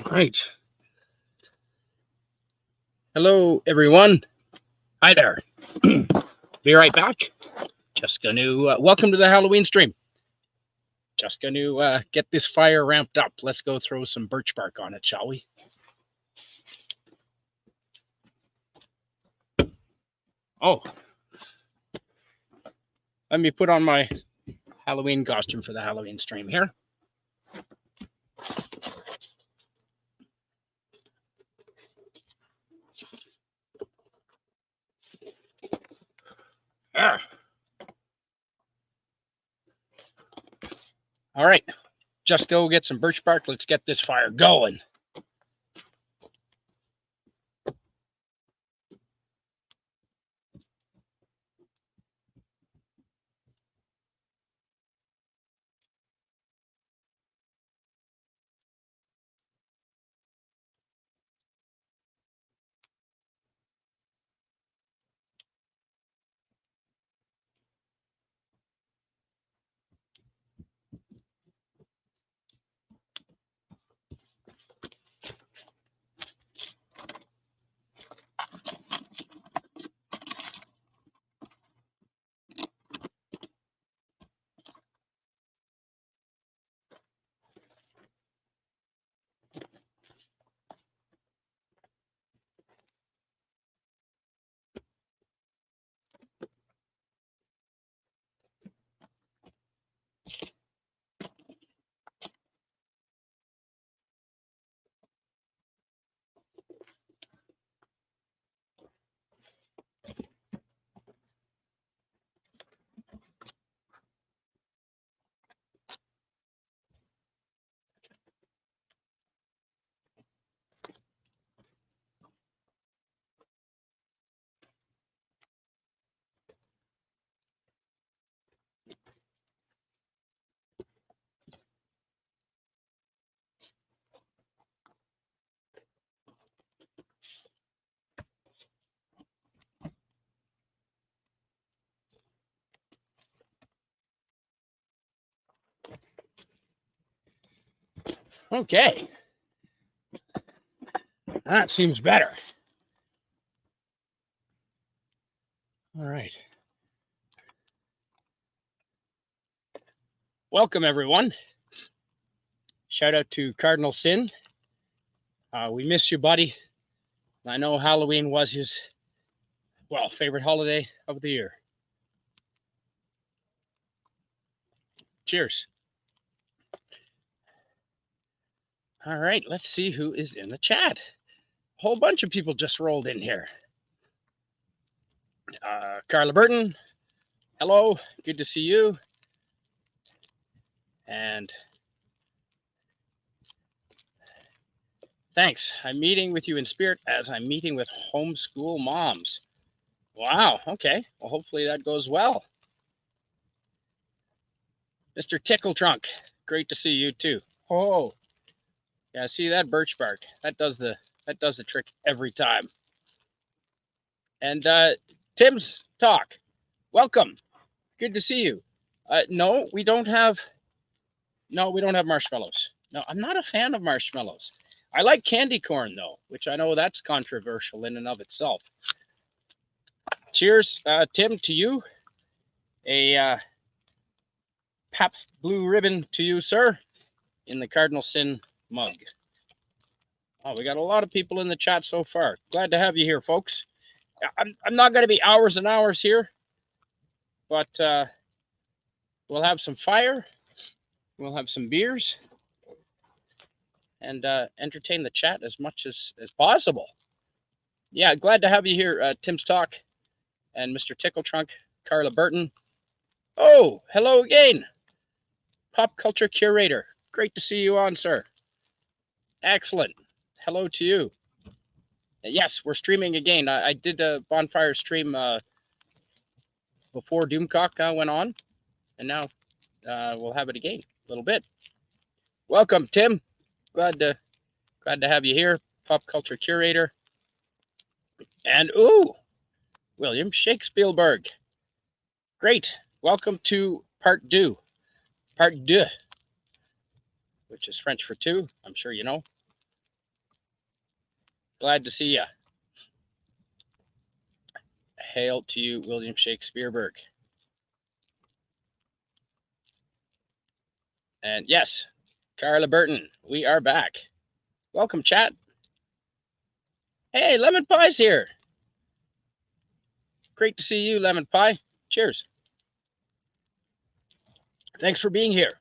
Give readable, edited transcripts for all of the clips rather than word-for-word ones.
Right. Hello, everyone. Hi there. Be right back. Just going to welcome to the Halloween stream. Just going to get this fire ramped up. Let's go throw some birch bark on it, shall we? Oh, let me put on my Halloween costume for the Halloween stream here. Ah. All right. Just go get some birch bark. Let's get this fire going. Okay. That seems better. All right. Welcome, everyone. Shout out to Cardinal Sin. We miss you, buddy. I know Halloween was his, favorite holiday of the year. Cheers. All right, let's see who is in the chat. A whole bunch of people just rolled in here. Carla Burton, hello, good to see you. And thanks. I'm meeting with you in spirit as I'm meeting with homeschool moms. Wow, okay. Well, hopefully that goes well. Mr. Tickle Trunk, great to see you too. Oh, yeah, see that birch bark? That does the trick every time. And Tim's Talk, welcome. Good to see you. No, we don't have marshmallows. No, I'm not a fan of marshmallows. I like candy corn though, which I know that's controversial in and of itself. Cheers, Tim, to you. A Pabst Blue Ribbon to you, sir, in the Cardinal Sin mug. Oh, we got a lot of people in the chat so far. Glad to have you here, folks. I'm not going to be hours and hours here, but we'll have some fire. We'll have some beers and entertain the chat as much as possible. Yeah, glad to have you here, Tim's Talk and Mr. Tickle Trunk, Carla Burton. Oh, hello again. Pop Culture Curator. Great to see you on, sir. Excellent. Hello to you. Yes, we're streaming again. I did a Bonfire stream before Doomcock went on, and now we'll have it again a little bit. Welcome, Tim. Glad to have you here, Pop Culture Curator. And William Shakespeare. Great. Welcome to part deux, which is French for two. I'm sure you know. glad to see you. Hail to you, William Shakespeareberg. And yes, Carla Burton, we are back. Welcome, chat. Hey, Lemon Pie's here. Great to see you, Lemon Pie. Cheers. Thanks for being here.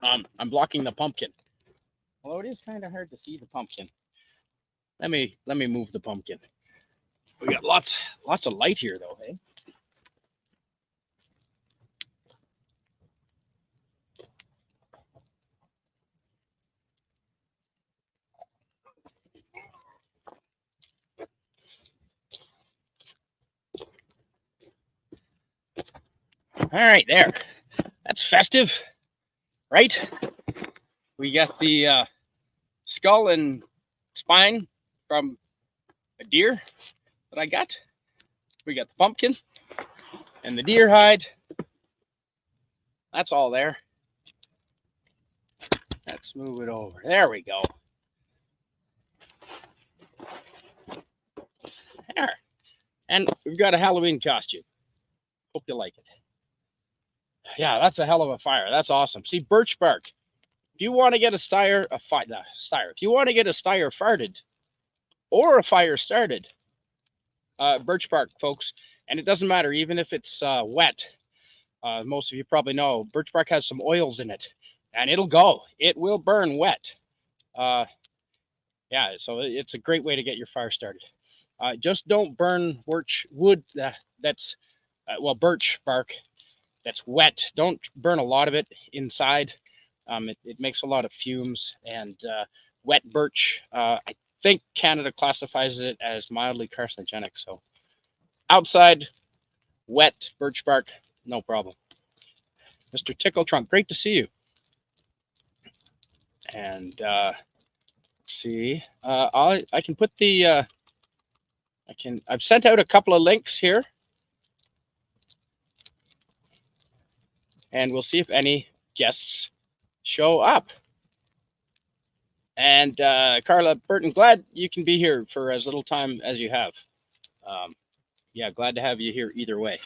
I'm blocking the pumpkin. Although it is kind of hard to see the pumpkin. Let me move the pumpkin. We got lots of light here, though, hey? All right, there. That's festive, right? We got the skull and spine from a deer that I got. We got the pumpkin and the deer hide. That's all there. Let's move it over. There we go. There. And we've got a Halloween costume. Hope you like it. Yeah, that's a hell of a fire. That's awesome. See, birch bark. If you want to get a stire if you want to get a stire farted or a fire started, birch bark, folks, and it doesn't matter even if it's wet. Most of you probably know birch bark has some oils in it, and it'll go. It will burn wet. Yeah, so it's a great way to get your fire started. Just don't burn wood that's birch bark that's wet. Don't burn a lot of it inside. It makes a lot of fumes, and wet birch, I think Canada classifies it as mildly carcinogenic. So outside, wet birch bark, no problem. Mr. Tickle Trunk, great to see you. And see, I can put the, I've sent out a couple of links here. And we'll see if any guests show up. And Carla Burton, glad you can be here for as little time as you have. Yeah, glad to have you here either way.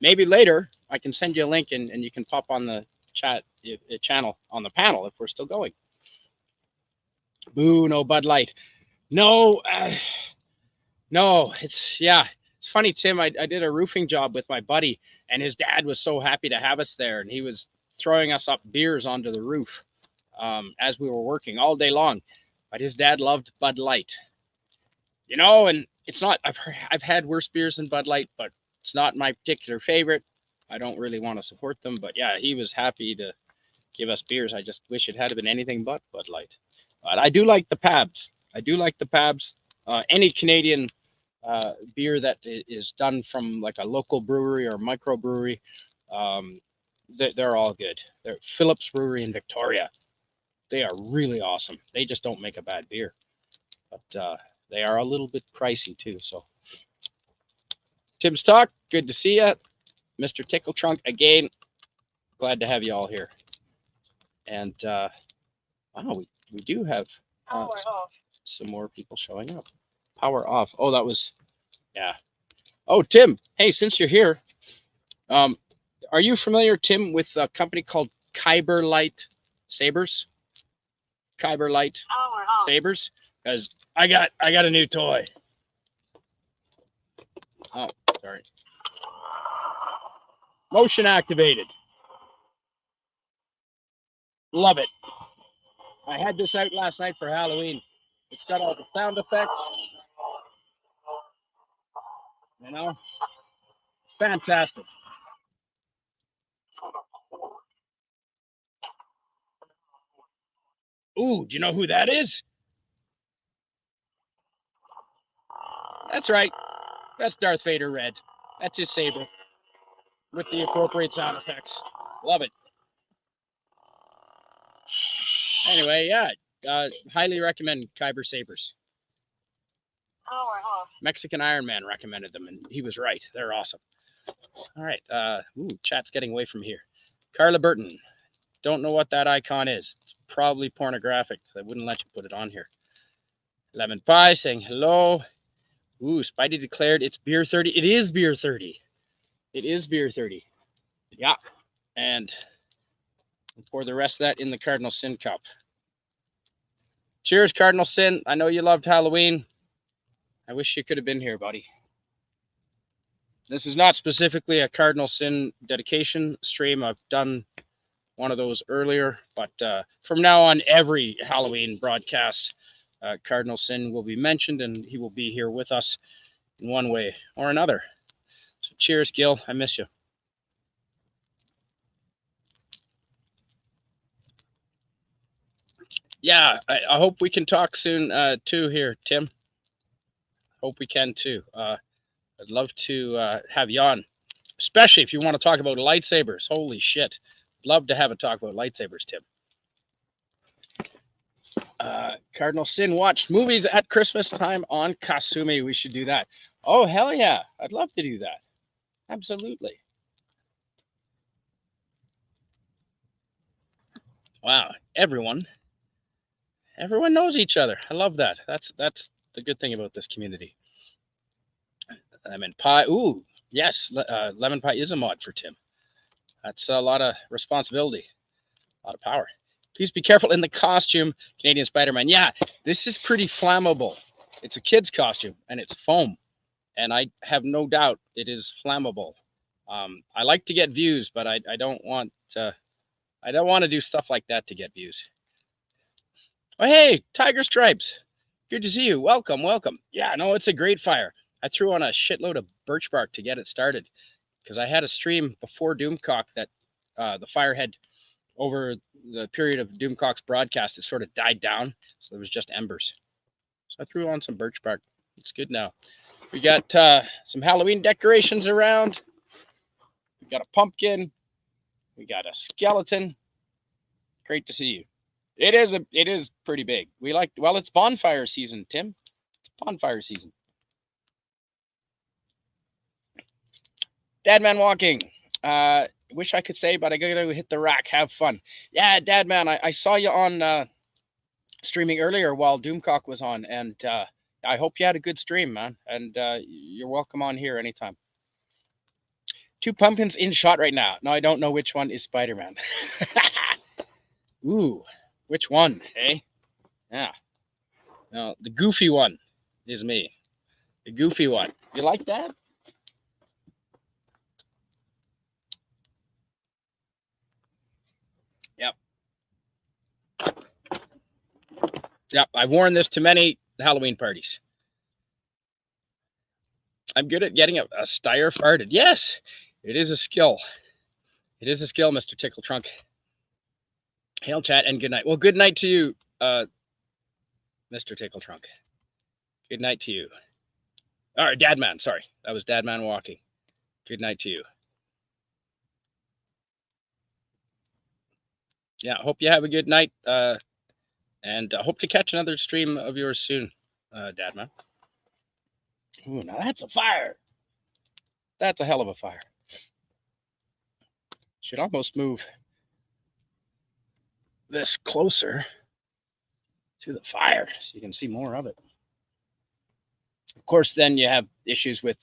Maybe later I can send you a link and you can pop on the chat channel on the panel if we're still going. Boo, no Bud Light. No, no, it's funny, Tim. I did a roofing job with my buddy, and his dad was so happy to have us there, and he was throwing us up beers onto the roof as we were working all day long. But his dad loved Bud Light, and it's not. I've had worse beers than Bud Light, but it's not my particular favorite. I don't really want to support them, but yeah, he was happy to give us beers. I just wish it had been anything but Bud Light. But I do like the Pabs. Any Canadian beer that is done from like a local brewery or microbrewery, they're all good. They're Phillips Brewery in Victoria. They are really awesome. They just don't make a bad beer, but they are a little bit pricey too. So, Tim's Talk, good to see you, Mr. Tickle Trunk again. Glad to have you all here. And wow, we do have some more people showing up. Power off. Oh, that was, yeah. Oh, Tim. Hey, since you're here, are you familiar, Tim, with a company called Kyber Light Sabers? Kyber Light Sabers? Because I got a new toy. Oh, sorry. Motion activated. Love it. I had this out last night for Halloween. It's got all the sound effects. It's fantastic. Ooh, do you know who that is? That's right. That's Darth Vader Red. That's his saber with the appropriate sound effects. Love it. Anyway, yeah, highly recommend Kyber Sabers. Mexican Iron Man recommended them, and he was right. They're awesome. All right. Chat's getting away from here. Carla Burton. Don't know what that icon is. It's probably pornographic. They wouldn't let you put it on here. Lemon Pie saying hello. Ooh, Spidey declared it's beer 30. It is beer 30. It is beer 30. Yeah. And pour the rest of that in the Cardinal Sin cup. Cheers, Cardinal Sin. I know you loved Halloween. I wish you could have been here, buddy. This is not specifically a Cardinal Sin dedication stream. I've done one of those earlier, but from now on, every Halloween broadcast, Cardinal Sin will be mentioned, and he will be here with us in one way or another. So cheers, Gil. I miss you. Yeah, I hope we can talk soon too here, Tim. Hope we can too. I'd love to have you on, especially if you want to talk about lightsabers. Holy shit. Love to have a talk about lightsabers, Tim. Cardinal Sin watched movies at Christmas time on Kasumi. We should do that. Oh, hell yeah. I'd love to do that. Absolutely. Wow. Everyone knows each other. I love that. That's the good thing about this community. Lemon Pie. Ooh, yes. Lemon Pie is a mod for Tim. That's a lot of responsibility, a lot of power. Please be careful in the costume, Canadian Spider-Man. Yeah, this is pretty flammable. It's a kid's costume, and it's foam. And I have no doubt it is flammable. I like to get views, but I don't want to do stuff like that to get views. Oh, hey, Tiger Stripes. Good to see you. Welcome. Yeah, no, it's a great fire. I threw on a shitload of birch bark to get it started because I had a stream before Doomcock that the fire had, over the period of Doomcock's broadcast, it sort of died down. So there was just embers. So I threw on some birch bark. It's good now. We got some Halloween decorations around. We got a pumpkin. We got a skeleton. Great to see you. It is pretty big. It's bonfire season, Tim. It's bonfire season. Dadman walking. Wish I could say, but I gotta hit the rack. Have fun. Yeah, Dadman, I saw you on streaming earlier while Doomcock was on, and I hope you had a good stream, man. And you're welcome on here anytime. 2 pumpkins in shot right now. No, I don't know which one is Spider-Man. Ooh, which one, eh? Yeah. No, the goofy one is me. The goofy one. You like that? Yep, I've worn this to many Halloween parties. I'm good at getting a Steyr farted. Yes, it is a skill. It is a skill, Mr. Tickle Trunk. Hail, chat, and good night. Well, good night to you, Mr. Tickle Trunk. Good night to you. All right, Dadman. Sorry, that was Dadman walking. Good night to you. Yeah, hope you have a good night, and hope to catch another stream of yours soon, Dadman. Ooh, now that's a fire. That's a hell of a fire. Should almost move this closer to the fire so you can see more of it. Of course, then you have issues with...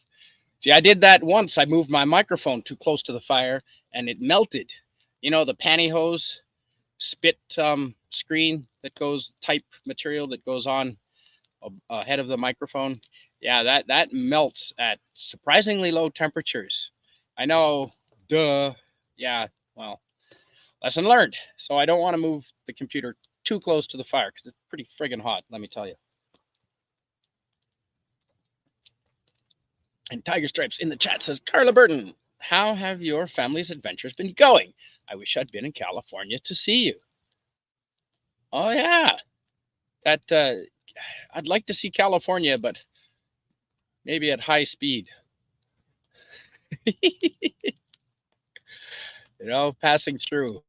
See, I did that once. I moved my microphone too close to the fire, and it melted. You know, the pantyhose spit screen that goes, type material that goes on ahead of the microphone. Yeah, that melts at surprisingly low temperatures. I know, duh. Yeah, well, lesson learned. So I don't want to move the computer too close to the fire because it's pretty friggin' hot, let me tell you. And Tiger Stripes in the chat says, Carla Burton, how have your family's adventures been going? I wish I'd been in California to see you. Oh, yeah. That I'd like to see California, but maybe at high speed. You know, passing through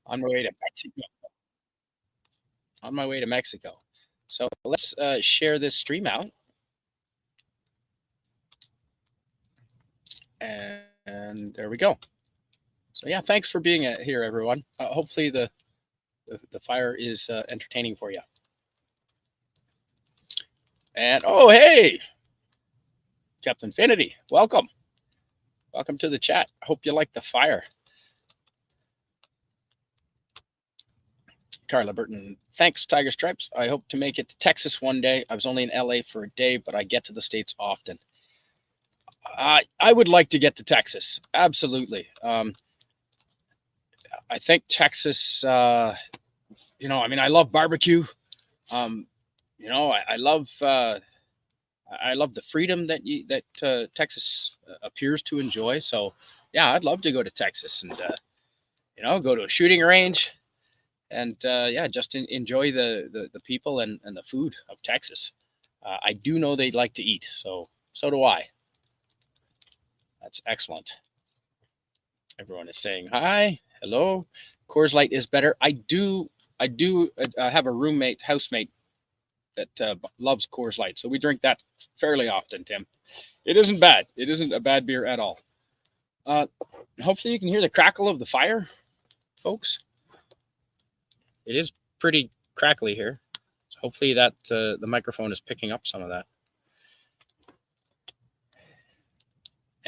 on my way to Mexico. On my way to Mexico. So let's share this stream out. And there we go. So yeah, thanks for being here, everyone. Hopefully the fire is entertaining for you. And oh, hey, Captain Infinity, welcome. Welcome to the chat. I hope you like the fire. Carla Burton, thanks, Tiger Stripes. I hope to make it to Texas one day. I was only in LA for a day, but I get to the States often. I would like to get to Texas. Absolutely. I think Texas, I love barbecue. I love the freedom that Texas appears to enjoy. So, yeah, I'd love to go to Texas and go to a shooting range, and just enjoy the people and the food of Texas. I do know they'd like to eat, so do I. That's excellent. Everyone is saying hi, hello. Coors Light is better. I do have a housemate that loves Coors Light, so we drink that fairly often. Tim, it isn't bad. It isn't a bad beer at all. Hopefully you can hear the crackle of the fire, folks. It is pretty crackly here. So hopefully that the microphone is picking up some of that.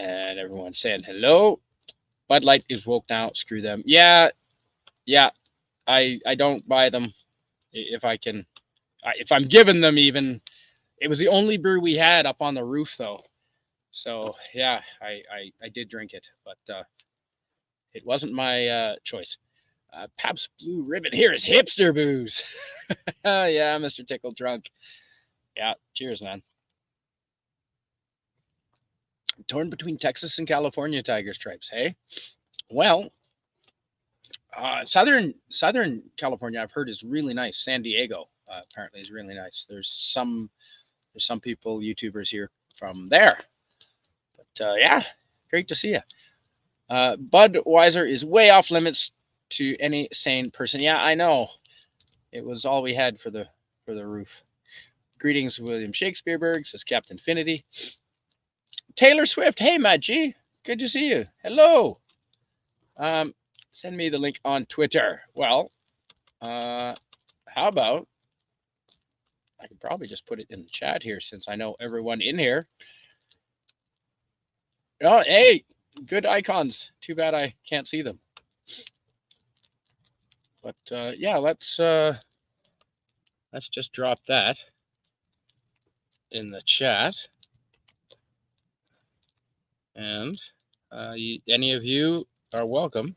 And everyone's saying hello. Bud Light is woke now. Screw them. Yeah. I don't buy them if I can. If I'm given them, even. It was the only brew we had up on the roof, though. So yeah, I did drink it, but it wasn't my choice. Pabst Blue Ribbon. Here is hipster booze. Yeah, Mr. Tickle Drunk. Yeah, cheers, man. Torn between Texas and California, Tiger Stripes. Hey, well, Southern California, I've heard, is really nice. San Diego apparently is really nice. There's some people, YouTubers here from there. But yeah, great to see you. Budweiser is way off limits to any sane person. Yeah, I know. It was all we had for the roof. Greetings, William Shakespeareberg, says Captain Infinity. Taylor Swift, hey, Matt G. Good to see you. Hello. Send me the link on Twitter. Well, how about I could probably just put it in the chat here since I know everyone in here. Oh, hey, good icons. Too bad I can't see them. But yeah, let's just drop that in the chat. And any of you are welcome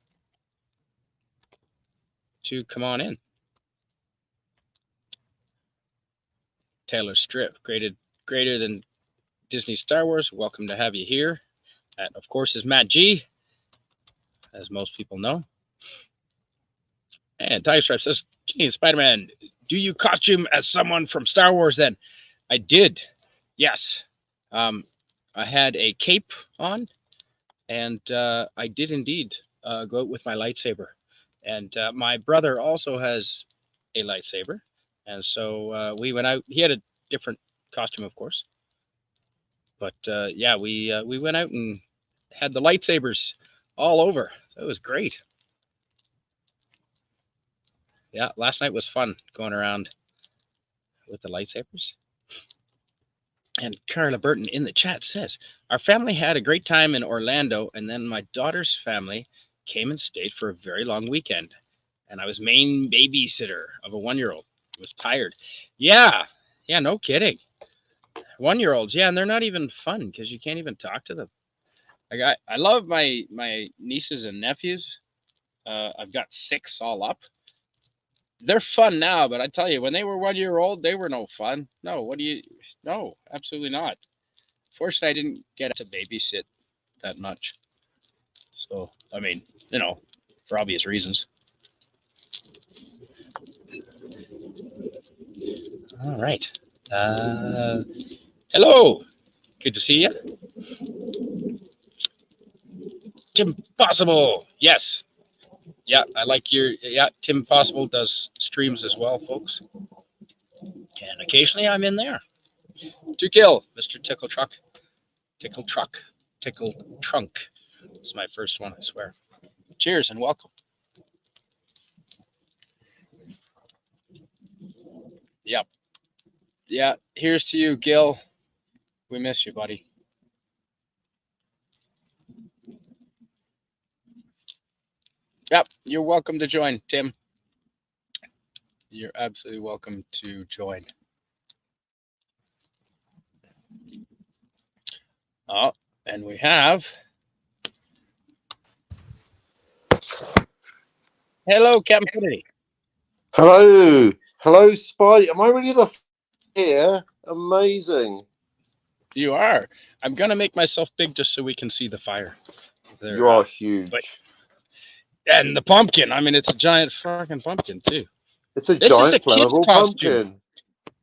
to come on in. Taylor Strip, greater than Disney Star Wars. Welcome to have you here. That, of course, is Matt G, as most people know. And Tiger Stripe says, Spider-Man, do you costume as someone from Star Wars then? I did, yes. I had a cape on, and I did indeed go out with my lightsaber. And my brother also has a lightsaber. And so we went out. He had a different costume, of course. But yeah, we went out and had the lightsabers all over. So it was great. Yeah, last night was fun going around with the lightsabers. And Carla Burton in the chat says, our family had a great time in Orlando, and then my daughter's family came and stayed for a very long weekend. And I was main babysitter of a 1-year-old. I was tired. Yeah, no kidding. 1-year-olds, yeah, and they're not even fun because you can't even talk to them. Like I love my nieces and nephews. I've got 6 all up. They're fun now, but I tell you, when they were 1-year-old, they were no fun. No, no, absolutely not. Fortunately, I didn't get to babysit that much. So, I mean, for obvious reasons. All right. Hello. Good to see you. Tim Possible. Yes. Yeah, I like your. Yeah, Tim Possible does streams as well, folks. And occasionally I'm in there. To kill, Mr. Tickle Truck. Tickle Trunk. It's my first one, I swear. Cheers and welcome. Yep. Yeah, here's to you, Gil. We miss you, buddy. Yep, you're welcome to join, Tim. You're absolutely welcome to join. Oh, and we have. Hello, Captain Kennedy. Hello. Hello, Spy. Am I really the here? Amazing. You are. I'm gonna make myself big just so we can see the fire. You are huge. And the pumpkin. I mean, it's a giant fucking pumpkin too. It's a This is a giant kid's flammable costume. pumpkin.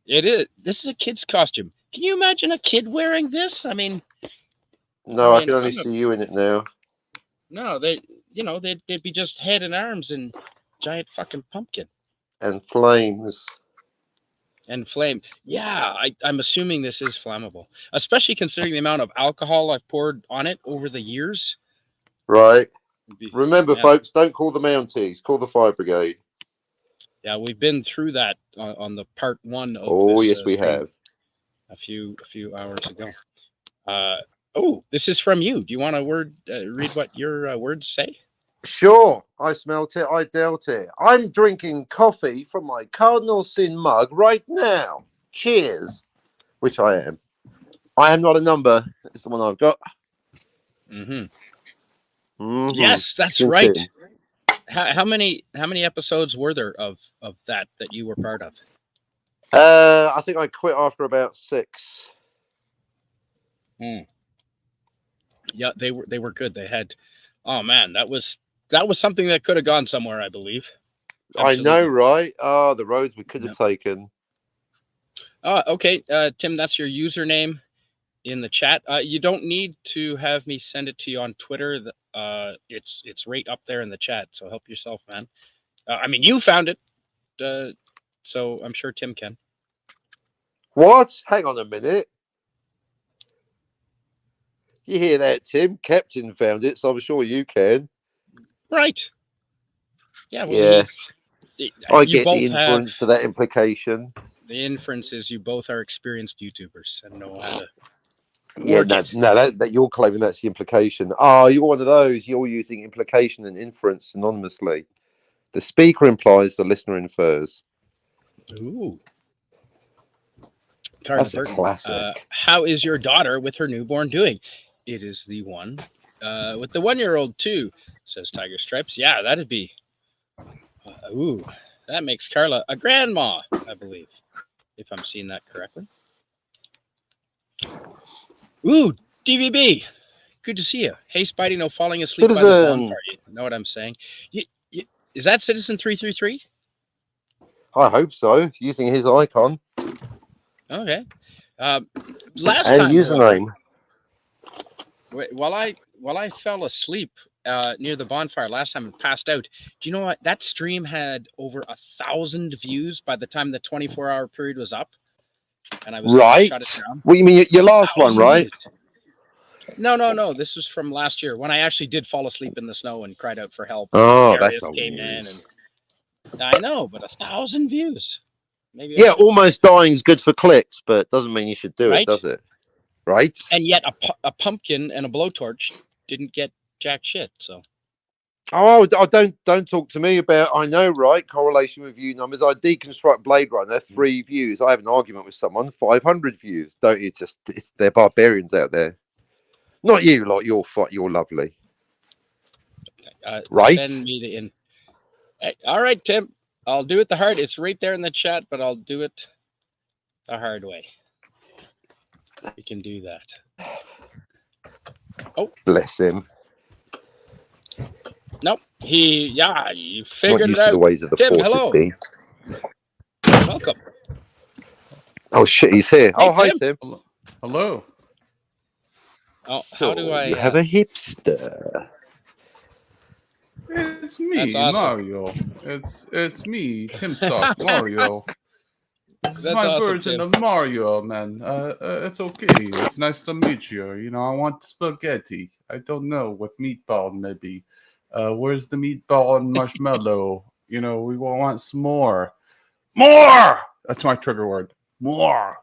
It is. This is a kid's costume. Can you imagine a kid wearing this? I mean, No, I can only see you in it now. No, they'd be just head and arms and giant fucking pumpkin. And flames. And flame. Yeah, I'm assuming this is flammable, especially considering the amount of alcohol I've poured on it over the years. Right. Remember, folks, don't call the Mounties. Call the fire brigade. Yeah, we've been through that on the part 1 of Oh, this, yes, we have. A few hours ago. Oh, this is from you. Do you want to read what your words say? Sure. I smelt it. I dealt it. I'm drinking coffee from my Cardinal Sin mug right now. Cheers. Which I am. I am not a number. It's the one I've got. Mm-hmm. Mm-hmm. Yes, that's right. How many episodes were there of that you were part of? I think I quit after about 6. Yeah, they were good. They had, oh man, that was something that could have gone somewhere, I believe. Absolutely. I know, right? Oh, the roads we could have taken. Okay, Tim, that's your username in the chat. You don't need to have me send it to you on Twitter. It's right up there in the chat. So help yourself, man. I mean, you found it, so I'm sure Tim can. What? Hang on a minute. You hear that, Tim? Captain found it, so I'm sure you can. Right. Yeah. Well, yeah. I get the inference to that implication. The inference is you both are experienced YouTubers and know how to. Yeah, that you're claiming that's the implication. Oh, you're one of those. You're using implication and inference synonymously. The speaker implies, the listener infers. Ooh. That's a classic. How is your daughter with her newborn doing? It is the one with the 1-year-old too, says Tiger Stripes. Yeah, that'd be. Ooh, that makes Carla a grandma, I believe, if I'm seeing that correctly. Ooh, DVB. Good to see you. Hey, Spidey, no falling asleep by the bonfire. You know what I'm saying? Is that Citizen 333? I hope so. Using his icon. Okay. Last and time, username. While I fell asleep near the bonfire last time and passed out, do you know what? That stream had over 1,000 views by the time the 24-hour period was up, and I was going to shut it down. What you mean your last one, right? Views. No. This was from last year when I actually did fall asleep in the snow and cried out for help. Oh, that's not came in and I know, but 1,000 views. Maybe. Yeah, almost dying is good for clicks, but doesn't mean you should do it, does it? Right. And yet a pumpkin and a blowtorch didn't get jack shit. So. Oh, don't talk to me about. I know, right? Correlation with view numbers. I deconstruct Blade Runner, 3 views. I have an argument with someone, 500 views. Don't you? They're barbarians out there. Not you, like you're lovely. Right? Send me the in. All right, Tim. I'll do it the hard. It's right there in the chat, but I'll do it the hard way. We can do that. Oh, bless him. Nope. You figured it out. The ways of the Tim, force, hello. Welcome. Oh shit, he's here. Hey, hi, Tim. Hello. Oh, how do I? You have a hipster. It's me, awesome. Mario. It's me, Tim Stock, Mario. This is my awesome, version of Mario, man. It's okay. It's nice to meet you. You know, I want spaghetti. I don't know what meatball maybe. Where's the meatball and marshmallow? You know, we want some more. More! That's my trigger word. more.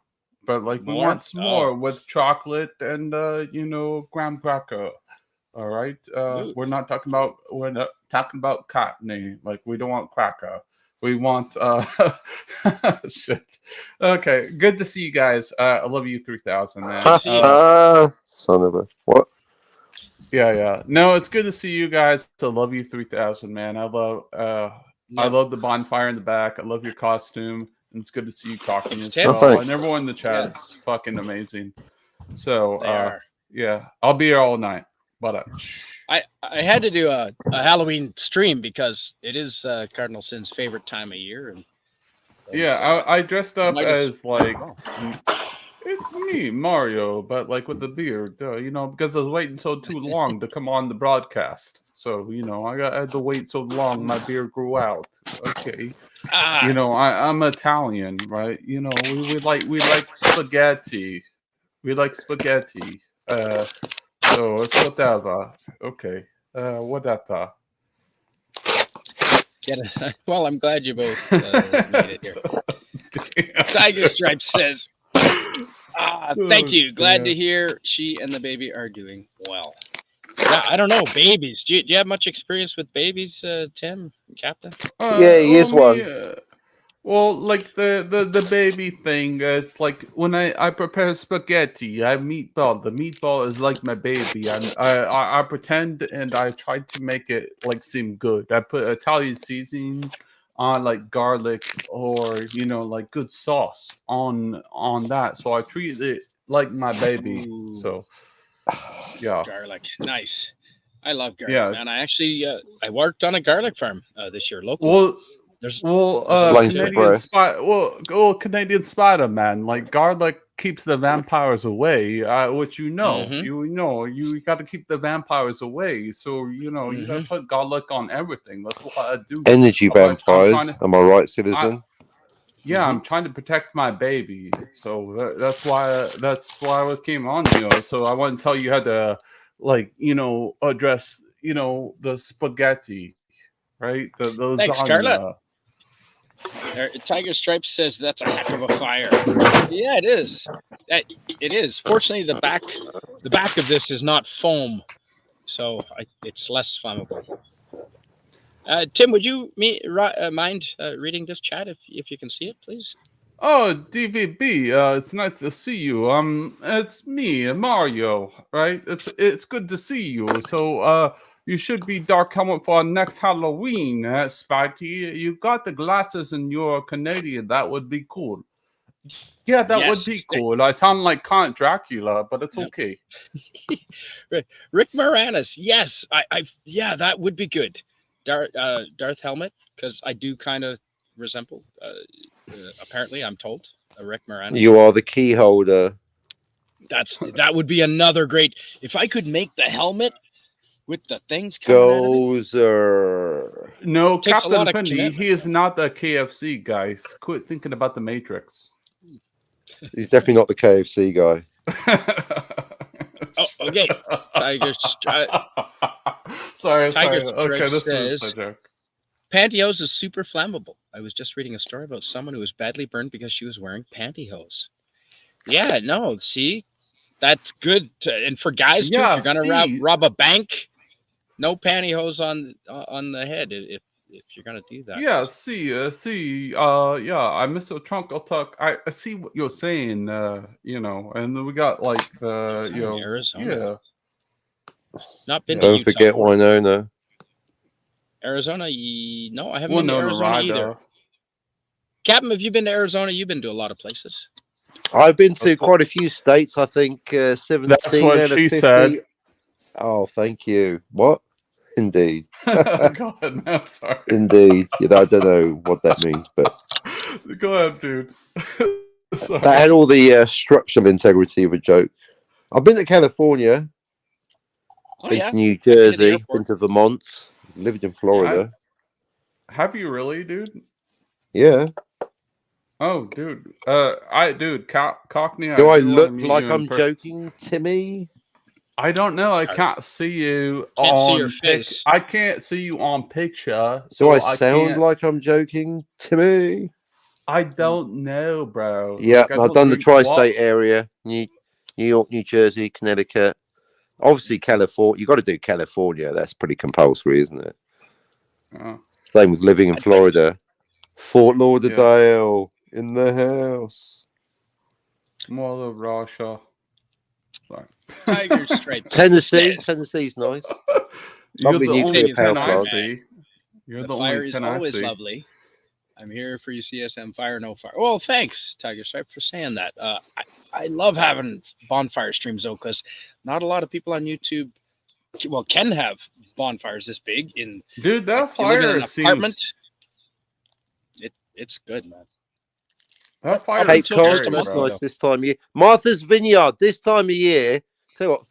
But like we More? want some more Oh. with chocolate and graham cracker. All right. Ooh. We're not talking about cotton. Like we don't want cracker. We want shit. Okay. Good to see you guys. I love you 3000, man. See you. Son of a what? Yeah. No, it's good to see you guys. I love you 3000, man. I love the bonfire in the back. I love your costume. And it's good to see you talking as Tim? well. And everyone in the chat is fucking amazing. So They are. yeah, I'll be here all night. But I had to do a Halloween stream because it is Cardinal Sin's favorite time of year, and yeah, I dressed up as like Oh. it's me, Mario, but like with the beard, because I was waiting so too long to come on the broadcast. So I had to wait so long, my beard grew out. Okay, I'm Italian, right? We like spaghetti. We like spaghetti. So it's whatever. Okay. Whatever. Well, I'm glad you both made it here. Tiger Stripe says, thank you. Glad to hear she and the baby are doing well. Yeah, I don't know. Babies. Do you have much experience with babies, Tim, Captain? Yeah, he is one. Well, like the baby thing, it's like when I prepare spaghetti, I have meatball. The meatball is like my baby. I pretend and I try to make it like seem good. I put Italian seasoning on like garlic or like good sauce on that. So I treat it like my baby. Ooh. So yeah, garlic, nice. I love garlic, man. I actually I worked on a garlic farm this year locally. Canadian Canadian Spider-Man, like garlic keeps the vampires away, which you got to keep the vampires away. So you got to put garlic on everything. That's what I do. Energy vampires. Am I right, citizen? I'm trying to protect my baby, so that's why I came on here. So I want to tell you how to address the spaghetti, right? The lasagna. Thanks, Carla. Tiger Stripes says that's a heck of a fire. Yeah, it is. It is. Fortunately, the back of this is not foam, so it's less flammable. Tim, would you mind reading this chat if you can see it, please? Oh, DVB, it's nice to see you. It's me, Mario, right? It's good to see you. So, you should be Dark Helmet for next Halloween, Spiky. You got the glasses and you're Canadian. That would be cool. Yeah, that would be cool. I sound like Count Dracula, but it's okay. Rick Moranis, yes, yeah, that would be good. Darth Helmet, because I do kind of resemble. Apparently, I'm told Rick Moranis. You are the key holder. That would be another great. If I could make the helmet with the things Gozer. No, Captain Penny, he is not the KFC guy. Quit thinking about the Matrix. He's definitely not the KFC guy. Oh, okay. Tiger Sorry. Okay, this is a joke. Pantyhose is super flammable. I was just reading a story about someone who was badly burned because she was wearing pantyhose. Yeah, no, see? That's good. And for guys, too, if you're going to rob a bank, no pantyhose on the head if you're going to do that. Yeah, I miss a trunk. I'll talk. I see what you're saying, and then we got like, Arizona. Yeah. Not been to Don't Utah. forget Winona. Arizona, no, I haven't been to Arizona either. Captain, have you been to Arizona? You've been to a lot of places. I've been to quite a few states. I think 17 That's what out of she 50. Said. Oh, thank you. What? Indeed. Go ahead, man. Sorry. Indeed. Yeah, I don't know what that means, but go ahead, dude. That had all the structural integrity of a joke. I've been to California. Been to New Jersey. Been to Vermont. Lived in Florida. Have you really, dude? Yeah. Oh, dude. Cockney. Do I look like I'm joking, Timmy? I don't know. I can't see you see your face. I can't see you on picture. So Do I sound like I'm joking, Timmy? I don't know, bro. Yeah, Like, I I've don't done the drink water. tri-state area: New York, New Jersey, Connecticut. Obviously, California. You got to do California. That's pretty compulsory, isn't it? Same with living in I'd like Florida. Fort Lauderdale in the house. Mother Russia. Sorry. Tiger stripes. Tennessee. Yes. Tennessee's nice. You're Lovely the nuclear only power 10 I plant. see. You're The the fire only is 10 I always see. lovely. I'm here for you, CSM Fire, no fire. Well, thanks, Tiger Stripe, for saying that. I love having bonfire streams, though, because not a lot of people on YouTube, well, can have bonfires this big. Dude, that if you live in fire an apartment, seems... it's good, man. That fire Up Cape is until just Cod, a scary, that's month bro. nice this time of year. Martha's Vineyard, this time of year. So what?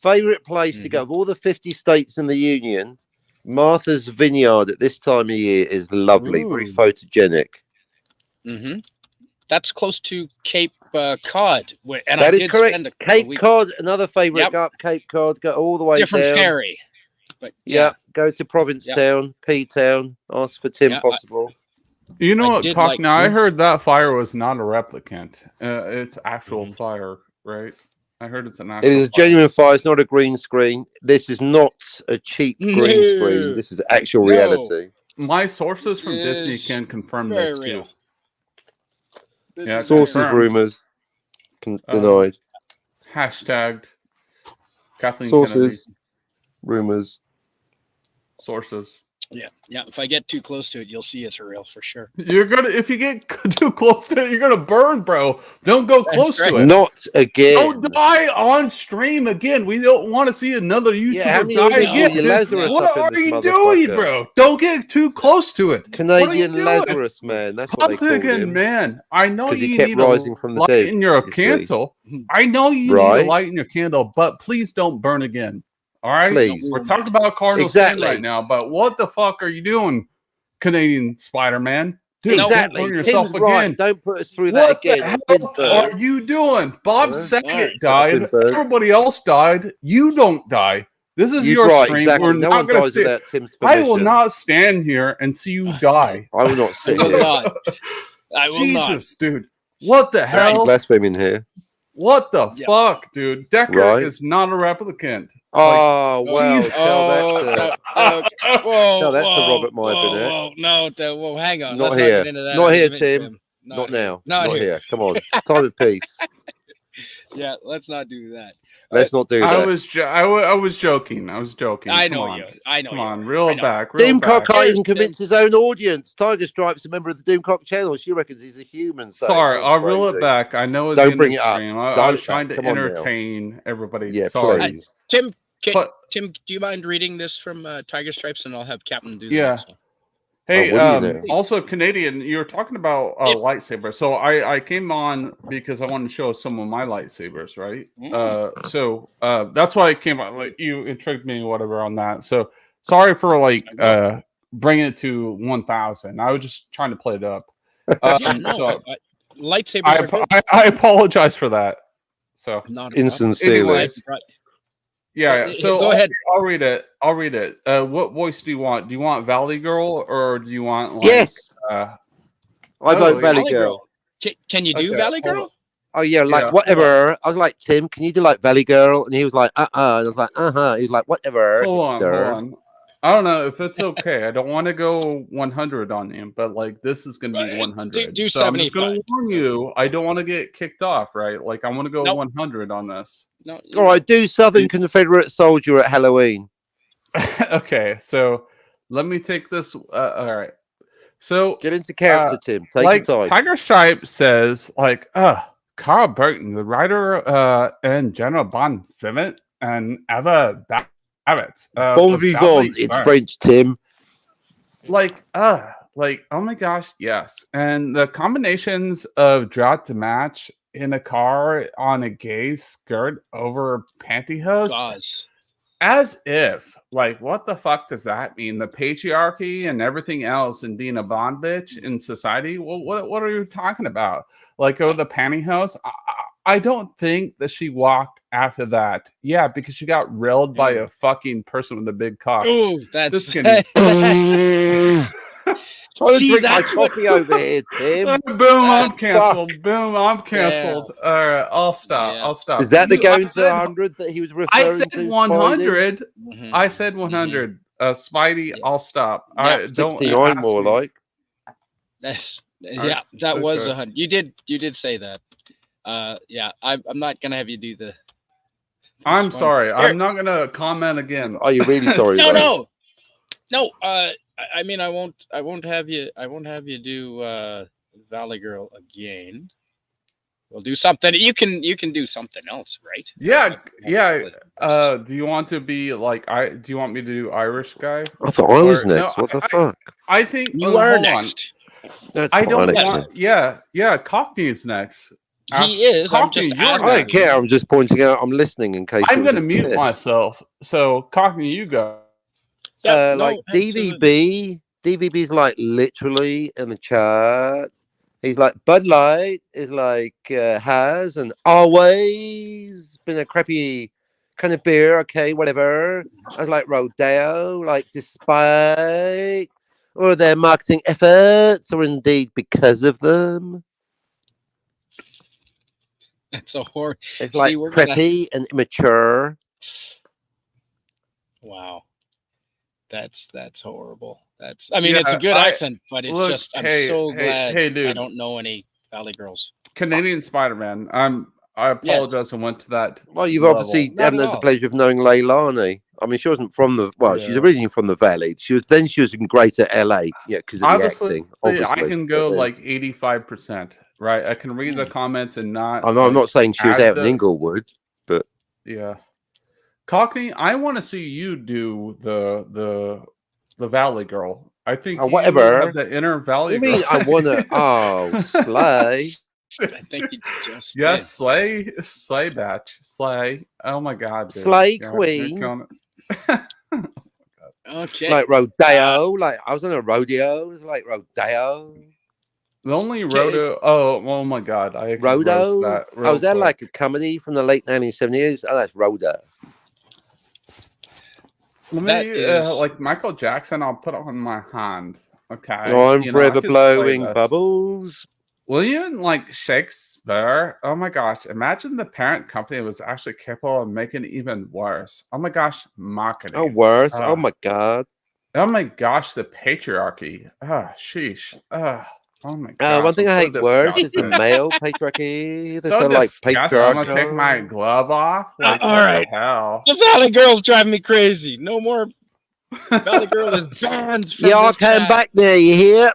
Favorite place to go of all the 50 states in the union. Martha's Vineyard at this time of year is lovely, very Ooh. photogenic. Mm-hmm. That's close to Cape Cod, and That I is did correct. spend a Cape week. Cod, another favorite. Yep. Go up Cape Cod, go all the way Different down. ferry, but Yeah, go to Provincetown, P-Town, ask for Tim Yeah, Possible. You know I what, did Cock? like- Now, I heard that fire was not a replicant. It's actual Mhm. fire, right? I heard it's an actual It is a fire. genuine fire. It's not a green screen. This is not a cheap green screen. No. This is actual No. reality. My sources from It Disney is can confirm very this, real. too. This Yeah, is Sources, confirmed. rumors, denied. Hashtagged Kathleen Sources, Kennedy. rumors. Sources. Yeah. If I get too close to it, you'll see it's real for sure. You're gonna, if you get too close to it, you're gonna burn, bro. Don't go close right. to it. Not again. Don't die on stream again. We don't want to see another YouTuber how many die women do again. you Dude. Lazarus What up in are this you motherfucker? doing, bro? Don't get too close to it. Canadian What are you doing? Lazarus man. That's what they called Pumpkin him. man. I know 'Cause he you kept need rising a from the light dead, in your you see. candle. I know you need Right. a light in your candle, but please don't burn again. All right? Please. We're talking about Cardinal Sin Exactly. right now, but what the fuck are you doing, Canadian Spider-Man? Dude, Exactly. don't burn yourself Tim's right. again. Don't put us through What that again. the I've been hell burned. are you doing? Bob Yeah. Saget All right. I've died. been burned. Everybody else died. You don't die. This is You're your right. stream. Exactly. We're No not one going to dies sit. without Tim's I permission. will not stand here and see you die. I will not I sit will here. not. I will not. Jesus, dude. What the Right. hell? Blaspheming here. What the Yeah. fuck, dude? Decker Right. is not a replicant. Oh, well, Jeez. tell that to, Whoa, tell that to whoa, Robert Meyer Burnett. Whoa, hang on. Not Let's here. not get into that. Not here, argument, Tim. Not now. Not here. Come on. It's time of peace. Yeah, let's not do that. Let's not do I that. was joking. I was joking. I Come know on. you. I know Come you. on, reel I it know. back. Reel it Doomcock back. can't even convince his own audience. Tiger Stripe's a member of the Doomcock channel. She reckons he's a human. So Sorry, it's I'll reel it crazy. back. I know it's Don't in bring the it up. stream. I Dial was it trying back. to Come on now. entertain everybody. Yeah, Sorry. please. Tim, But- Tim, do you mind reading this from Tiger Stripes, and I'll have Captain do Yeah. that. Hey, what do you know? also Canadian, you were talking about Yep. lightsaber. So I came on because I wanted to show some of my lightsabers, right? So that's why I came on. Like, you intrigued me, whatever, on that. So sorry for bringing it to 1,000. I was just trying to play it up. Yeah, no, so lightsabers are good. I apologize for that. So Not a problem. Insincerely. Anyways. Yeah, so go ahead. I'll read it. What voice do you want? Do you want Valley Girl or do you want like Yes. uh I vote Valley Valley Girl. Can you do Okay, Valley hold Girl? on. Oh yeah, like Yeah. whatever. I was like, Tim, can you do like Valley Girl? And he was like, And I was like, He was like, whatever. Hold hipster." on. I don't know if it's okay. I don't want to go 100 on him, but like this is going to be 100. do so I'm just going 75. to warn you. I don't want to get kicked off, right? Like I want to go Nope. 100 on this. No. All right, do Southern Confederate Soldier at Halloween. Okay, so let me take this. All right. So Get into character, Tim. Take like your time. Tiger Stripe says, like, Carl Burton, the writer and General Bon Vivant and Eva Babbitt. Bon was vivant. badly It's burned. French, Tim. Like, oh my gosh, yes. And the combinations of drop to match in a car on a gay skirt over pantyhose, Gauze. as if, like, what the fuck does that mean? The patriarchy and everything else and being a bond bitch in society? Well, what are you talking about? Like, oh, the pantyhose? I don't think that she walked after that. Yeah, because she got railed by a fucking person with a big cock. Ooh, that's Just kidding. Trying trying to See, drink my that's what- coffee over here, Tim. Boom, I'm Fuck. canceled. Boom, I'm canceled. All right, I'll stop. Yeah. I'll stop. Is that the I going to said- 100 that he was I referring said to? 100. Mhm. I said 100. Spidey, Yeah. I'll stop. Yeah. I don't 69 ask more me. like. Yeah, that was okay. 100. You did say that. Yeah, I'm not gonna have you do the. I'm one. sorry. Here. I'm not gonna comment again. Are you really sorry? No, Rose? no. I mean, I won't have you. I won't have you do Valley Girl again. We'll do something. You can do something else, right? Yeah, yeah. Do you want to be like do you want me to do Irish guy? I thought I was Or- no, next. What the fuck? I think You are hold on. next. That's I fine, don't actually. want. Yeah. Cockney is next. He is. I'm Cockney, just you're asking. I don't care. I'm just pointing out. I'm listening in case. I'm it was gonna a mute test. myself. So Cockney, you go. Yeah, no, Like absolutely. DVB's like literally in the chat. He's like Bud Light is like has and always been a crappy kind of beer. Okay, whatever. I was like Rodeo, like despite or their marketing efforts, or indeed because of them. It's a horror. It's like we're gonna. preppy and immature. Wow, that's horrible. I mean, it's a good accent, but it's just. I'm so glad Hey, dude. I don't know any Valley Girls. Canadian Spider-Man. I apologize. I went to that. Well, you've level. obviously Not haven't at had the all. pleasure of knowing Leilani. I mean, she wasn't from the. Well, she's Yeah. originally from the Valley. She was in Greater LA. Yeah, because of the Obviously, acting. Obviously, I can go But then- like 85%. Right, I can read the comments and not. I know. I'm not saying she was add out in Inglewood, but Yeah, Cockney, I want to see you do the Valley Girl. I think you whatever. have the inner Valley you mean Girl. I want to? Oh, slay! I think you just. Yes, Slay batch, Slay. Oh my God, dude. Slay You're Queen. killing did. Okay. Like rodeo. Like I was on a rodeo. It was like rodeo. The only rodeo. Oh my God, I could roast Rodo. that. I was there real like quick. a comedy from the late 1970s. Oh, that's Rodo. Let That me is- like Michael Jackson. I'll put it on my hand. Okay. I'm You know, I forever could slay blowing this. bubbles. William, like Shakespeare. Oh my gosh! Imagine the parent company was actually capable of making it even worse. Oh my gosh, marketing. Oh, worse. Oh Ah. my god. Oh my gosh, the patriarchy. Sheesh. Oh my gosh. One thing I I'm hate so worse is the disgusted. male patriarchy. They're So so like disgusting. I'm gonna take my patriarchal. glove off. Like, all what right. the hell? The Valley Girls drive me crazy. No more Valley Girl is banned from Y'all this come chat. back there, you hear?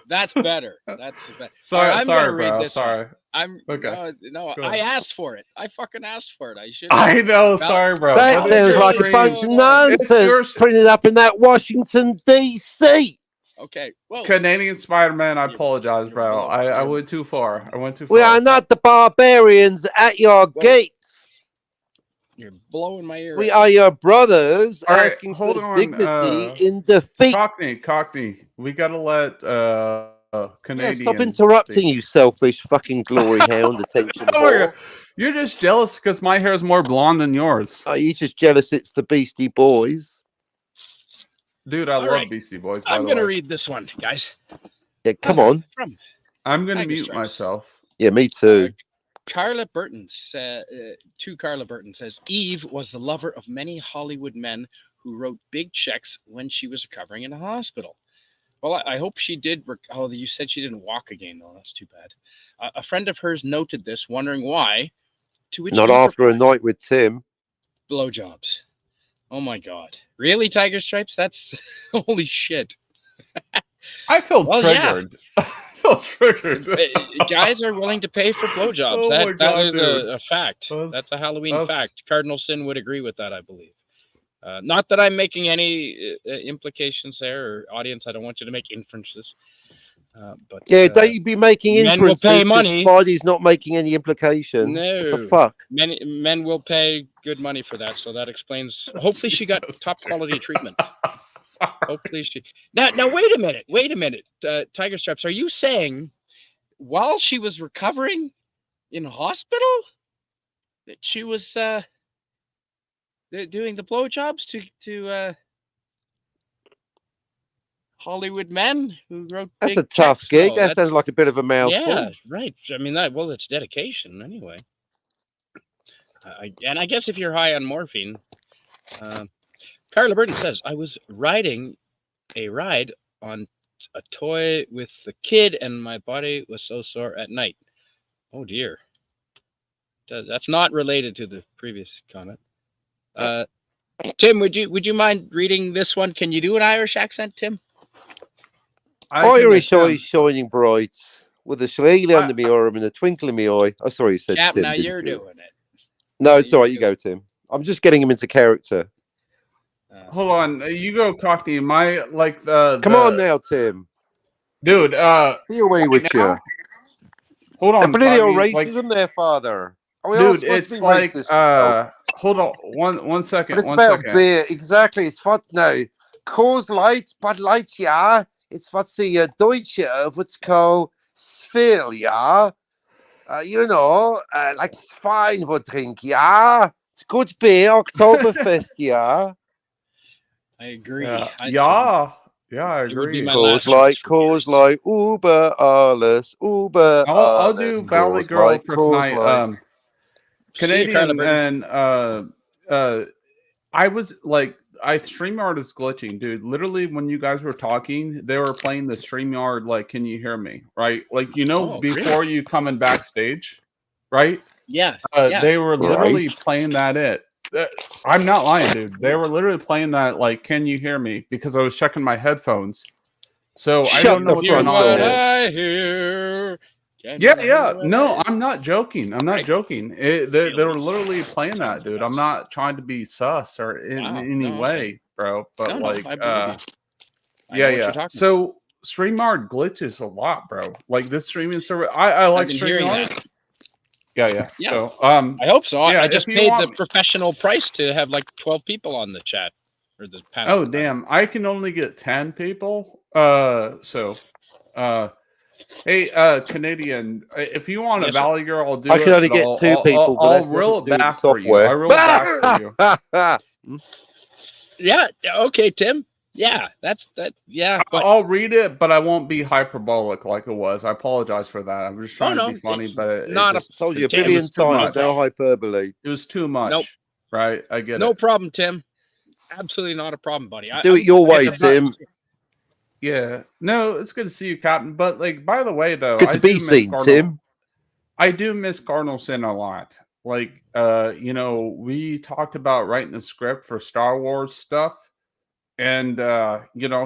That's better. That's better. Sorry, I'm sorry, gonna read bro. this one. Sorry. I'm Okay. no. Go I ahead. asked for it. I fucking asked for it. I should. I know. Val- Sorry, bro. That but sounds it's like your a bunch of stream. nonsense yours. printed up in that Washington D.C. Okay. Well, Canadian Spider-Man. I You're- apologize, you're bro. blowing- I you're- went too far. I went too far. We are not the barbarians at your gates. you're blowing my ear. We are your brothers All right, asking hold for on, dignity in defeat. Cockney. We gotta let Yeah, Canadian. stop interrupting, speak. you selfish fucking glory hound attention Oh, whore. you're just jealous because my hair is more blonde than yours, Are you just jealous it's the Beastie Boys? dude. I All love right. Beastie Boys. By I'm the gonna way, read this one, guys. Yeah, come on. From I'm gonna Tiger mute Stripes. myself. Yeah, me too. Carla Burton to Carla Burton says Eve was the lover of many Hollywood men who wrote big checks when she was recovering in a hospital. Well, I hope she did. Oh, you said she didn't walk again, though. That's too bad. A friend of hers noted this, wondering why. To which Not he after a replied, night with Tim. blowjobs. Oh my God! Really, Tiger Stripes? That's holy shit. I feel Well, yeah. triggered. I feel triggered. Guys are willing to pay for blowjobs. Oh my that God, is dude. a fact. That's a Halloween that's- fact. Cardinal Sin would agree with that, I believe. Not that I'm making any implications there, or audience. I don't want you to make inferences. But Yeah, don't you be making men will inferences pay 'cause money. Spidey's not making any implications. What No. the fuck? men will pay good money for that, so that explains. Hopefully, she got Jesus. top quality treatment. Sorry. Hopefully, she. Now, wait a minute. Tiger Stripes, are you saying while she was recovering in hospital that she was doing the blowjobs to Hollywood men who wrote That's big a tough checks, gig. though. That sounds like a bit of a mouthful. Yeah, right. I mean, it's dedication anyway. And I guess if you're high on morphine, Carla Burton says, I was riding a ride on a toy with the kid and my body was so sore at night. Oh dear. That's not related to the previous comment. Tim, would you mind reading this one? Can you do an Irish accent, Tim? Irish eyes shining bright, with a shillelagh under my arm and a twinkle in my eye. Oh, sorry, you said Cap, Tim. now you're doing it. No, it's all right. You go, Tim. I'm just getting him into character. Hold on, you go, Cockney. Am I like the? Come on now, Tim. Dude. Be away with you. Hold on, Political Cockney, racism, there, father. Dude, it's like hold on, one second. But it's one about second. beer, exactly. It's what now? Coors Light, Bud Light, yeah. It's what's the Deutsche of what's called Sphil, yeah. Like fine for drink, yeah. It's good beer, Oktoberfest, yeah. I agree. Yeah, I It would be agree. my last Coors Light, Uber alles, Uber I'll do Valley Coors Girl Light, for Coors tonight. Light. Canadian and I was like, StreamYard is glitching, dude. Literally, when you guys were talking, they were playing the StreamYard, like, can you hear me? Right? Like, before you come in backstage, right? Yeah. They were literally playing that I'm not lying, dude. They were literally playing that, like, can you hear me? Because I was checking my headphones. So I don't know what's going on. I hear. Yeah. No, I'm not joking. I'm not joking. They were literally playing that, dude. I'm not trying to be sus or in any way, bro. But yeah. So StreamYard glitches a lot, bro. Like this streaming server, I like StreamYard. Yeah. So I hope so. Yeah, I just paid the professional price to have like 12 people on the chat or the panel. Oh damn! I can only get 10 people. Hey, Canadian, if you want a Valley Girl, I'll do it. I can only get 2 people. I'll roll it back for you. I roll it back for you. Yeah. Okay, Tim. Yeah, that's that. Yeah, I'll read it, but I won't be hyperbolic like it was. I apologize for that. I'm just trying to be funny, but I told you, Vivian time, no hyperbole. It was too much. Right? I get it. No problem, Tim. Absolutely not a problem, buddy. Do it your way, Tim. Yeah. No, it's good to see you, Captain. But like, by the way, though, good to be seen, Tim. I do miss Cardinal Sin a lot. Like, we talked about writing a script for Star Wars stuff. And,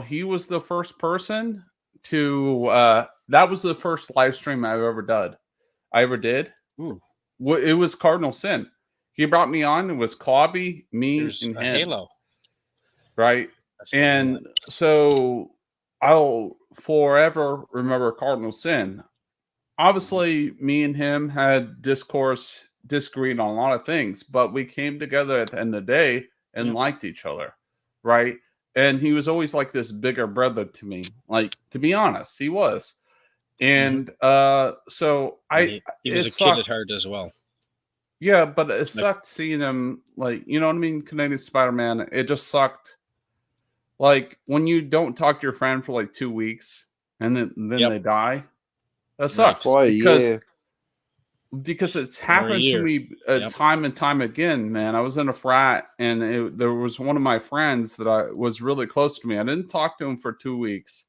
he was the first person to, that was the first live stream I ever did. Ooh. It was Cardinal Sin. He brought me on. It was Clobby, me, and him. Halo. Right. And so I'll forever remember Cardinal Sin. Obviously, me and him had disagreed on a lot of things, but we came together at the end of the day and liked each other. Right. And he was always like this bigger brother to me. Like, to be honest, he was. And so he was a kid at heart as well. Yeah, but it sucked seeing him, like, you know what I mean? Canadian Spider-Man. It just sucked. Like, when you don't talk to your friend for like 2 weeks and then they die, that sucks. Because it's happened to me time and time again, man. I was in a frat, and there was one of my friends that was really close to me. I didn't talk to him for 2 weeks.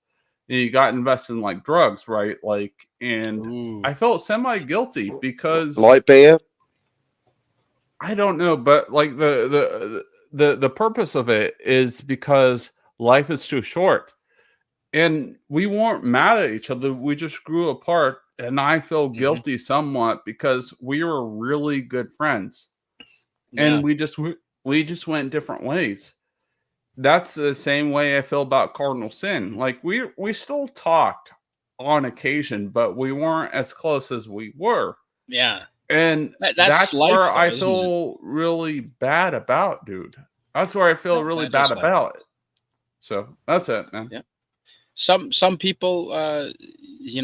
He got invested in like drugs, right? Like, and I felt semi-guilty because light beer. I don't know, but like the purpose of it is because life is too short, and we weren't mad at each other. We just grew apart. And I feel guilty somewhat because we were really good friends, and we just went different ways. That's the same way I feel about Cardinal Sin. Like we still talked on occasion, but we weren't as close as we were. Yeah, and that's where I feel really bad about, dude. That's where I feel really bad about it. So that's it, man. Yeah. Some people, you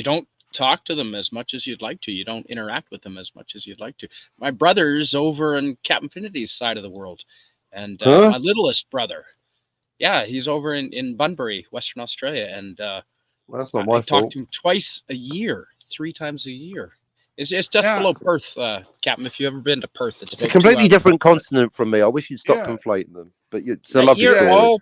don't talk to them as much as you'd like to. You don't interact with them as much as you'd like to. My brother's over in Captain Infinity's side of the world, and my littlest brother, Yeah, he's over in Bunbury, Western Australia, and Well, that's not I my talk fault. to him twice a year, 3 times a year. It's just Yeah. below Perth, Captain. If you've ever been to Perth, It's a about 2 completely hours different above Perth. continent from me. I wish you'd stop Yeah. conflating them. But it's a lovely You're story. all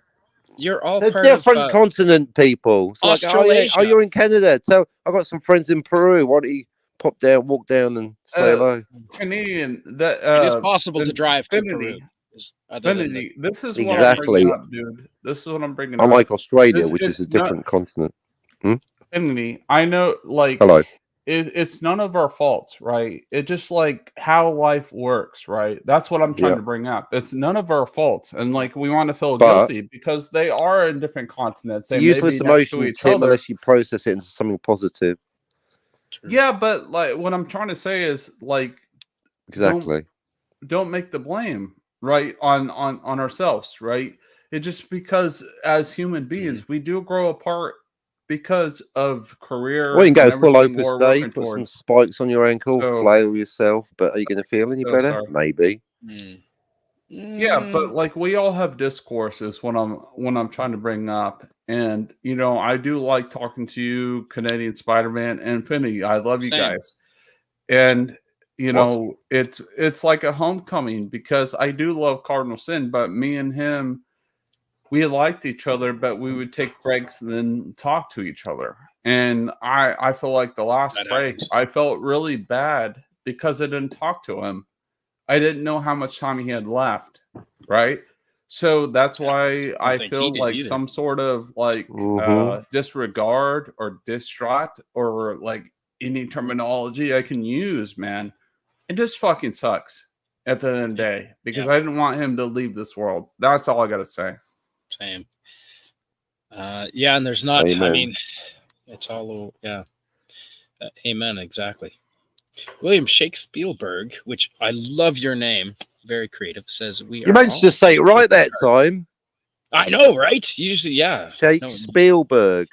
It's a part of different continent, people. It's like, oh yeah, Australasia. you're in Canada. So I got some friends in Peru. Why don't you pop down, walk down, and say hello? Canadian. That It is possible to drive to Peru. Infinity. This is what I'm bringing Exactly. up, dude. This is what I'm bringing up. Unlike Australia, It's- which is a it's not- different continent. Infinity. I know, like, Hello. it's none of our faults, right? It's just like how life works, right? That's what I'm trying Yeah. to bring up. It's none of our faults, and like we want to feel But- guilty because they are in different continents. They It's a may useless be next to emotion, each Tim, other. unless you process it into something positive. Yeah, but like what I'm trying to say is like Exactly. don't make the blame right on ourselves, right? It just because as human beings we do grow apart because of career Well, you can go and full everything Opus we're Day, working put some towards. spikes on your ankle, So- flail yourself. But are you going to feel any So better? sorry. Maybe. Yeah, but like we all have discourses when I'm trying to bring up, and you know I do like talking to you, Canadian Spider-Man and Infinity. I love you Same. guys, and you What? know it's like a homecoming because I do love Cardinal Sin, but me and him we liked each other, but we would take breaks and then talk to each other. And I feel like the last That break happens. I felt really bad because I didn't talk to him. I didn't know how much time he had left, right? So that's why I think he feel did like either. some sort of like disregard or distraught or like any terminology I can use, man. It just fucking sucks at the end of the day because I didn't want him to leave this world. That's all I got to say. Same. Yeah, and there's not. I Amen. mean, it's all. Yeah. Amen. Exactly. William Shakespeare, which I love your name, very creative, says we You are. managed to say it right that time. I know, right? Usually, yeah. Shakespeare. Because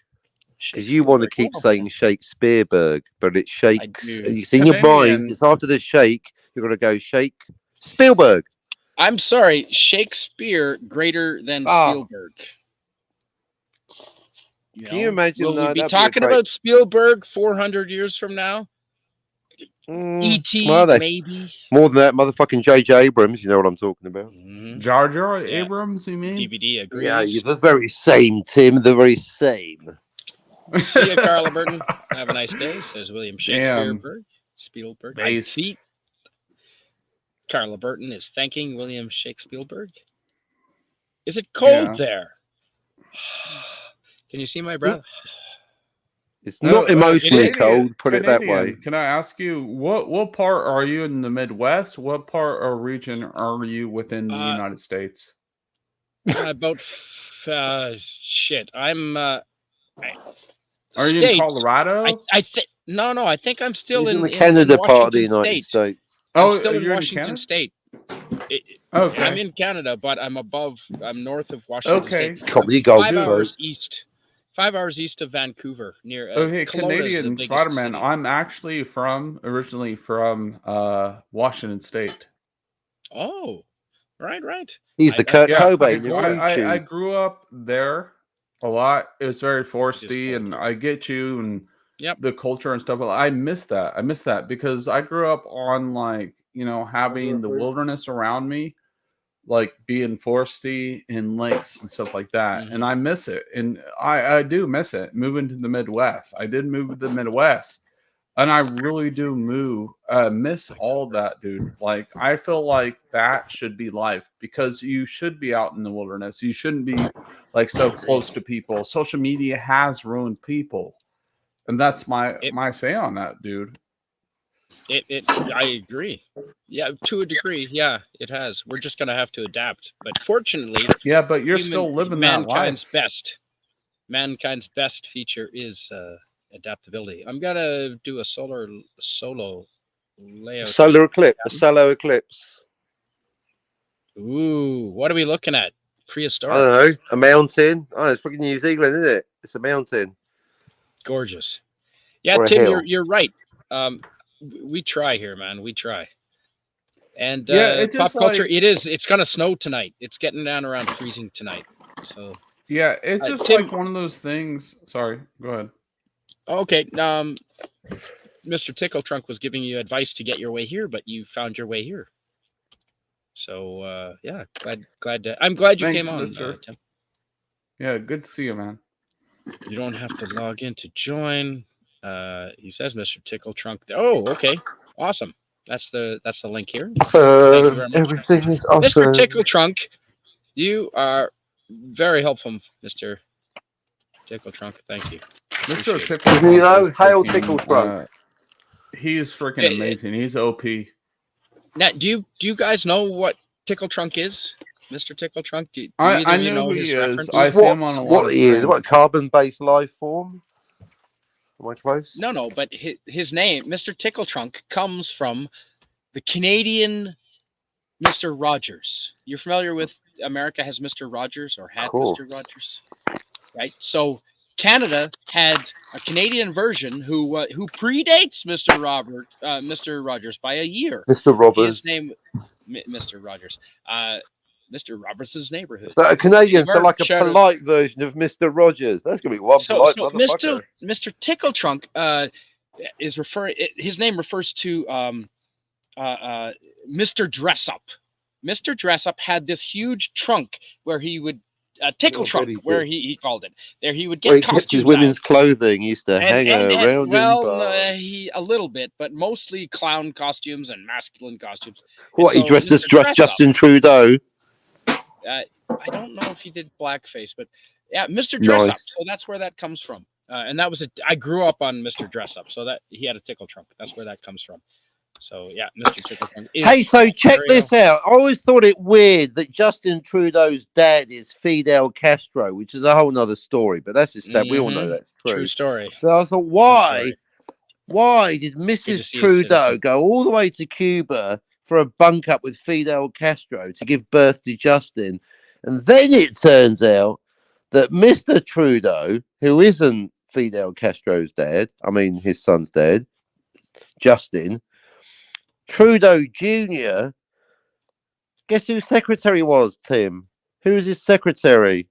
you want to keep saying Shakespeareberg, but it's shakes. do. It's in your mind. It's after the shake. You're going to go shake Spielberg. I'm sorry, Shakespeare greater than Spielberg. Can you imagine? Will we be that'd talking a great... about Spielberg 400 years from now? E.T. Well, maybe more than that, motherfucking J.J. Abrams. You know what I'm talking about? Jar Jar Abrams, you mean? DVD agrees. Yeah, you're the very same, Tim. The very same. See you, Carla Burton. Have a nice day, says William Shakespeare. Spielberg. I see. Carla Burton is thanking William Shakespeare. Is it cold there? Can you see my breath? It's not emotionally cold, put it that Canadian, way. Can I ask you, what part are you in the Midwest? What part or region are you within the United States? About shit. I'm are you in Colorado? I think no. I think I'm still in the Canada part of the United States. I'm still in Washington State. Okay. I'm in Canada, but I'm north of Washington State. Comedy 5 hours east. 5 hours east of Vancouver, near Canadian Spider-Man. I'm actually originally from Washington State. Oh, right. He's the Kurt Cobain. I grew up there a lot. It was very foresty, and I get you and the culture and stuff. I miss that. I miss that because I grew up on having the wilderness around me, like being foresty and lakes and stuff like that. And I miss it. And I do miss it. Moving to the Midwest. I did move to the Midwest. And I really do miss all that, dude. Like, I feel like that should be life because you should be out in the wilderness. You shouldn't be like so close to people. Social media has ruined people. And that's my say on that, dude. I agree. Yeah, to a degree. Yeah, it has. We're just going to have to adapt. But fortunately, but you're still living that life. Mankind's best feature is adaptability. I'm going to do a solo layout. Solar eclipse. A solo eclipse. Ooh, what are we looking at? Prehistoric. I don't know. A mountain. Oh, it's fucking New Zealand, isn't it? It's a mountain. Gorgeous. Yeah, Tim, you're right. We try here, man. We try. And pop culture, it's going to snow tonight. It's getting down around freezing tonight. So Yeah, it's just Tim, like one of those things. Sorry, go ahead. okay. Mr. Tickle Trunk was giving you advice to get your way here, but you found your way here. So yeah, I'm glad you Thanks, came on, mister. Tim. Yeah, good to see you, man. You don't have to log in to join. He says Mr. Tickle Trunk. Oh, okay. Awesome. That's the link here. Thank you very much. Everything is Mr. awesome. Tickle Trunk, you are very helpful, Mr. Tickle Trunk. Thank you. Mr. Appreciate it. Tickle Trunk. You know, is hail freaking, Tickle Trunk. He is freaking amazing. He's OP. Now, do you guys know what Tickle Trunk is, Mr. Tickle Trunk? Do I either of you know who his he is. reference? I see him on a lot What of he is? streams. What carbon-based life form? Am I close? No, but his name, Mr. Tickle Trunk, comes from the Canadian Mr. Rogers. You're familiar with America has Mr. Rogers or had Mr. Rogers, right? So Canada had a Canadian version who predates Mr. Rogers by a year. Mr. Roberts. His name, Mr. Rogers. Mr. Roberts' neighborhood. So a Canadian, so like a Shout out. polite version of Mr. Rogers. That's gonna be one polite motherfucker. Mr. Tickle Trunk is referring. His name refers to Mr. Dress Up. Mr. Dress Up had this huge trunk where he would tickle trunk, where he called it. There he would get where he costumes kept his women's out. clothing. He used to hang around. Well, he a little bit, but mostly clown costumes and masculine costumes. What, he dressed as Justin Trudeau? I don't know if he did blackface, but yeah, Mr. Dress Up. So that's where that comes from. And that was I grew up on Mr. Dress Up, so that he had a tickle trunk. That's where that comes from. So yeah, Mr. Tickle Trunk. Hey, so check this out. I always thought it weird that Justin Trudeau's dad is Fidel Castro, which is a whole nother story. But that's just that we all know that's true. True story. So I thought, why did Mrs. Trudeau go all the way to Cuba for a bunk up with Fidel Castro to give birth to Justin? And then it turns out that Mr. Trudeau, who isn't Fidel Castro's dad, I mean his son's dad, Justin Trudeau Jr., guess who his secretary was, Tim? Who was his secretary?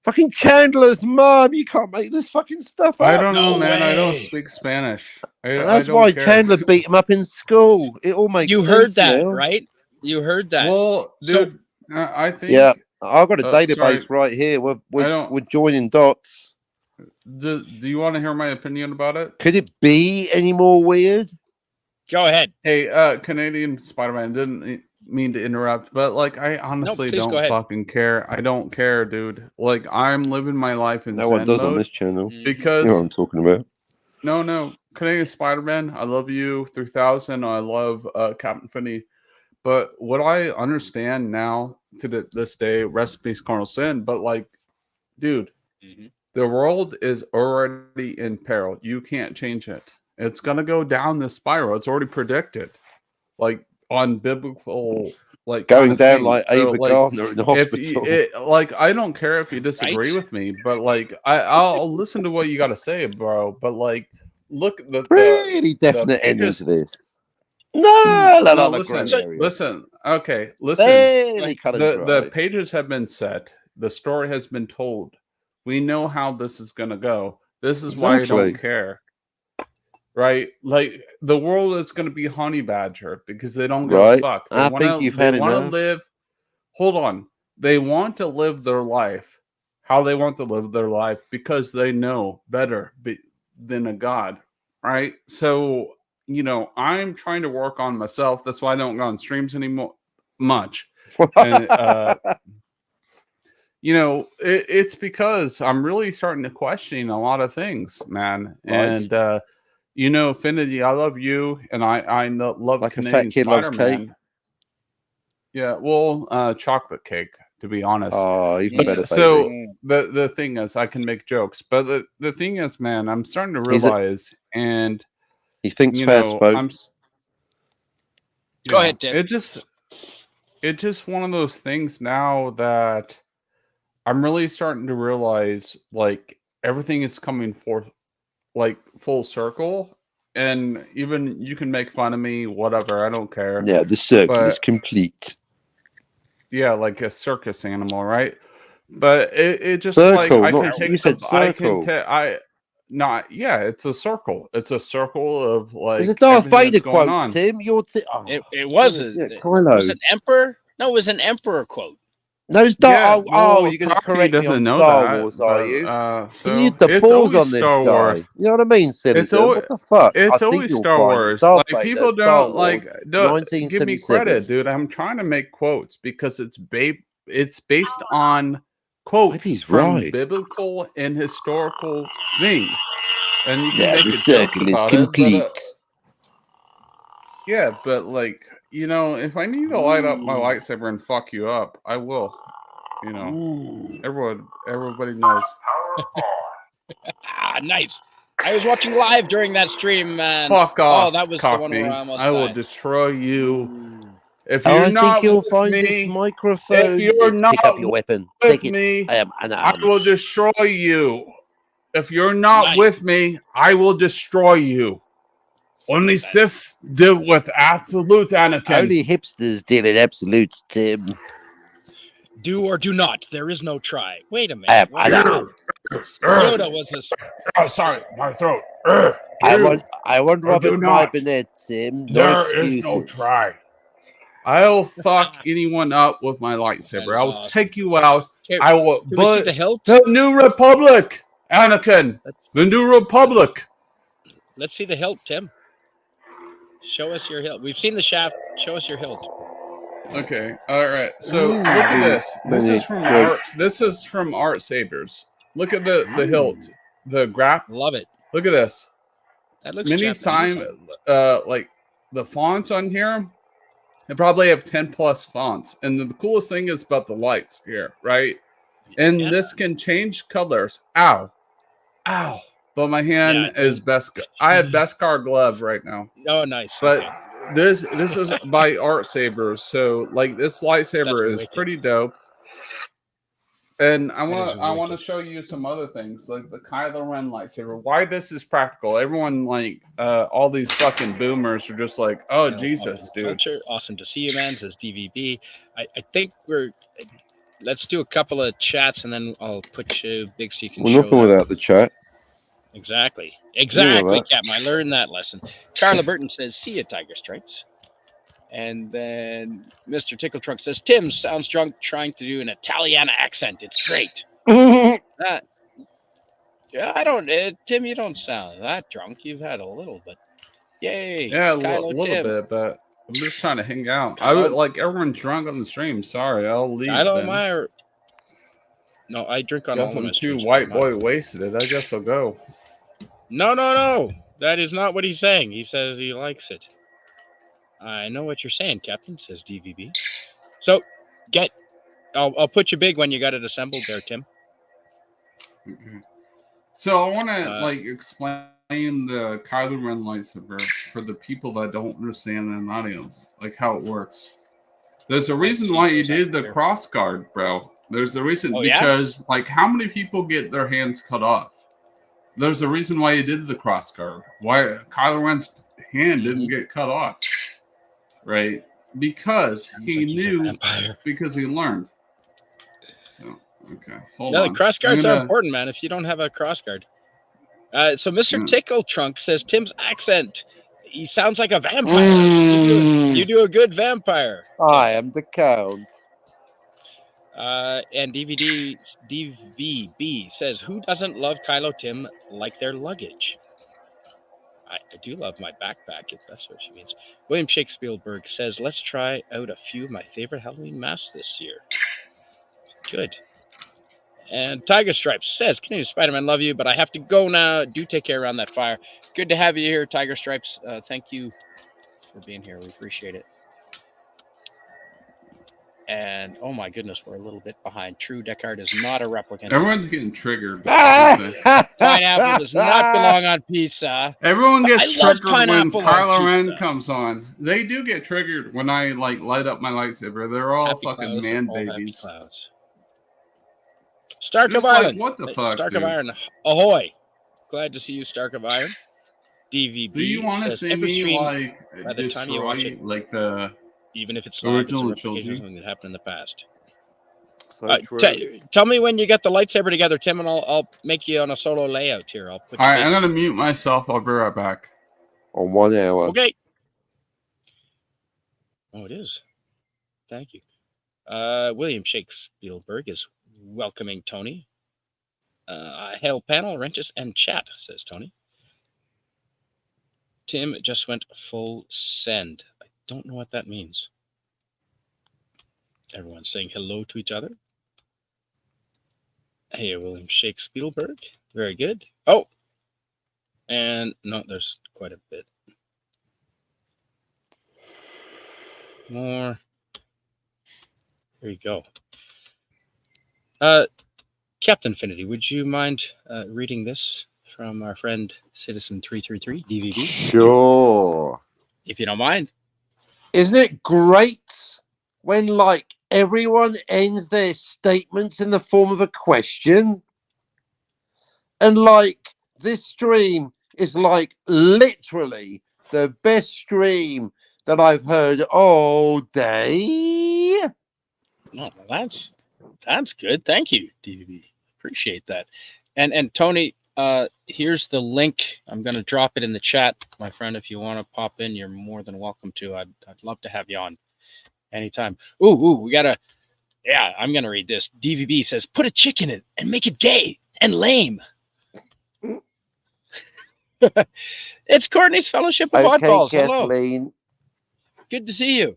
Fucking Chandler's mom. You can't make this fucking stuff up. I don't know, man. I don't speak Spanish. That's why Chandler beat him up in school. It all makes sense. You heard that, right? You heard that. Well, dude, I think... Yeah, I've got a database right here. We're joining dots. Do you want to hear my opinion about it? Could it be any more weird? Go ahead. Hey, Canadian Spider-Man, didn't mean to interrupt, but like I honestly don't fucking care. I don't care, dude. Like I'm living my life in no one does on this channel. Because you know what I'm talking about. No. Canadian Spider-Man, I love you 3000. I love Captain Finney. But what I understand now to this day, rest in peace, Colonel Sin, but like, dude, the world is already in peril. You can't change it. It's gonna go down this spiral. It's already predicted, like on biblical, like going down like Ava Gardner in the hospital. Like I don't care if you disagree with me, but like I'll listen to what you got to say, bro. But like, look, the really definite ending to this. No, listen. Okay, listen. The pages have been set. The story has been told. We know how this is gonna go. This is why I don't care. Right, like the world is going to be honey badger because they don't give a fuck. I think you've had enough. To live. Hold on, they want to live their life how they want to live their life because they know better than a god, right? So you know, I'm trying to work on myself. That's why I don't go on streams anymore much. And, you know, it's because I'm really starting to question a lot of things, man. Right. And you know, Affinity, I love you, and I love like Canadian Spider-Man. Yeah, well, chocolate cake, to be honest. Oh, even better. So the thing is, I can make jokes, but the thing is, man, I'm starting to realize, and he thinks fast, folks. Go ahead, Tim. It's just one of those things now that I'm really starting to realize, like everything is coming forth. Like full circle, and even you can make fun of me, whatever, I don't care. Yeah, the circle is complete. Yeah, like a circus animal, right? But it just Circle, like I not can take you said I can circle. not yeah, it's a circle. It's a circle of It's a like Darth everything that's Vader going quote, on. Tim. It was yeah, it was Kylo. an emperor. No, it was an emperor quote. No, it's Yeah, well, you're going to Crocky correct me on doesn't know Star that, Wars, are you? but Can you so hit the it's pause always on this Star guy? Wars. You know what I mean, It's Citizen? always What the fuck? I it's think always you'll Star find it. Wars. Darth Like Vader, people Star don't Wars, give me credit, 1977. dude. I'm trying to make quotes because it's based on quotes Maybe he's from right. biblical and historical things, and you can Yeah, make the jokes circle is about complete. it. But yeah, but like if I need to light up my lightsaber and fuck you up, I will. Everybody knows. Nice. I was watching live during that stream, man. Fuck off, Oh, that was the one where I almost I will died. destroy you. If I you're think not you'll with find this me, microphone. if you're not Pick up your weapon. with Take it. me, I am I unarmed. will destroy you. If you're not Nice. with me, I will destroy you. Only sis did with absolute Anakin. Only hipsters deal in absolutes, Tim. Do or do not. There is no try. Wait a I am minute. What is unarmed. Yoda was this. Oh, sorry, my throat. I want or do Robert my not. Bennett, Tim. No There is excuses. no try. I'll fuck anyone up with my lightsaber. I will awesome. take you out. Can, I will. can we see the hilt? The New Republic, Anakin. The New Republic. Let's see the hilt, Tim. Show us your hilt. We've seen the shaft. Show us your hilt. Okay. All right. So look at this. This is from Art Sabers. Look at the hilt, the grap. Love it. Look at this. That looks Many Japanese. times, like the fonts on here, they probably have 10 plus fonts. And the coolest thing is about the lights here, right? And this can change colors. Ow. But my hand is best. I have Beskar glove right now. Oh, nice. But okay. this is by Art Sabers. So like this lightsaber is pretty dope. And I want to show you some other things like the Kylo Ren lightsaber. Why this is practical. Everyone like all these fucking boomers are just like, oh Jesus, dude. Culture. Awesome to see you, man. Says DVB. I think let's do a couple of chats and then I'll put you big so you can show nothing without the chat. Exactly, that. Captain. I learned that lesson. Carla Burton says, see you, Tiger Stripes. And then Mr. Tickle Trunk says, Tim sounds drunk trying to do an Italiana accent. It's great. Yeah, I don't, Tim, you don't sound that drunk. You've had a little bit. Yay. Yeah, a Kylo little Tim. bit, but I'm just trying to hang out. Kylo. I would like everyone's drunk on the stream. Sorry, I'll leave. Kylo Meyer. No, I drink on all of my I'm too streams. white boy wasted. I guess I'll go. No. That is not what he's saying. He says he likes it. I know what you're saying, Captain, says DVB. So, I'll put you big when you got it assembled there, Tim. Okay. So I want to explain the Kylo Ren lightsaber for the people that don't understand in the audience, like how it works. There's a reason why you did the cross guard, bro. There's a reason because like how many people get their hands cut off? There's a reason why you did the cross guard. Why Kylo Ren's hand didn't get cut off. Right? Because he knew, because he learned. So, okay. Hold on. The cross guards are important, man, if you don't have a cross guard. So Mr. Tickle Trunk says, Tim's accent, he sounds like a vampire. You do a good vampire. I am the Count. And DVB says, who doesn't love Kylo Tim like their luggage? I do love my backpack, if that's what she means. William Shakespeare says, let's try out a few of my favorite Halloween masks this year. Good. And Tiger Stripes says, Canadian Spider-Man, love you, but I have to go now. Do take care around that fire. Good to have you here, Tiger Stripes. Thank you for being here. We appreciate it. And, oh my goodness, we're a little bit behind. True, Deckard is not a replicant. Everyone's getting triggered. Pineapple does not belong on pizza. Everyone gets triggered when Kylo Ren comes on. They do get triggered when I light up my lightsaber. They're all fucking man babies. Stark of Iron. What the fuck, Stark of Iron. Ahoy. Glad to see you, Stark of Iron. DVB. Do you want to see me by the time you watch it, like the even if it's original trilogy, something that happened in the past? So true. Tell me when you get the lightsaber together, Tim, and I'll make you on a solo layout here. I'll put. All right, I'm gonna mute myself. I'll be right back. On 1 hour. Okay. Oh, it is. Thank you. William Shakespeare is welcoming Tony. Hail panel, wrenches, and chat, says Tony. Tim just went full send. I don't know what that means. Everyone's saying hello to each other. Hey, William Shakespeare. Very good. Oh, and no, there's quite a bit more. There you go. Captain Infinity, would you mind reading this from our friend Citizen 333 DVB? Sure. If you don't mind. Isn't it great when, like, everyone ends their statements in the form of a question? And, like, this stream is, like, literally the best stream that I've heard all day. Oh, well, that's good. Thank you, DVB. Appreciate that. And Tony, here's the link. I'm going to drop it in the chat, my friend. If you want to pop in, you're more than welcome to. I'd love to have you on anytime. Ooh, we got to. Yeah, I'm going to read this. DVB says, put a chick in it and make it gay and lame. It's Courtney's Fellowship of Oddballs. Kathleen. Hello. Good to see you.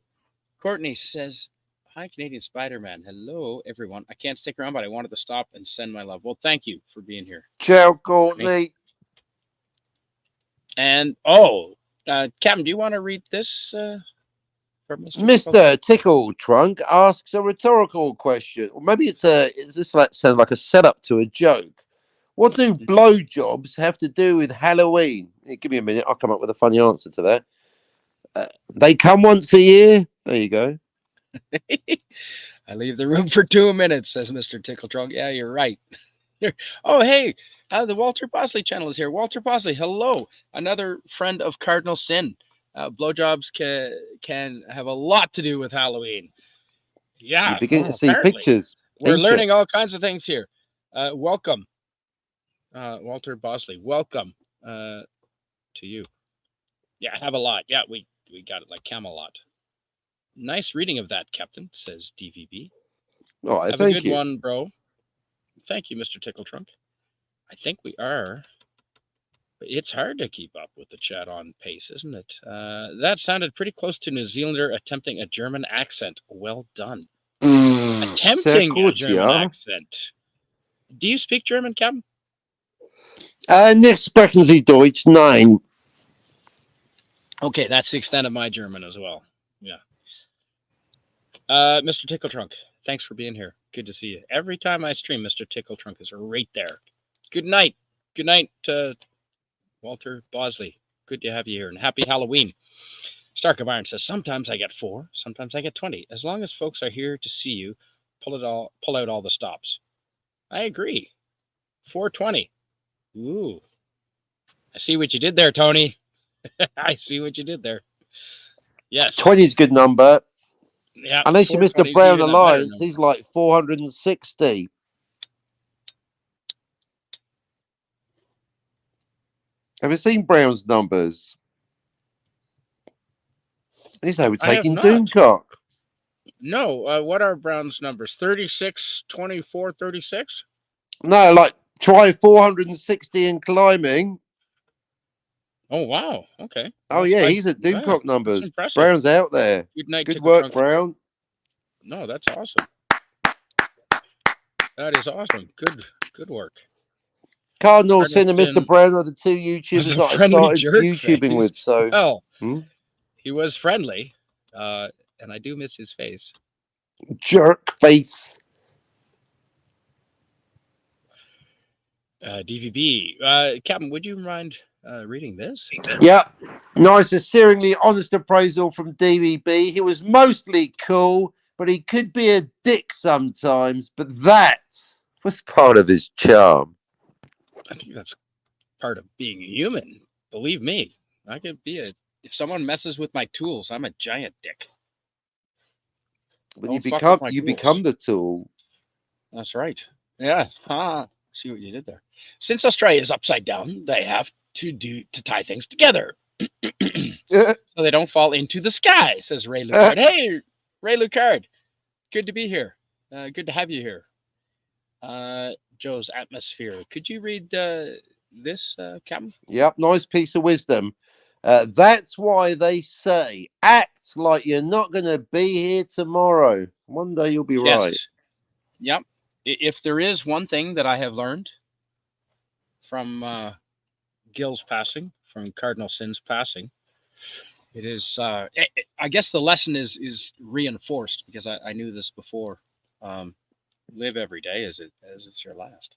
Courtney says, hi, Canadian Spider-Man. Hello, everyone. I can't stick around, but I wanted to stop and send my love. Well, thank you for being here. Ciao, Courtney. And, Captain, do you want to read this? Mr. Tickle Trunk asks a rhetorical question. Or maybe it's this sounds like a setup to a joke. What do blowjobs have to do with Halloween? Give me a minute. I'll come up with a funny answer to that. They come once a year. There you go. I leave the room for 2 minutes, says Mr. Tickle Trunk. Yeah, you're right. Oh, hey, the Walter Bosley channel is here. Walter Bosley, hello. Another friend of Cardinal Sin. Blowjobs can have a lot to do with Halloween. Yeah. You begin to see pictures. We're learning all kinds of things here. Welcome, Walter Bosley. Welcome to you. Yeah, have a lot. Yeah, we got it like Camelot. Nice reading of that, Captain, says DVB. All right, have a good one, bro. Thank you, Mr. Tickle Trunk. I think we are. It's hard to keep up with the chat on pace, isn't it? That sounded pretty close to New Zealander attempting a German accent. Well done. Attempting a German accent. Do you speak German, Captain? Nicht sprechen Sie Deutsch? Nein. Okay, that's the extent of my German as well. Yeah. Mr. Tickle Trunk, thanks for being here. Good to see you. Every time I stream, Mr. Tickle Trunk is right there. Good night. Good night, Walter Bosley. Good to have you here, and happy Halloween. Stark of Iron says, sometimes I get 4, sometimes I get 20. As long as folks are here to see you, pull out all the stops. I agree. 420. Ooh. I see what you did there, Tony. I see what you did there. Yes. 20 is a good number. Yeah. Unless you missed the Brown Alliance, he's like 460. Have you seen Brown's numbers? He's overtaking Doomcock. No. What are Brown's numbers? 36, 24, 36? No, like try 460 and climbing. Oh, wow. Okay. Oh, yeah, he's at Doomcock numbers. Impressive. Brown's out there. Good night. Good work, Brown. No, that's awesome. That is awesome. Good work. Cardinal Sin and Mr. Brown are the two YouTubers that I started YouTubing with. So, well, he was friendly, and I do miss his face. Jerk face. DVB. Captain, would you mind reading this? Yeah. Nice, a searingly honest appraisal from DVB. He was mostly cool, but he could be a dick sometimes. But that was part of his charm. I think that's part of being human. Believe me, I could be if someone messes with my tools, I'm a giant dick. But you become the tool. That's right. Yeah. See what you did there. Since Australia is upside down, they have to tie things together so they don't fall into the sky, says Ray Lucard. Hey, Ray Lucard, good to be here. Good to have you here. Joe's atmosphere. Could you read this, Captain? Yep, nice piece of wisdom. That's why they say act like you're not going to be here tomorrow. One day you'll be right. Yep. If there is one thing that I have learned from Gil's passing, from Cardinal Sin's passing, it is. I guess the lesson is reinforced because I knew this before. Live every day as it's your last.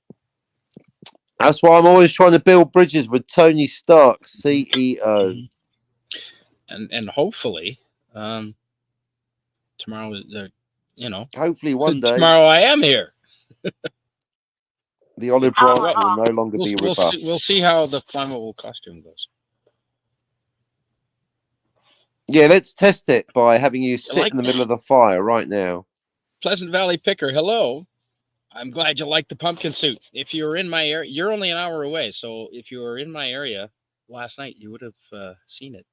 That's why I'm always trying to build bridges with Tony Stark, CEO. And hopefully, tomorrow, hopefully one day, tomorrow I am here. The olive branch will no longer be rebuffed. We'll see how the flammable costume goes. Yeah, let's test it by having you sit in the middle of the fire right now. Pleasant Valley Picker, hello. I'm glad you like the pumpkin suit. If you were in my area, you're only an hour away. So if you were in my area last night, you would have seen it.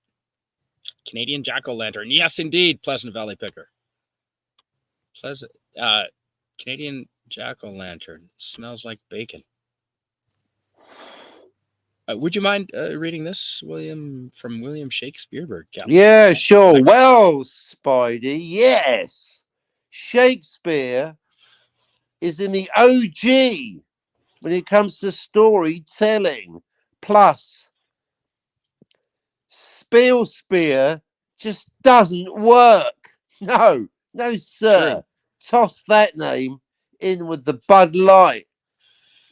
Canadian jack-o'-lantern. Yes, indeed, Pleasant Valley Picker. Canadian jack-o'-lantern. Smells like bacon. Would you mind reading this, William, from William Shakespeare? Yeah, sure. Well, Spidey, yes. Shakespeare is in the OG when it comes to storytelling. Plus, Spear just doesn't work. No, sir. True. Toss that name in with the Bud Light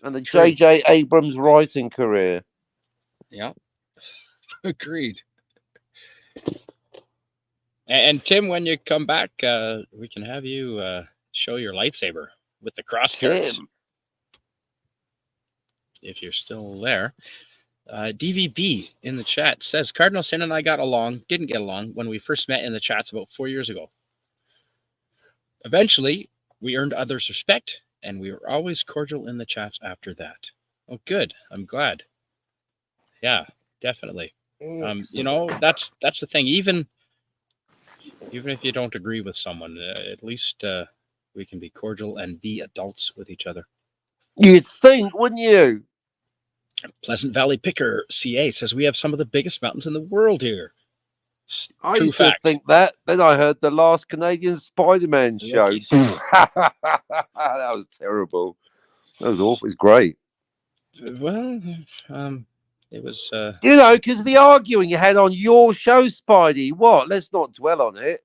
and the J.J. Abrams writing career. Yeah, agreed. And Tim, when you come back, we can have you show your lightsaber with the cross guards. If you're still there. DVB in the chat says, Cardinal Sin and I didn't get along when we first met in the chats about 4 years ago. Eventually, we earned others' respect, and we were always cordial in the chats after that. Oh, good. I'm glad. Yeah, definitely. That's the thing. Even if you don't agree with someone, at least we can be cordial and be adults with each other. You'd think, wouldn't you? Pleasant Valley Picker CA says we have some of the biggest mountains in the world here. I used to think that. Then I heard the last Canadian Spider-Man show. That was terrible. That was awful. It's great. Well, it was. Because the arguing you had on your show, Spidey. What? Let's not dwell on it.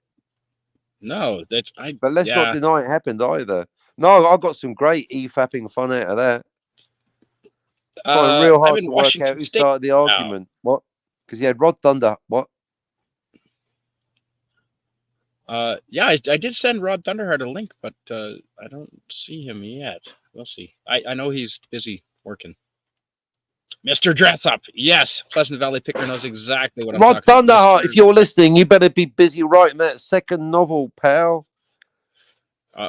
No, But let's not deny it happened either. No, I got some great e-fapping fun out of that. Trying real hard to work out who started the argument. What? Because you had Rod Thunder. What? Yeah, I did send Rod Thunderheart a link, but I don't see him yet. We'll see. I know he's busy working. Mr. Dress Up. Yes, Pleasant Valley Picker knows exactly what I'm talking about. Rod Thunderheart, if you're listening, you better be busy writing that second novel, pal.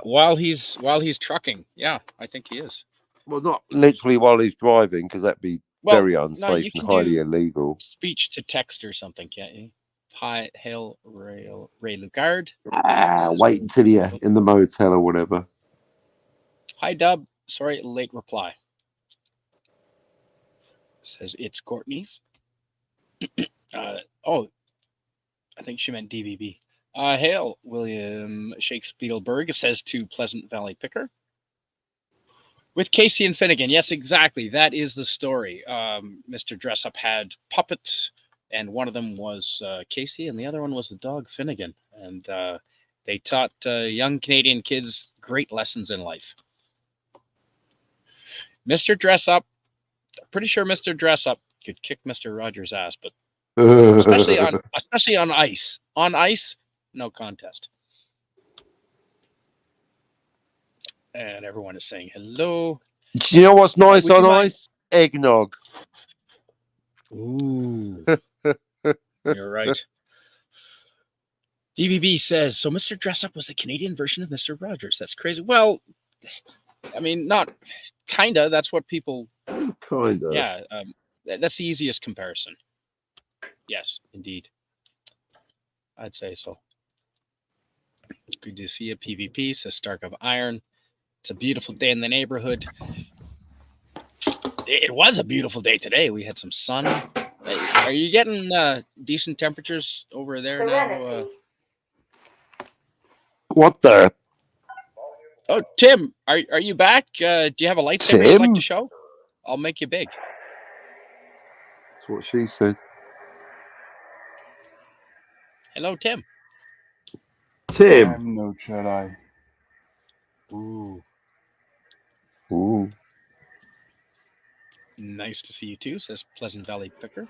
While he's trucking. Yeah, I think he is. Well, not literally while he's driving, because that'd be very unsafe and highly illegal. Speech to text or something, can't you? Hi, hail, Ray Lucard. Wait until you're in the motel or whatever. Hi, Dub. Sorry, late reply. Says it's Courtney's. I think she meant DVB. Hail, William Shakespeare says to Pleasant Valley Picker. With Casey and Finnegan. Yes, exactly. That is the story. Mr. Dress Up had puppets, and one of them was Casey, and the other one was the dog Finnegan. And they taught young Canadian kids great lessons in life. Mr. Dress Up, pretty sure Mr. Dress Up could kick Mr. Rogers' ass, but especially on ice. On ice, no contest. And everyone is saying hello. Do you know what's nice on ice? Eggnog. Ooh. You're right. DVB says, so Mr. Dress Up was the Canadian version of Mr. Rogers. That's crazy. Well, I mean, not kinda. That's what people. Kinda. Yeah, that's the easiest comparison. Yes, indeed. I'd say so. Good to see you, PvP, says Stark of Iron. It's a beautiful day in the neighborhood. It was a beautiful day today. We had some sun. Are you getting decent temperatures over there now? What the? Oh, Tim, are you back? Do you have a lightsaber you'd like Tim? to show? I'll make you big. That's what she said. Hello, Tim. Tim. I'm no Jedi. Ooh. Ooh. Nice to see you too, says Pleasant Valley Picker.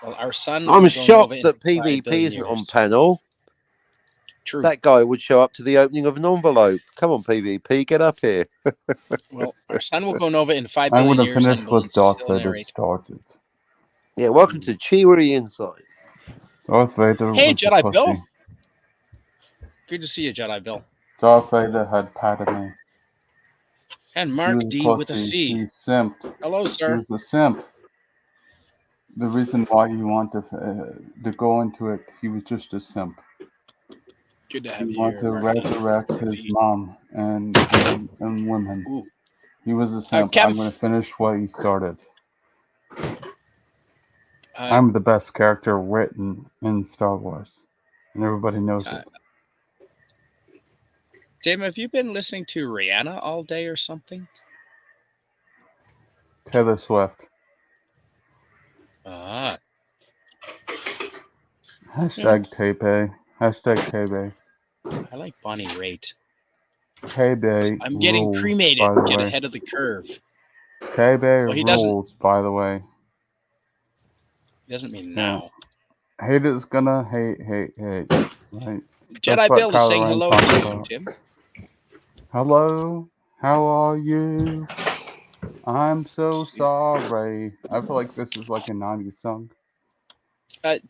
Well, our son. I'm will go shocked Nova that in 5 PvP billion isn't on years. panel. True. That guy would show up to the opening of an envelope. Come on, PvP, get up here. Well, our son will go Nova in 5 I billion would have years finished and will with Darth still Vader narrate. started. Yeah, welcome to Cheery Insights. Darth Vader Hey, was a Jedi pussy. Bill. Good to see you, Jedi Bill. Darth Vader had Padme. And He Mark was a D with a pussy. C. He simped. Hello, He sir. was a simp. The reason why he wanted to go into it, he was just a simp. Good to He have you wanted here, to Mark D. resurrect his Z. mom and women. Ooh. He was a simp. Kev- I'm going to finish what he started. Uh, I'm the best character written in Star Wars, and everybody knows it. Tim, have you been listening to Rihanna all day or something? Taylor Swift. Ah. Hashtag Taipei. Hashtag Taipei. I like Bonnie Raitt. Taipei I'm getting rules, cremated. by the Get way. ahead of the curve. Taipei Well, he doesn't- rules, by the way. He doesn't mean Yeah. now. Haters gonna hate. Right? Jedi what Bill is Kylo saying Ren hello talks to you, about. Tim. Hello, how are you? I'm so sorry. I feel like this is like a 90s song.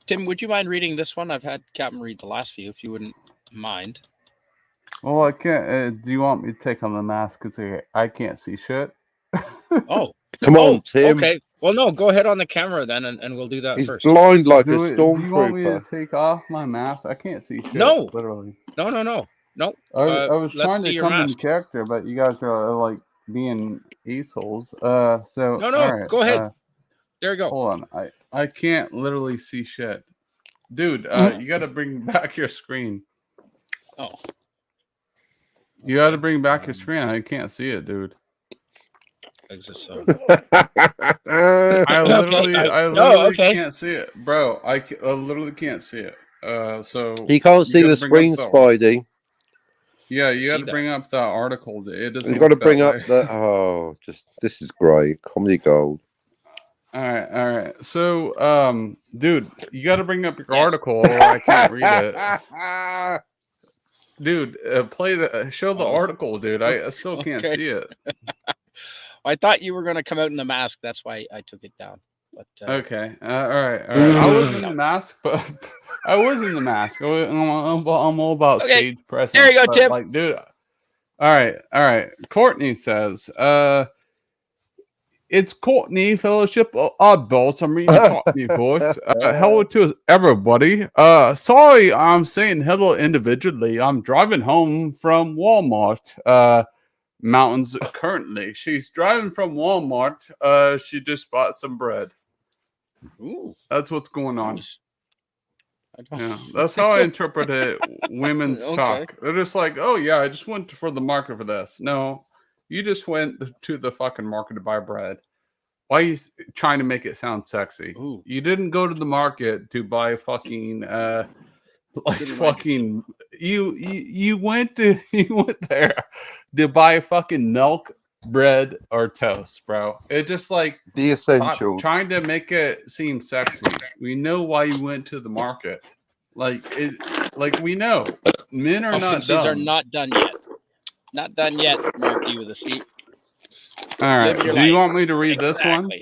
Tim, would you mind reading this one? I've had Captain read the last few, if you wouldn't mind. Well, I can't. Do you want me to take on the mask? Because I can't see shit. Oh. Come on, Tim. Okay. Well, no, go ahead on the camera then, and we'll do that He's first. blind like a Do you want me to stormtrooper. take off my mask? I can't see shit. No. Literally. No. I was let's trying see to your come in mask. character, but you guys are like being assholes. So No, all right, go ahead. There you go. Hold on, I can't literally see shit, dude. You got to bring back your screen. Oh. You got to bring back your screen. I can't see it, dude. Exit so. I literally okay. can't see it, bro. I literally can't see it. So You can't see gotta the bring screen, up Spidey. Yeah, you got See to that. bring up that article. It doesn't. You've got to work that bring up way. the. Oh, this is great. Comedy gold. All right. So, dude, you got to bring up your article, or I can't read it. Dude, show the article, dude. I still can't see it. I thought you were going to come out in the mask. That's why I took it down. But okay. All right. I was in the mask, but I was in the mask. I'm all about stage presence. There you go, Tim. Like, dude. All right. Courtney says, it's Courtney, Fellowship of Oddballs. I'm reading Courtney voice. Hello to everybody. Sorry, I'm saying hello individually. I'm driving home from Walmart. Mountains currently. She's driving from Walmart. She just bought some bread. Ooh, that's what's going on. Nice. Yeah, that's how I interpret it. Women's talk. They're just like, oh yeah, I just went for the market for this. No, you just went to the fucking market to buy bread. Why are you trying to make it sound sexy? Ooh. You didn't go to the market to buy fucking you went there to buy fucking milk, bread, or toast, bro. It just like the essential. Trying to make it seem sexy. We know why you went to the market. Like we know men are not done. Are not done yet. Not done yet, Marky with a C. All right. Do you want me to read this one? Do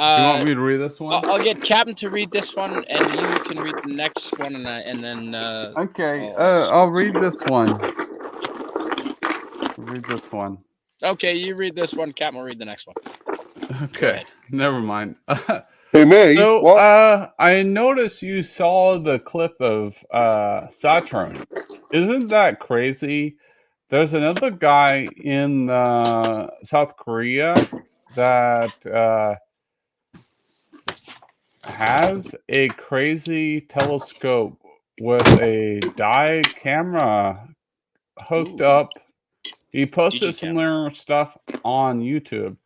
you want me to read this one? I'll get Captain to read this one, and you can read the next one, and then. Okay. I'll read this one. Read this one. Okay, you read this one. Captain will read the next one. Okay, never mind. Who, me? So, What? I noticed you saw the clip of Saturn. Isn't that crazy? There's another guy in South Korea that has a crazy telescope with a dye camera hooked Ooh. up. He posted DG similar stuff on YouTube.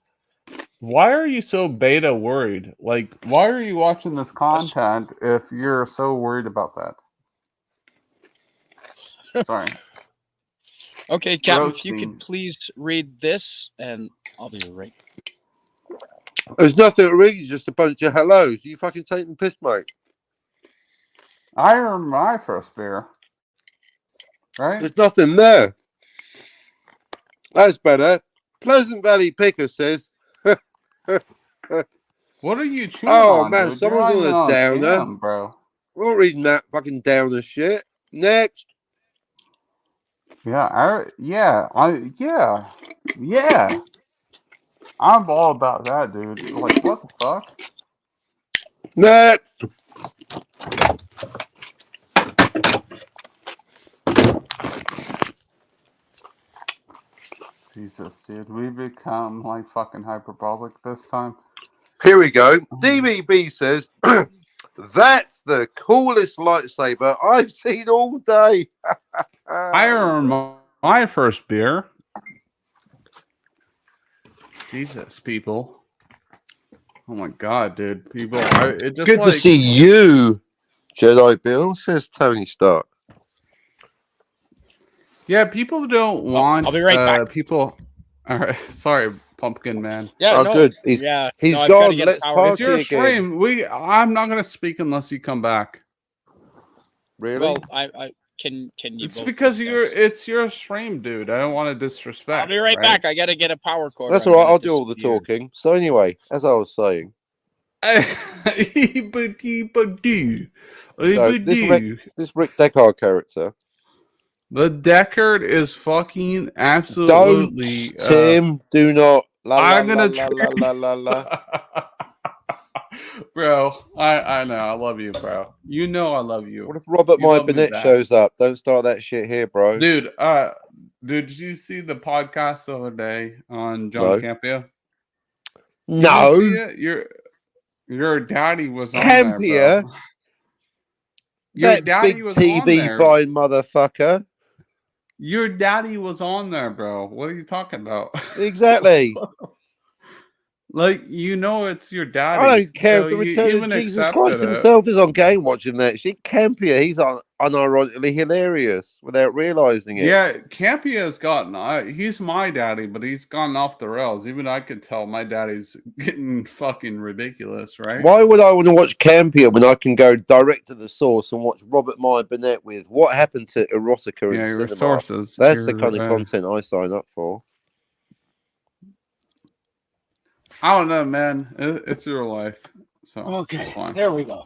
Why are you so beta worried? Like, why are you watching this content if you're so worried about that? Sorry. Okay, Captain, if you Roasting. could please read this, and I'll be right. There's nothing to read, just a bunch of hellos. You fucking taking the piss, mate. I earned my first beer. Right? There's nothing there. That's better. Pleasant Valley Picker says, What are you chewing oh on, man, dude? You're someone's not on even a on downer. PM, bro. We're not reading that fucking downer shit. Next. Yeah, yeah. I'm all about that, dude. Like, what the fuck? Next. Jesus, dude. We become like fucking hyperbolic this time. Here we go. DVB says, that's the coolest lightsaber I've seen all day. I earned my first beer. Jesus, people. Oh my god, dude. People, it just Good like... to see you, Jedi Bill, says Tony Stark. Yeah, people don't want... I'll be right back. People... All right, sorry, Pumpkin Man. Yeah, Oh, no, good. He's I've gotta gone. get Let's power. It's your party again. stream. I'm not gonna speak unless you come back. Really? Well, I can you? It's both because discuss? it's your stream, dude. I don't want to disrespect. I'll be right back. I gotta get a power cord. That's or all I'm right. I'll gonna do all the disappear. talking. So anyway, as I was saying, so this Rick Deckard character. The Deckard is fucking Don't, absolutely... Tim. Do not. La, la, I'm gonna la, la, la, la, la. Bro, I know. I love you, bro. You know I love you. What if Robert You My love me Burnett back. shows up? Don't start that shit here, bro. Dude, did you see the podcast the other day on John No. Campia? No. You didn't see it? Your daddy was on there, Campia. bro. Your That daddy big was on TV there. buying motherfucker. Your daddy was on there, bro. What are you talking about? Exactly. Like, you know it's your daddy. I don't care so if the you Return even of Jesus accepted Christ it. himself is on game watching that shit. Campia, he's unironically hilarious without realizing it. Yeah, Campia has gotten... he's my daddy, but he's gone off the rails. Even I could tell my daddy's getting fucking ridiculous, right? Why would I want to watch Campia when I can go direct to the source and watch Robert Meyer Burnett with What Happened to Erotica in Yeah, your Cinema? sources. That's the kind of content I sign up for. I don't know, man. It's your life. So Okay, it's fine. there we go.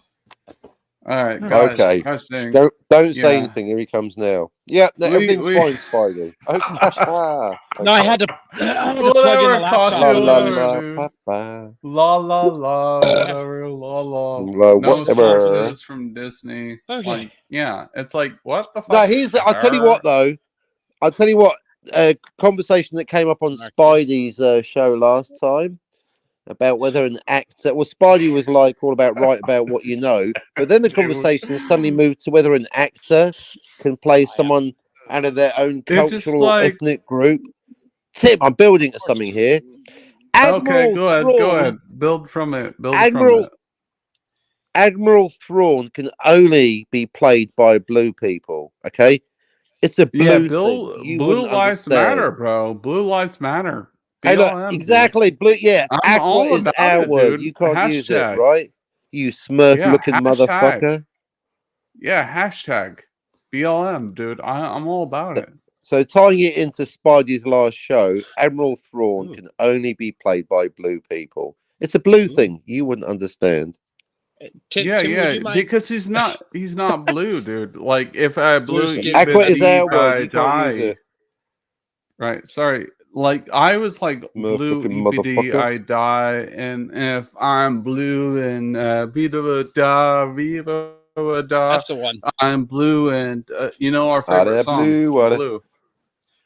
All right, guys. Okay. Gosh dang. Don't say Yeah. anything. Here he comes now. Yeah, no, everything's fine, Spidey. Okay. No, I had to plug in the Whatever, laptop. La, la, whatever, la, dude. papa. La la la, whatever, la la. La, No whatever. sources from Disney. Okay. Like, yeah, it's like, what the fuck? No, I'll tell you what, though. I'll tell you what. A conversation that came up on Spidey's show last time about whether an actor... Well, Spidey was like all about write about what you know. But then the conversation suddenly moved to whether an actor can play someone out of their own cultural ethnic group. Tim, I'm building to something here. Okay, go ahead. Build from it. Admiral Thrawn can only be played by blue people, okay? It's a blue thing. Blue lives matter, bro. Blue lives matter. Hey, look, exactly. Blue, yeah. I'm Aqua is our word. Dude. You can't hashtag. use it, right? You Smurf-looking motherfucker. Yeah, hashtag BLM, dude. I'm all about it. So tying it into Spidey's last show, Admiral Thrawn can only be played by blue people. It's a blue thing. You wouldn't understand. Tim, because he's not blue, dude. Like if I blue Aqua is our word. You can't use it. right? Sorry. Like I was like blue Motherfucking EPD, motherfucker. I die, and if I'm blue and Viva da, Viva da, That's the one. I'm blue, and you know our Are favorite they song, blue? Are they- Blue.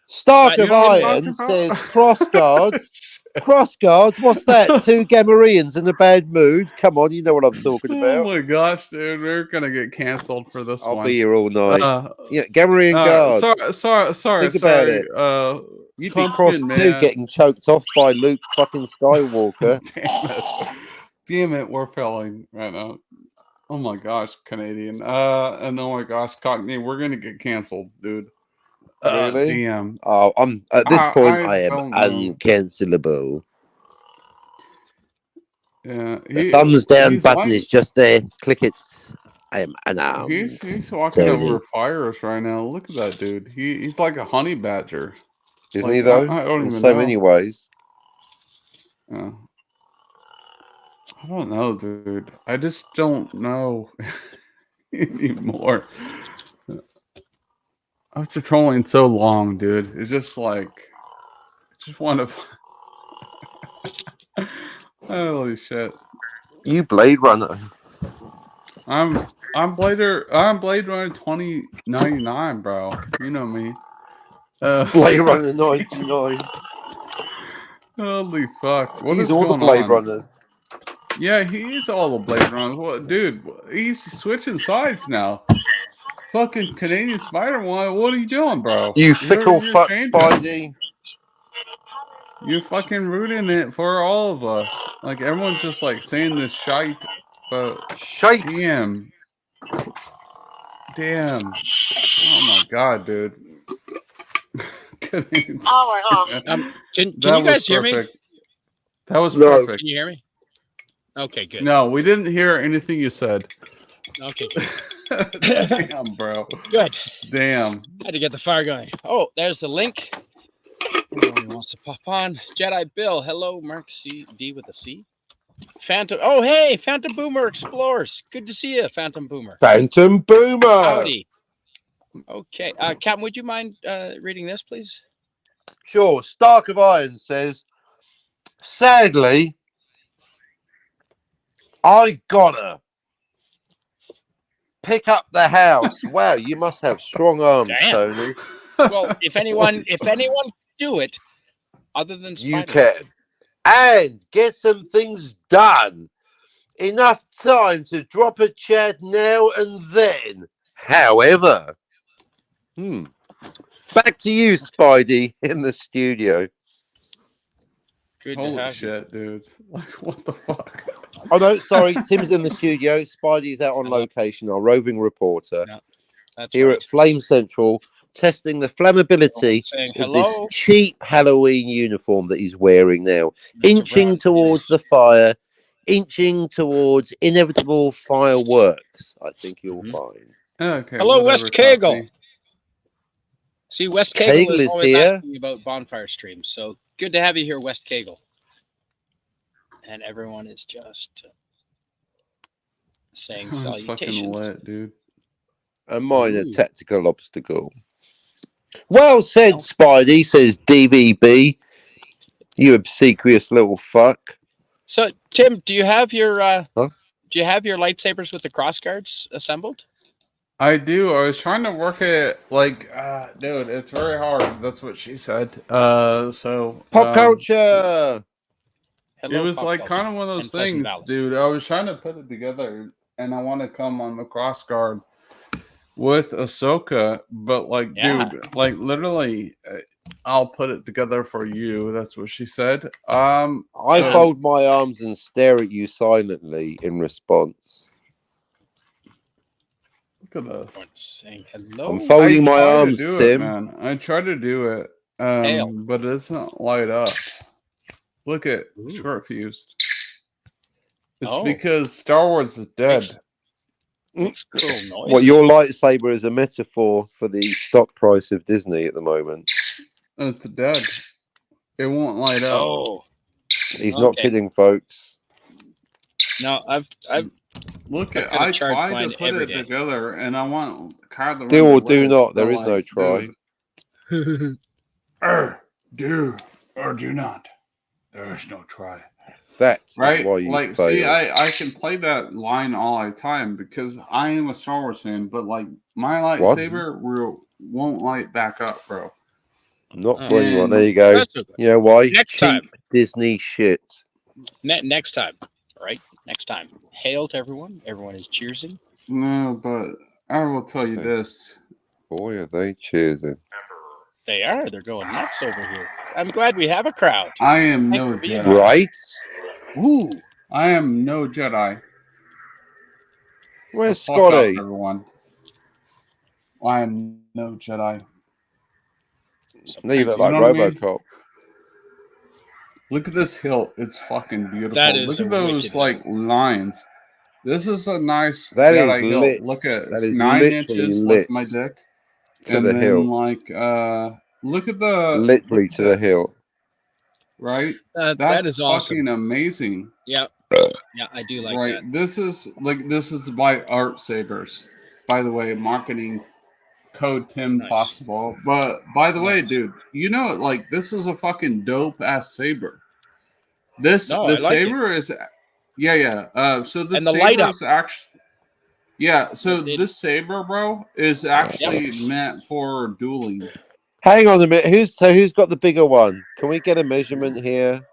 Stark You of know what I'm talking Iron about? says cross guards. Cross guards, what's that? Two Gamorreans in a bad mood? Come on, you know what I'm talking Oh about. my gosh, dude, we're gonna get canceled for this I'll one. be here all night. Uh, Yeah, Gamorrean guards. sorry. Think about it. You'd be cross Pumpkin too, Man. getting choked off by Luke fucking Skywalker. Damn it, we're failing right now. Oh my gosh, Canadian. And oh my gosh, Cockney, we're gonna get canceled, dude. Really? Damn. Oh, I'm at this point. I am don't know. uncancelable. Yeah, The thumbs down he's button like, is just there. Click it. I am unarmed. he's walking Tony. over fires right now. Look at that dude. He's like a honey badger. Isn't Like, he though? I don't In even so know. many ways. I don't know, dude. I just don't know anymore. After trolling so long, dude, it's just like, I just want to. Holy shit! You Blade Runner. I'm Blade Runner 2099, bro. You know me. Blade Runner 99. Holy fuck! What He's is all the going Blade on? Runners. Yeah, he's all the Blade Runners. What, dude? He's switching sides now. Fucking Canadian Spider-Man, what are you doing, bro? You fickle You're fuck, changing. Spidey. You're fucking rooting it for all of us. Like everyone's just like saying this shite, but Shite. damn. Oh my god, dude. Canadian Can you That was guys hear me? perfect. That was No. perfect. Can you hear me? Okay, good. No, we didn't hear anything you said. Okay, good. Damn, bro. Good. Damn. Had to get the fire going. Oh, there's the link. Anyone wants to pop on? Jedi Bill. Hello, Mark C D with a C. Phantom. Oh, hey, Phantom Boomer Explores. Good to see you, Phantom Boomer. Phantom Boomer. Howdy. Okay, Captain, would you mind reading this, please? Sure. Stark of Iron says, sadly, I gotta pick up the house. Wow, you must have strong arms, Damn. Tony. Well, if anyone do it, other than You Spider-Man. can. And get some things done. Enough time to drop a chat now and then. However, back to you, Spidey, in the studio. Good to Holy have shit, dude. Like, what the fuck? Oh, no, sorry. Tim's in the studio. Spidey's out on Hello. location, our roving reporter. No, that's here right. at Flame Central, testing the flammability Saying of hello. this cheap Halloween uniform that he's wearing now. Mr. Inching Brown. towards the fire, inching towards inevitable fireworks, I think you'll find. Okay. Hello, whatever, West Kegel. Coffee. See, West Kegel Kegel is is always here. asking me about Bonfire streams, so good to have you here, West Kegel. And everyone is just saying I'm fucking salutations. lit, dude. A minor Ooh. tactical obstacle. Well said, No. Spidey, says DVB. You obsequious little fuck. So, Tim, do you have your Huh? do you have your lightsabers with the crossguards assembled? I do. I was trying to work it like, dude, it's very hard. That's what she said. So Pop culture. Hello, it was Pop like Culture kind of one of those and Pleasant things, Valley. dude. I was trying to put it together, and I want to come on the cross guard with Ahsoka, but like, Yeah. dude, like literally, I'll put it together for you. That's what she said. I I fold my arms and stare at you silently in response. Look at this. Everyone's saying hello. I'm folding my try to arms, do Tim. it, man. I try to do it, Hail. but it doesn't light up. Look at Ooh. short fused. It's Oh. because Star Wars is dead. Makes cool noise. What, your lightsaber is a metaphor for the stock price of Disney at the moment? It's dead. It won't light up. Oh He's not Okay. kidding, folks. no, I've Look I've at. got a I charge tried to mine put every it day. together, and I want Kylo Ren Do to or do live, not. but There is no like, try. dude, Do or do not. There is no try. That's Right? why you Like, fail. see, I can play that line all the time because I am a Star Wars fan, but like my lightsaber won't light back up, bro. Not Oh. for anyone. And There you go. That's okay. You know why? Next Cheap time. Disney shit. Next time, right? Next time. Hail to everyone. Everyone is cheersing. no, but I will tell you Okay. this. Boy, are they cheersing. They are. They're going nuts over here. I'm glad we have a crowd. I am Thanks no for being Jedi. here. Right? Ooh. I am no Jedi. Where's So fuck up, Scotty? everyone. I am no Jedi. They look You like know what I mean? Robocop. Look at this hilt. It's fucking beautiful. That is Look a at those wicked like lines. This is a nice That is Jedi hilt. lit. Look at That it's is 9 literally inches lit like my dick. to And the then hilt. like look at the Literally look at to the this, hilt. Right? That That's is awesome. fucking amazing. Yeah. Yeah, I do like Right. that. This is by Art Sabers. By the way, marketing code Tim Nice. Possible. But by the way, Nice. dude, you know, like this is a fucking dope ass saber. This No, the I like it. saber is yeah. So the And the saber light up. is actually so It- this saber, bro, is actually meant for dueling. Hang on a minute. Who's got the bigger one? Can we get a measurement here?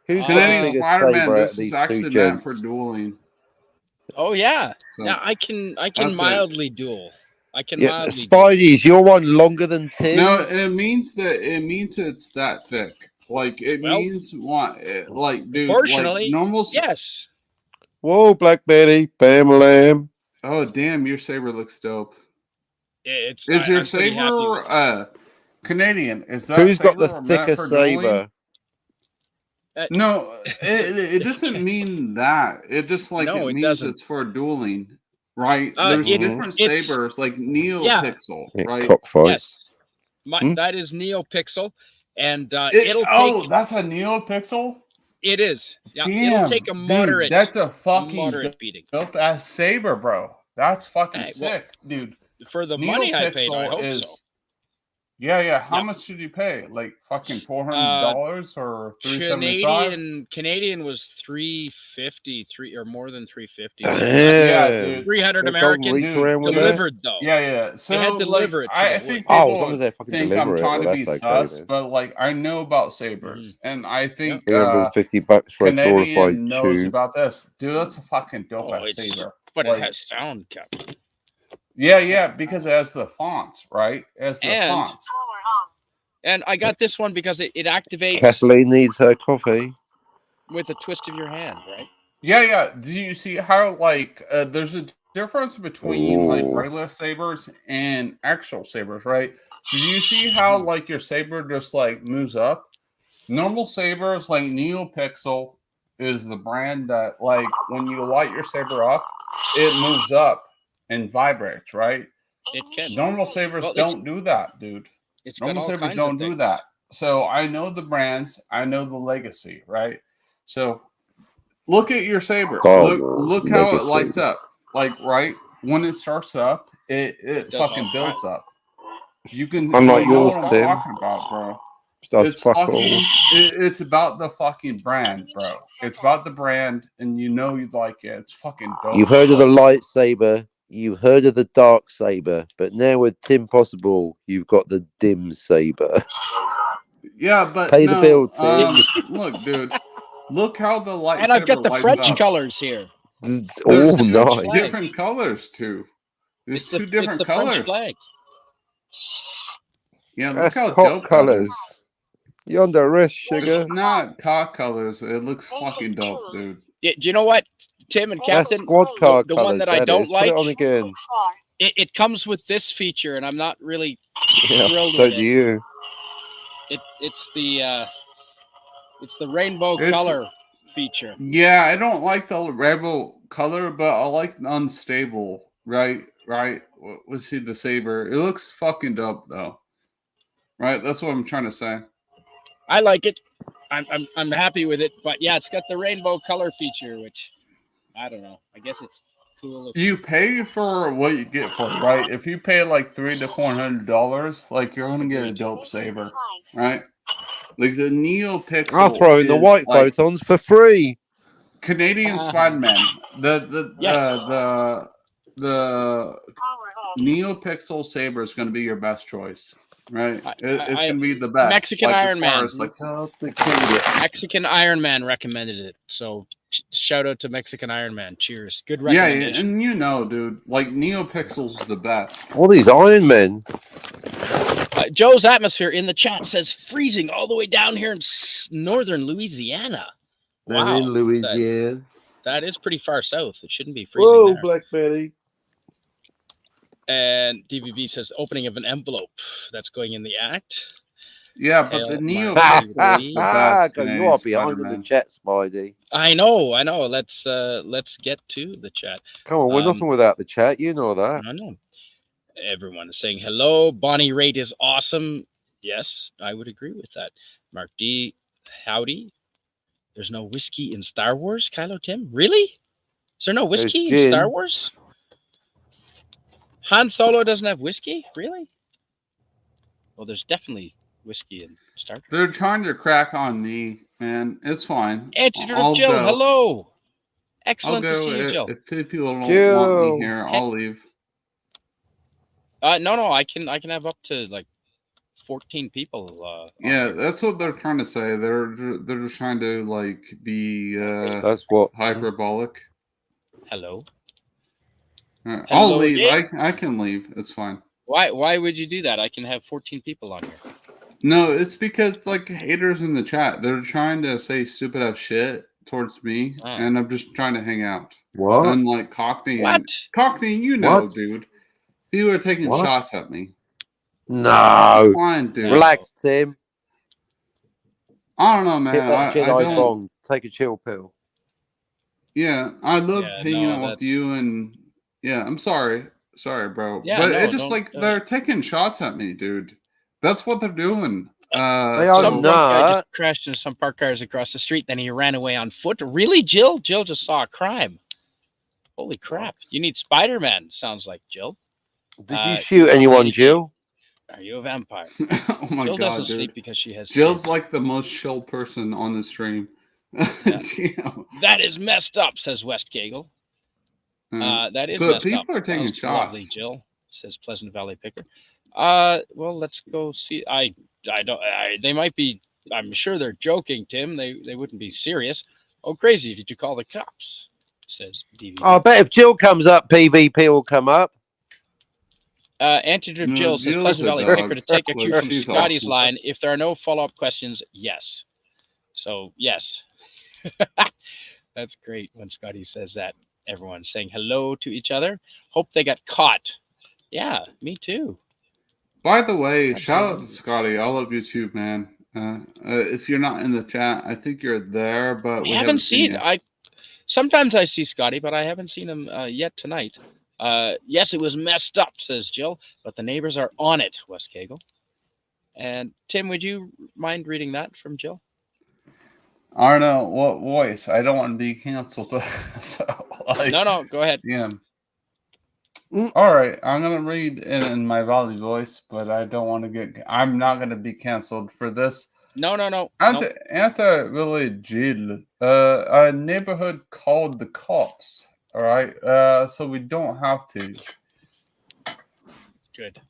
Who's got the Canadian biggest Spider-Man, saber out this of is these actually two meant for gents? dueling. Oh yeah. So Yeah, I can that's it. mildly duel. I can Yeah, mildly duel. Spidey's your one longer than Tim's? No, it means it's that thick. Like it Well, means what? Like dude, like proportionally, normal. yes. Whoa, Black Betty, Bam Lamb. Oh damn, your saber looks dope. It's Is your I'm pretty happy with saber Canadian? Is that Who's got saber the meant thicker for dueling? saber? No, it doesn't mean that. It just like No, it it means doesn't. it's for dueling, right? Uh, There's it- different it's- sabers like Yeah. NeoPixel, Yeah, right? cockfights. Yes. That is NeoPixel, and it'll take. That's a NeoPixel. It is. Yeah, Damn, it'll take a moderate. dude, that's a fucking moderate beating. dope ass saber, bro. That's fucking Hey, well, sick, dude. For the money I paid, I NeoPixel hope is so. yeah. How Yep. much did you pay? Like fucking $400 or $375? Canadian was $350, or more than $350. Yeah, dude. 300 They're American reach around with that? delivered though. Yeah. So had to like, deliver it to I the think wood. Oh, people as long as they fucking think deliver I'm it, trying well, to be that's okay sus, then. but like I know about sabers, and I think $350 for a glorified Canadian knows tube. about this, dude. That's a fucking dope Oh, ass it's- saber. But Like- it has sound, Captain. Yeah, because it has the fonts, right? It has the And- fonts. And I got this one because it activates Kathleen needs her coffee. with a twist of your hand, right? Yeah. Do you see how like there's a difference between like Ooh. regular sabers and actual sabers, right? Do you see how like your saber just like moves up? Normal sabers like NeoPixel is the brand that like when you light your saber up, it moves up and vibrates, right? It can. Normal sabers Well, it's- don't do that, dude. It's got Normal all sabers kinds of don't do things. that. So I know the brands, I know the legacy, right? So look at your saber. Oh, Look how it legacy. lights up. Like right when it starts up, it does fucking all builds up. You can Unlike you know yours, what I'm Tim. talking about, bro. Does It's fuck fucking all. it's about the fucking brand, bro. It's about the brand, and you know you like it. It's fucking dope. You've heard of the lightsaber, you've heard of the dark saber, but now with Tim Possible, you've got the dim saber. Yeah, but Pay the no, bill, Tim. look, dude. Look how the lightsaber And I've got the lights French up. colors here. It's There's all two nice. different colors too. There's It's two the different French colors. flag. Yeah, look That's how cock dope colours. that is. You're under arrest, sugar. It's not cock colors. It looks fucking dope, dude. Yeah, do you know what, Tim and That's Captain? squad car the one colours. that I that don't is. Put it on like- again. It comes with this feature, and I'm not really Yeah, thrilled so with do it. you. It's the rainbow It's- color feature. Yeah, I don't like the rebel color, but I like the unstable. Right. Let's see the saber. It looks fucking dope though. Right. That's what I'm trying to say. I like it. I'm happy with it, but yeah, it's got the rainbow color feature, which I don't know. I guess it's cool. You pay for what you get for it, right? If you pay like $300 to $400, like you're gonna get a dope saber, right? Like the NeoPixel. I'll throw in the is white like photons for free. Canadian Spider-Man. Yes. The NeoPixel Saber is going to be your best choice, right? It's going to be the best. Mexican like, Iron as far Man. as, like, Mexican Iron Man recommended it. So shout out to Mexican Iron Man. Cheers. Good yeah, recommendation. and you know, dude, like NeoPixel's the best. All these Iron Men. Joe's Atmosphere in the chat says freezing all the way down here in northern Louisiana. They're Wow. in Louisiana. That is pretty far south. It shouldn't be freezing Whoa, there. Blackberry. And DVB says opening of an envelope. That's going in the act. Yeah, but the Hell, NeoPixel is the best. You Canadian are behind in the Spider-Man. chat, Spidey. I know. Let's get to the chat. Come on, we're nothing without the chat. You know that. I know. Everyone is saying hello. Bonnie Raitt is awesome. Yes, I would agree with that. Mark D, howdy. There's no whiskey in Star Wars, Kylo Tim? Really? Is there no whiskey in Star Wars? Han Solo doesn't have whiskey? Really? Well, there's definitely whiskey in Star Trek. They're trying to crack on me, man. It's fine. Antidote Jill, go. hello. I'll Excellent to go. see you, Jill. If people don't Jill. want me here, I'll leave. No, I can have up to like 14 people. Yeah, that's what they're trying to say. They're just trying to like be That's what hyperbolic. Hello. I'll leave. I can leave. It's fine. Why would you do that? I can have 14 people on here. No, it's because like haters in the chat, they're trying to say stupid ass shit towards me, and I'm just trying to hang out. What? And like Cockney, Cockney, you know, dude. People are taking shots at me. No. Fine, dude. Relax, Tim. I don't know, man. Hit that I Jedi don't. bomb. Take a chill pill. Yeah, I love hanging out with you, and yeah, I'm sorry, bro. Yeah, but no, it just like they're taking shots at me, dude. That's what they're doing. They are some guy not. just crashed into some parked cars across the street. Then he ran away on foot. Really, Jill? Jill just saw a crime. Holy crap! You need Spider-Man. Sounds like Jill. Did you shoot anyone, Jill? Are you a vampire? Oh my Jill god, doesn't dude. sleep because she has. Jill's kids. like the most chill person on the stream. That is messed up, says West Gagel. That is but messed people up. are taking shots. Lovely, Jill, says Pleasant Valley Picker. Well, let's go see. They might be. I'm sure they're joking, Tim. They wouldn't be serious. Oh, crazy! Did you call the cops? Says DV. I bet if Jill comes up, PvP will come up. Antidote Jill says Pleasant Valley Picker to take a cue from Scotty's line. If there are no follow-up questions, yes. So yes. That's great when Scotty says that. Everyone's saying hello to each other. Hope they got caught. Yeah, me too. By the way, shout out to Scotty. I love you too, man. If you're not in the chat, I think you're there, but we haven't seen you. Sometimes I see Scotty, but I haven't seen him yet tonight. Yes, it was messed up, says Jill, but the neighbors are on it, West Kegel. And Tim, would you mind reading that from Jill? I don't know what voice. I don't want to be canceled. So, no, go ahead. Yeah. All right, I'm gonna read it in my Valley voice, but I don't want to get. I'm not gonna be canceled for this. No. Anti Jill. A neighborhood called the cops. All right. So we don't have to. Good.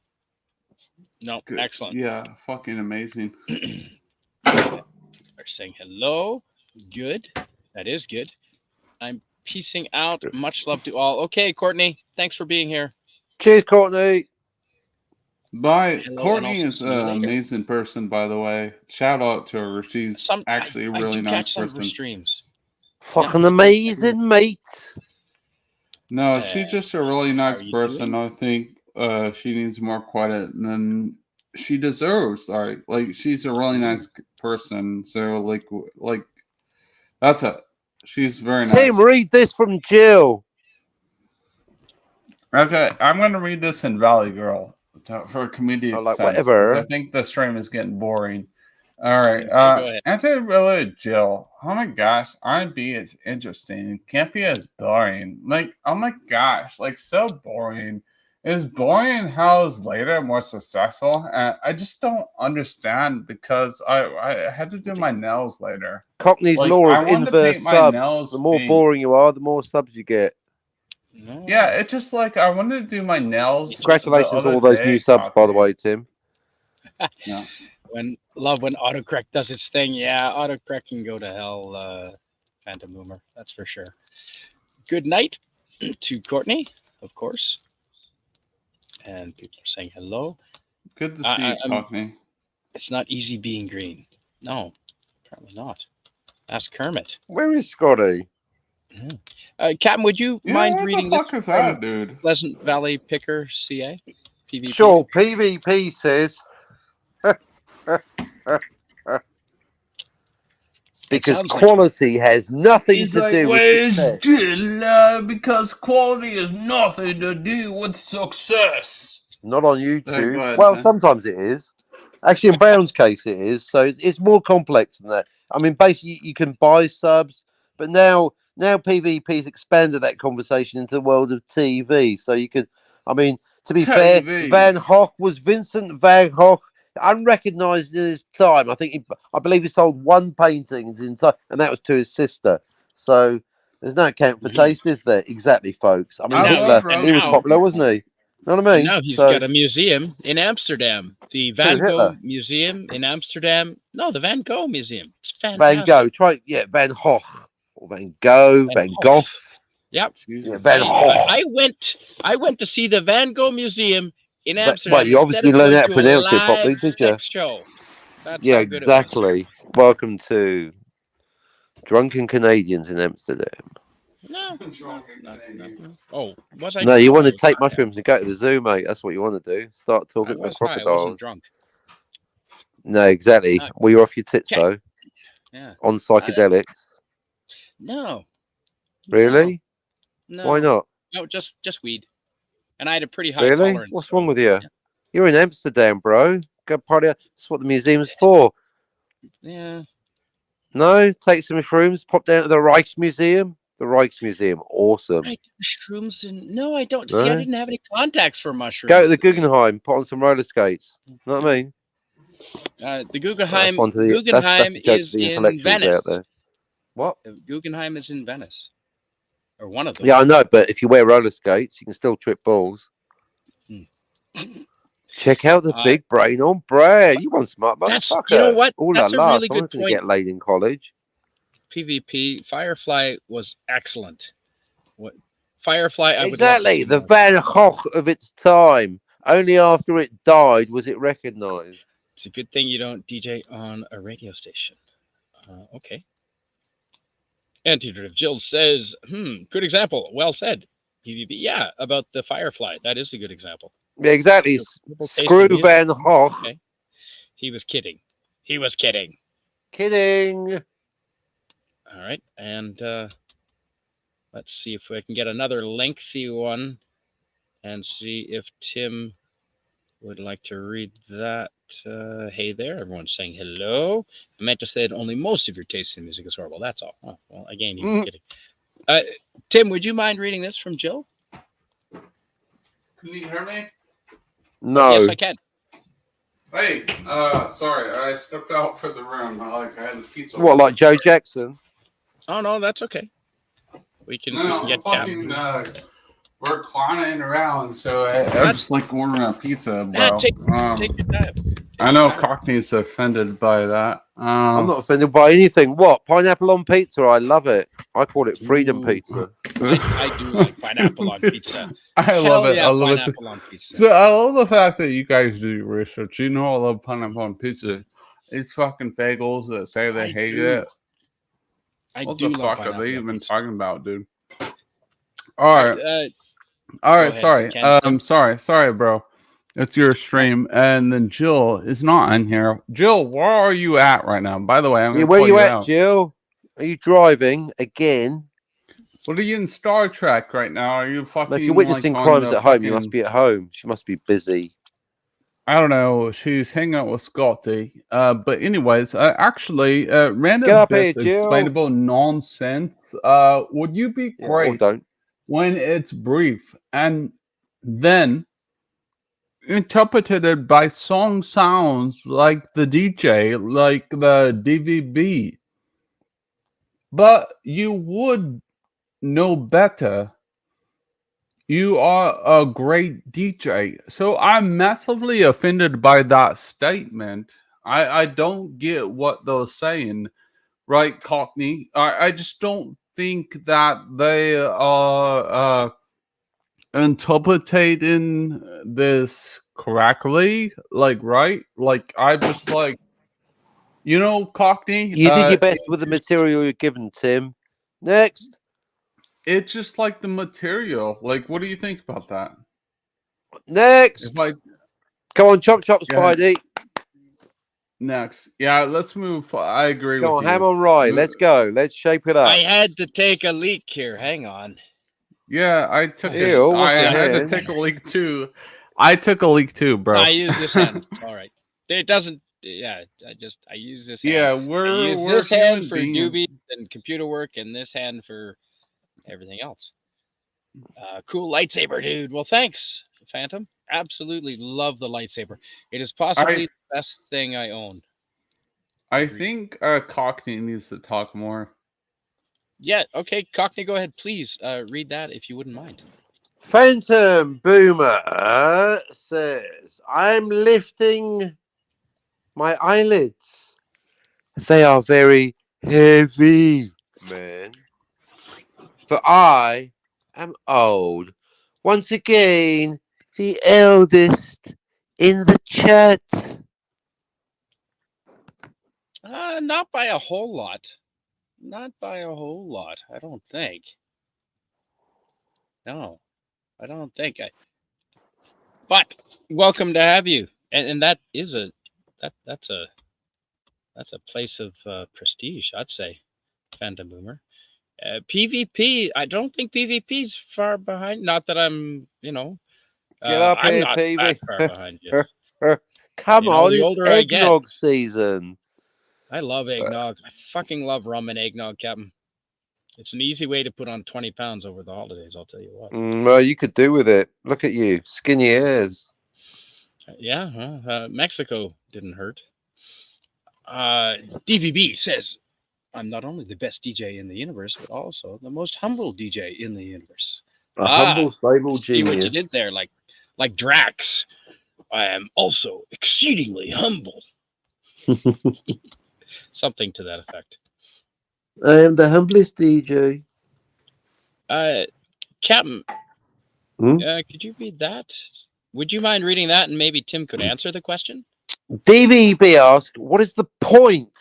No, Good. Excellent. Yeah, fucking amazing. Are saying hello. Good. That is good. I'm peacing out. Much love to all. Okay, Courtney. Thanks for being here. Cheers, Courtney. Bye. Hello, Courtney is an amazing person, by the way. Shout out to her. She's actually a really nice person. Streams. Fucking amazing, mate. No, she's just a really nice person. I think she needs more credit than she deserves. Like she's a really nice person. So like that's it. She's very nice. Tim, read this from Jill. Okay, I'm going to read this in Valley Girl for a comedic sense. Whatever. I think the stream is getting boring. All right. Anti-Really Jill. Oh my gosh. R&B is interesting. It can't be as boring. Like, oh my gosh. Like, so boring. Is boring house later more successful? And I just don't understand because I had to do my nails later. Cockney's Like, law I of wanted to inverse paint my subs. nails The more pink. boring you are, the more subs you get. No. Yeah, it's just like I wanted to do my nails. Congratulations on all those new subs, by the way, Tim. Yeah. When autocorrect does its thing, yeah, autocorrect can go to hell, Phantom Boomer. That's for sure. Good night to Courtney, of course. And people are saying hello. Good to see you, Cockney. It's not easy being green. No, apparently not. Ask Kermit. Where is Scotty? Captain, would you mind where reading the fuck this is that, dude? Pleasant Valley Picker CA? PvP? Sure, PvP says. Because quality has nothing to do with success. Because quality has nothing to do with success. Not on YouTube. Go ahead, Well, man. sometimes it is. Actually, in Brown's case, it is. So it's more complex than that. I mean, basically, you can buy subs, but now PvP's expanded that conversation into the world of TV. So you could, I mean, to be fair, Van Gogh was Vincent Van Gogh, unrecognised in his time. I believe he sold one painting in his entire, and that was to his sister. So there's no account for taste, is there? Exactly, folks. I mean, Hitler, he was popular, wasn't he? You know what I mean? Now he's got a museum in Amsterdam. The Van Gogh Museum in Amsterdam. No, the Van Gogh Museum. It's fantastic. Van Gogh. Van Gogh. Or Van Gogh, Van Gogh. Yep. Yeah, Van Gogh. I went to see the Van Gogh Museum in Amsterdam. Well, you obviously learned how to pronounce it properly, did you? Show. That's yeah, exactly. Welcome to Drunken Canadians in Amsterdam. No. Oh, was I? No, you want to take mushrooms and go to the zoo, mate. That's what you want to do. Start talking about crocodiles. I wasn't drunk. No, exactly. Well, you're off your tits, though. Yeah. On psychedelics. No. Really? No. Why not? No, just weed. And I had a pretty high tolerance. What's wrong with you? Yeah. You're in Amsterdam, bro. Go party. That's what the museum's for. Yeah. No, take some mushrooms. Pop down to the Rijksmuseum. The Rijksmuseum, awesome. Mushrooms and no, I don't. See, I didn't have any contacts for mushrooms. Go to the Guggenheim. Put on some roller skates. Know what I mean? The Guggenheim. That's is in Venice. Out there. What? Guggenheim is in Venice, or one of them. Yeah, I know, but if you wear roller skates, you can still trip balls. Check out the big brain on Brad. You want smart motherfucker? You know what? Ooh, that's a really good point. Get laid in college. PvP Firefly was excellent. What Firefly? Exactly, the Van Gogh of its time. Only after it died was it recognised. It's a good thing you don't DJ on a radio station. Okay. Antidote Jill says, good example. Well said. PvP. Yeah, about the Firefly. That is a good example. Yeah, exactly. Screw Van Gogh. Okay. He was kidding. He was kidding. Kidding. All right. And let's see if I can get another lengthy one and see if Tim would like to read that. Hey there. Everyone's saying hello. I meant to say that only most of your taste in music is horrible. That's all. Oh, well, again, he was kidding. Tim, would you mind reading this from Jill? Can you hear me? No. Yes, I can. Hey, sorry, I stepped out for the room. I had the pizza. What, like Joe Jackson? Oh no, that's okay. We can get fucking. We're clowning around, so I'm just like ordering a pizza, bro. Take your time. I know Cockney's offended by that. I'm not offended by anything. What? Pineapple on pizza? I love it. I call it freedom pizza. I do like pineapple on pizza. I love it. Yeah, I love it. On pizza. So I love the fact that you guys do research. You know I love pineapple on pizza. It's fucking fagels that say they hate it. What the fuck are they even talking about, dude? All right. All right. Sorry. Sorry, bro. It's your stream, and then Jill is not in here. Jill, where are you at right now? By the way, I'm where are you at, Jill? Are you driving again? What are you in Star Trek right now? Are you fucking? If you're witnessing crimes at home, you must be at home. She must be busy. I don't know. She's hanging out with Scotty. But anyways, actually, random Get up bits, here, Jill. explainable nonsense. Would you be great don't when it's brief, and then interpreted it by song sounds like the DJ, like the DVB. But you would know better. You are a great DJ. So I'm massively offended by that statement. I don't get what they're saying, right, Cockney? I just don't think that they are interpreting this correctly. Like, right? Like, I just like, Cockney. You did your best with the material you're given, Tim. Next. It's just like the material. Like, what do you think about that? Next. If I Come on, chop chops, Go ahead. Spidey. Next, yeah, let's move. I agree Go with on, you. ham on rye. Move- Let's go. Let's shape it up. I had to take a leak here. Hang on. Yeah, I took it. Ew, what's I in had to hand? take a leak too. I took a leak too, bro. I use this hand. It's all right. It doesn't. Yeah, I use this hand. Yeah, I we're use this human hand for beings. doobies and computer work, and this hand for everything else. Cool lightsaber, dude. Well, thanks, Phantom. Absolutely love the lightsaber. It is possibly the best thing I own. I think Cockney needs to talk more. Yeah. Okay, Cockney, go ahead, please. Read that if you wouldn't mind. Phantom Boomer says, I'm lifting my eyelids. They are very heavy, man. For I am old. Once again, the eldest in the chat. Not by a whole lot. Not by a whole lot, I don't think. No, I don't think. But welcome to have you, and that is that's a place of prestige, I'd say, Phantom Boomer. PvP, I don't think PvP's far behind. Not that I'm, Get up I'm here, not PV. that far behind you. Come on, the it's older I get. eggnog season. I love eggnog. I fucking love rum and eggnog, Captain. It's an easy way to put on 20 pounds over the holidays, I'll tell you what. Well, you could do with it. Look at you, skinny hairs. Yeah, Mexico didn't hurt. DVB says, I'm not only the best DJ in the universe, but also the most humble DJ in the universe. A humble, stable see what you genius. did there, like Drax. I am also exceedingly humble. Something to that effect. I am the humblest DJ. Captain, Hmm? could you read that? Would you mind reading that, and maybe Tim could answer the question? DVB asked, what is the point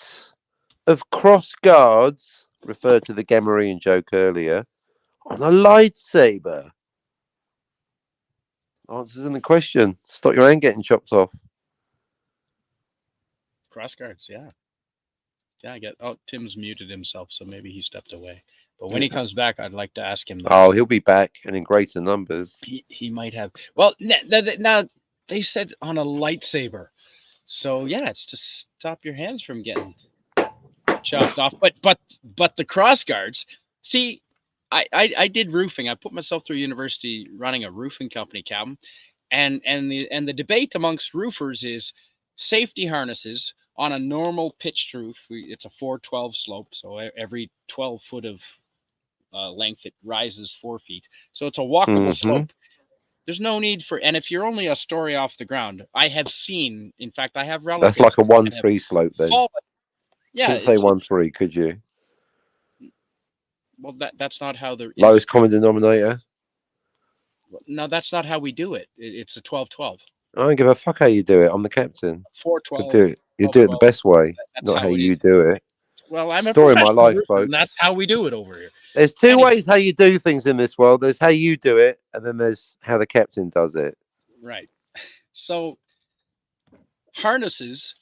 of cross guards, referred to the Gamorrean joke earlier, on a lightsaber? Answers in the question. Stop your hand getting chopped off. Cross guards, yeah. Yeah, I get. Oh, Tim's muted himself, so maybe he stepped away. But when he comes back, I'd like to ask him that. Oh, he'll be back and in greater numbers. He might have. Well, now they said on a lightsaber, so yeah, it's to stop your hands from getting chopped off. But the cross guards. See, I did roofing. I put myself through university running a roofing company, Captain, and the debate amongst roofers is safety harnesses on a normal pitched roof. It's a 412 slope, so every 12 foot of length it rises 4 feet, so it's a walkable slope. There's no need for, and if you're only a story off the ground, I have seen, in fact, I have relatives. That's like a 1-3 slope then. Yeah, couldn't say 1-3, could you? Well, that's not how the lowest common denominator. No, that's not how we do it. It's a 12-12. I don't give a fuck how you do it. I'm the captain. 4-12. Do it. You do it the best way, not how you do it. Well, I'm story a of my life, folks. And that's how we do it over here. There's two ways how you do things in this world. There's how you do it, and then there's how the captain does it. Right. So harnesses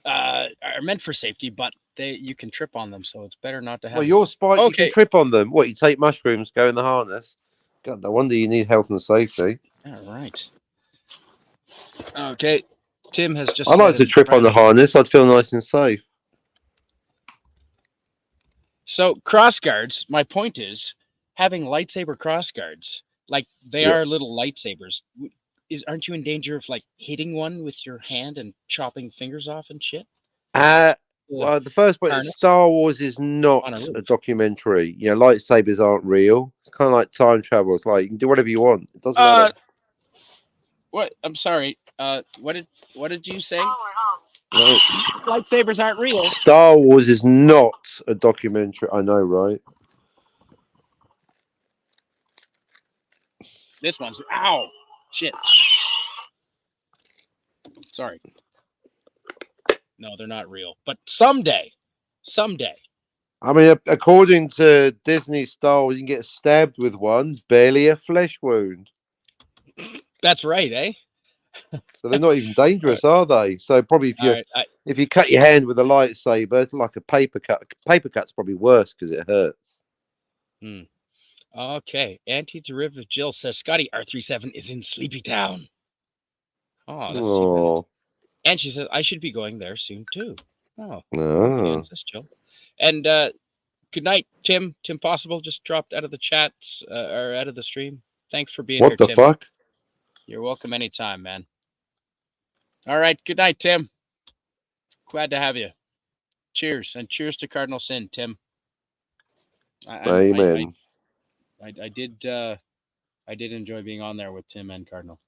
are meant for safety, but you can trip on them, so it's better not to have. Well, your spike, you can trip on them. What, you take mushrooms, go in the harness? God, no wonder you need health and safety. All right. Okay. Tim has just. I like to trip on the harness. I'd feel nice and safe. So cross guards, my point is having lightsaber cross guards, like they are little lightsabers. aren't you in danger of like hitting one with your hand and chopping fingers off and shit? Well, the first point is harness Star Wars is not on a a roof. documentary. You know, lightsabers aren't real. It's kind of like time travel. It's like you can do whatever you want. It doesn't matter. What? I'm sorry. What did you say? No. Lightsabers aren't real. Star Wars is not a documentary. I know, right? This one's ow shit. Sorry. No, they're not real. But someday. I mean, according to Disney Star Wars, you can get stabbed with one, barely a flesh wound. That's right, eh? So they're not even dangerous, are they? So probably if you cut your hand with a lightsaber, it's like a paper cut. Paper cut's probably worse because it hurts. Okay. Anti-derivative Jill says Scotty R37 is in Sleepy Town. Oh, that's too bad. And she says I should be going there soon too. Oh, that's Jill. And good night, Tim. Tim Possible just dropped out of the chat or out of the stream. Thanks for being here, Tim. What the fuck? You're welcome anytime, man. All right. Good night, Tim. Glad to have you. Cheers. And cheers to Cardinal Sin, Tim. Amen. I did enjoy being on there with Tim and Cardinal.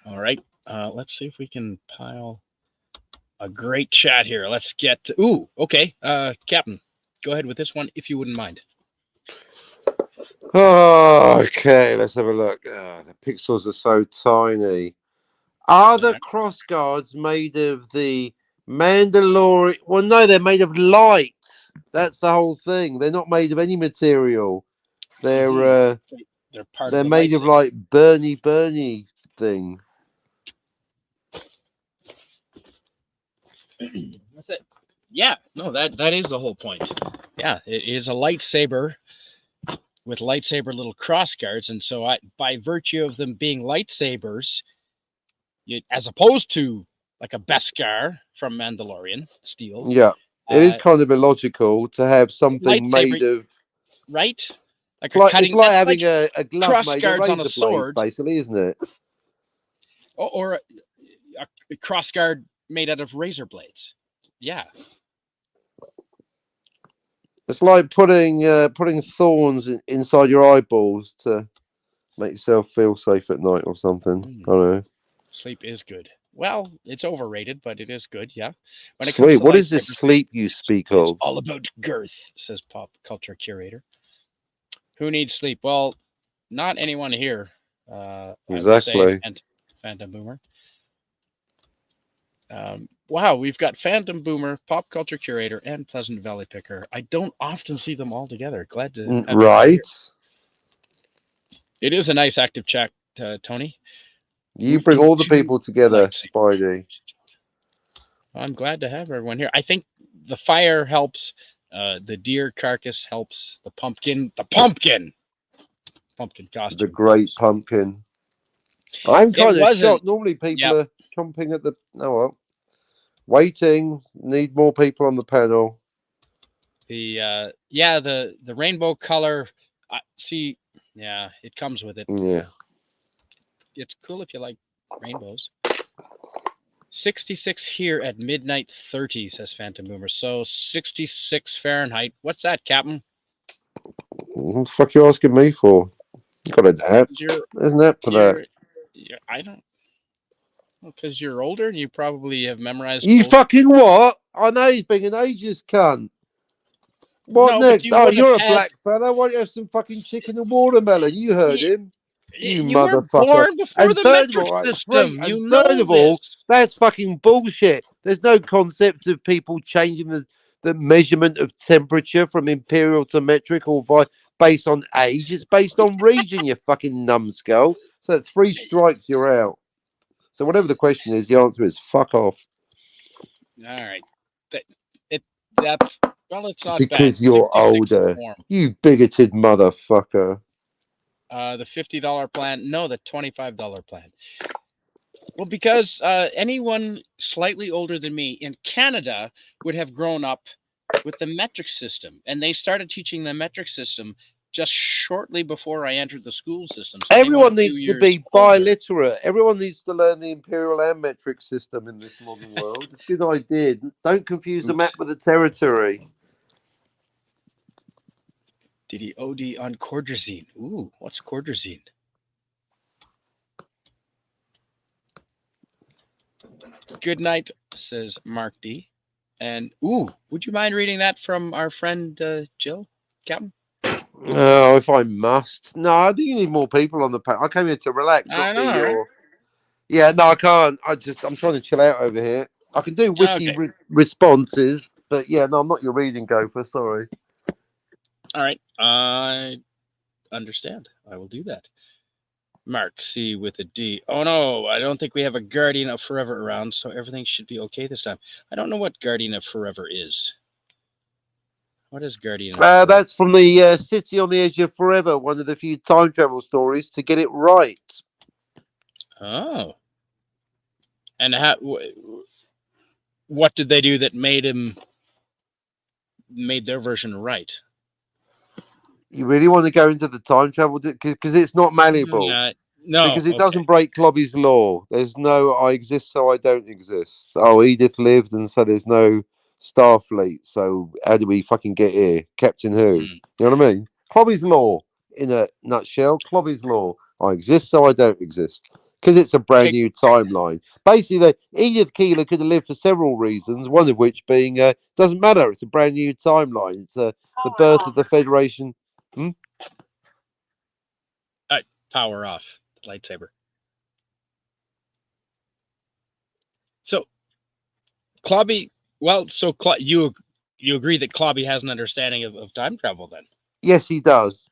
All right. Let's see if we can pile a great chat here. Let's get to, ooh, okay. Captain, go ahead with this one if you wouldn't mind. Oh, okay, let's have a look. The pixels are so tiny. Are the cross guards made of the Mandalorian? Well, no, they're made of light. That's the whole thing. They're not made of any material. They're they're made of like Bernie thing. That's it. Yeah, no, that is the whole point. Yeah, it is a lightsaber with lightsaber little cross guards, and so by virtue of them being lightsabers, as opposed to like a Beskar from Mandalorian steel. Yeah, it is kind of illogical to have something made of right. Like it's like having a glove made of razor on a sword, blades, basically, isn't it? Or a cross guard made out of razor blades. Yeah. It's like putting thorns inside your eyeballs to make yourself feel safe at night or something. I don't know. Sleep is good. Well, it's overrated, but it is good. Yeah. When it comes to what is this sleep you speak of? It's all about girth, says Pop Culture Curator. Who needs sleep? Well, not anyone here. Exactly. Phantom Boomer. Wow, we've got Phantom Boomer, Pop Culture Curator, and Pleasant Valley Picker. I don't often see them all together. Glad to have right. It is a nice active chat, Tony. You bring all the people together, Spidey. I'm glad to have everyone here. I think the fire helps. The deer carcass helps. The pumpkin costume. The great pumpkin. I'm kind of shocked. Normally people are chomping at the. Oh well. Waiting. Need more people on the panel. The rainbow color. See, yeah, it comes with it. Yeah. It's cool if you like rainbows. 66 here at midnight 30, says Phantom Boomer. So 66 Fahrenheit. What's that, Captain? What the fuck are you asking me for? You got an app. There's an app for that. I don't. Because you're older and you probably have memorized. You fucking what? I know he's being an ageist cunt. What next? You're a black fella. Why don't you have some fucking chicken and watermelon? You heard him. You motherfucker. Were born before the metric system. Third of all, that's fucking bullshit. There's no concept of people changing the measurement of temperature from imperial to metric or based on age. It's based on region, you fucking numbskull. So at 3 strikes, you're out. So whatever the question is, the answer is fuck off. All right. It's not because bad. You're older. You bigoted motherfucker. The $50 plan. No, the $25 plan. Well, because anyone slightly older than me in Canada would have grown up with the metric system, and they started teaching the metric system just shortly before I entered the school system. So maybe Everyone a few needs to years be older. biliterate. Everyone needs to learn the imperial and metric system in this modern world. It's a good idea. Don't confuse the Oops. map with the territory. Did he OD on cordrazine? Ooh, what's cordrazine? Good night, says Mark D. And ooh, would you mind reading that from our friend Jill, Captain? Oh, if I must. No, I think you need more people on the panel. I came here to relax, I not be know, right? your. Yeah, no, I can't. I'm trying to chill out over here. I can do witty Okay. responses, but yeah, no, I'm not your reading gopher. Sorry. All right. I understand. I will do that. Mark C with a D. Oh no, I don't think we have a Guardian of Forever around, so everything should be okay this time. I don't know what Guardian of Forever is. What is Guardian of Forever? That's from the City on the Edge of Forever, one of the few time travel stories to get it right. Oh. And what did they do that made their version right? You really want to go into the time travel because it's not malleable. No, because it okay. doesn't break Clobby's law. There's no I exist so I don't exist. Oh, Edith lived and so there's no Starfleet. So how do we fucking get here? Captain Who? Hmm. You know what I mean? Clobby's law in a nutshell. Clobby's law. I exist so I don't exist. Because it's a brand new timeline. Basically, Edith Keeler could have lived for several reasons, one of which being doesn't matter. It's a brand new timeline. It's the birth of the Federation. Power off the lightsaber. So, Clobby. Well, so you agree that Clobby has an understanding of time travel, then? Yes, he does.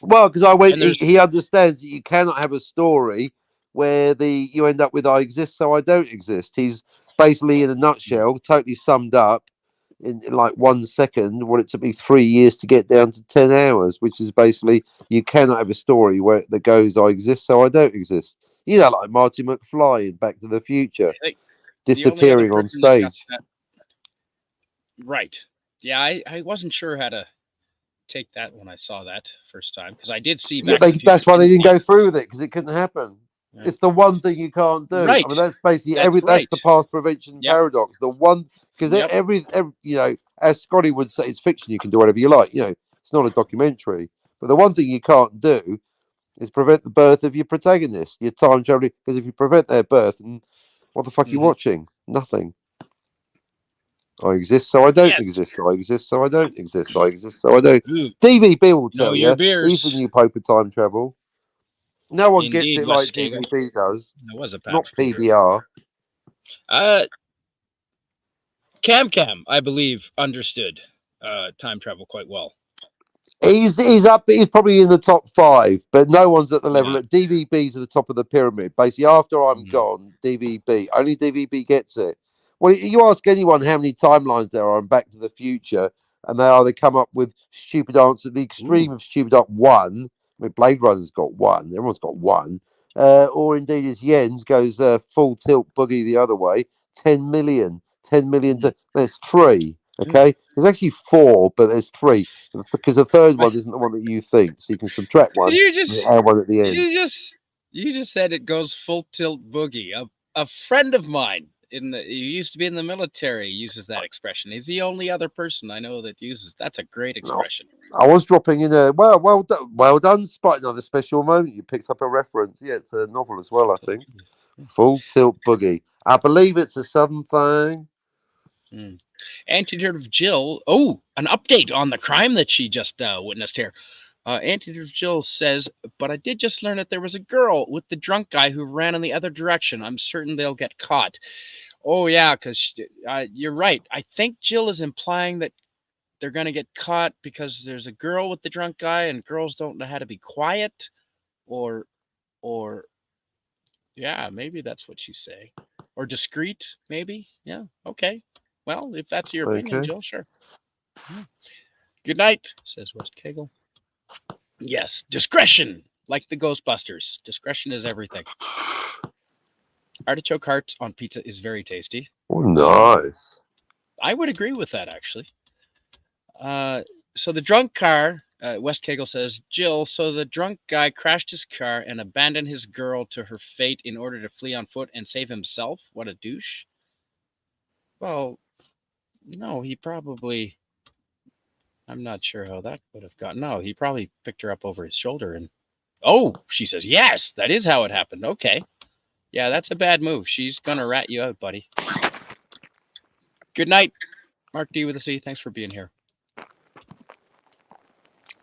Well, because I went, And there's he understands that you cannot have a story where you end up with I exist, so I don't exist. He's basically, in a nutshell, totally summed up in like 1 second what it took me 3 years to get down to 10 hours, which is basically you cannot have a story where that goes I exist, so I don't exist. You know, like Marty McFly in Back to the Future, the only other disappearing on person that got stage. that right. Yeah, I wasn't sure how to take that when I saw that first time because I did see Yeah, Back to the Future. that's why they didn't go through with it because it couldn't happen. Yeah. It's the one thing you can't do. Right. I mean, that's basically That's that's the past prevention Yep. paradox. The one because Yep. every you know, as Scotty would say, it's fiction. You can do whatever you like. You know, it's not a documentary. But the one thing you can't do is prevent the birth of your protagonist, your time traveling. Because if you prevent their birth, and what the fuck are you watching? Nothing. I exist, so I don't exist. I exist, so I don't exist. I exist, so I don't. Ooh, DVB will tell you. your beers. He's the new Pope of time travel. No one Indeed, gets it Wes like Cagle. DVB does. That was a Not Patrick PBR. Cam, I believe, understood time travel quite well. He's up. He's probably in the top 5, but no one's at the level. Yeah. At DVB's at the top of the pyramid. Basically, after I'm gone, DVB only DVB gets it. Well, you ask anyone how many timelines there are in Back to the Future, and they either come up with stupid answers. The extreme of stupid up 1. I mean, Blade Runner's got 1. Everyone's got 1. Or indeed, as Jens goes full tilt boogie the other way. 10 million. 10 million. There's 3. Okay, there's actually 4, but there's 3 because the third one isn't the one that you think. So you can subtract 1 and add 1 at the end. You just said it goes full tilt boogie. A friend of mine he used to be in the military uses that expression. He's the only other person I know that uses. That's a great expression. I was dropping in a well done, Spot. Another special moment. You picked up a reference. Yeah, it's a novel as well, I think. Full tilt boogie. I believe it's a Southern thing. Antidote of Jill. Oh, an update on the crime that she just witnessed here. Antidote of Jill says, but I did just learn that there was a girl with the drunk guy who ran in the other direction. I'm certain they'll get caught. Oh, yeah, because you're right. I think Jill is implying that they're going to get caught because there's a girl with the drunk guy and girls don't know how to be quiet. Or yeah, maybe that's what she's saying. Or discreet, maybe. Yeah, okay. Well, if that's your opinion, Jill, sure. Good night, says West Cagle. Yes, discretion, like the Ghostbusters. Discretion is everything. Artichoke heart on pizza is very tasty. Oh, nice. I would agree with that, actually. So the drunk car West Kegel says, Jill, so the drunk guy crashed his car and abandoned his girl to her fate in order to flee on foot and save himself? What a douche. Well, no, he probably... I'm not sure how that would have gone. No, he probably picked her up over his shoulder and... Oh, she says, yes, that is how it happened. Okay. Yeah, that's a bad move. She's going to rat you out, buddy. Good night, Mark D with a C. Thanks for being here.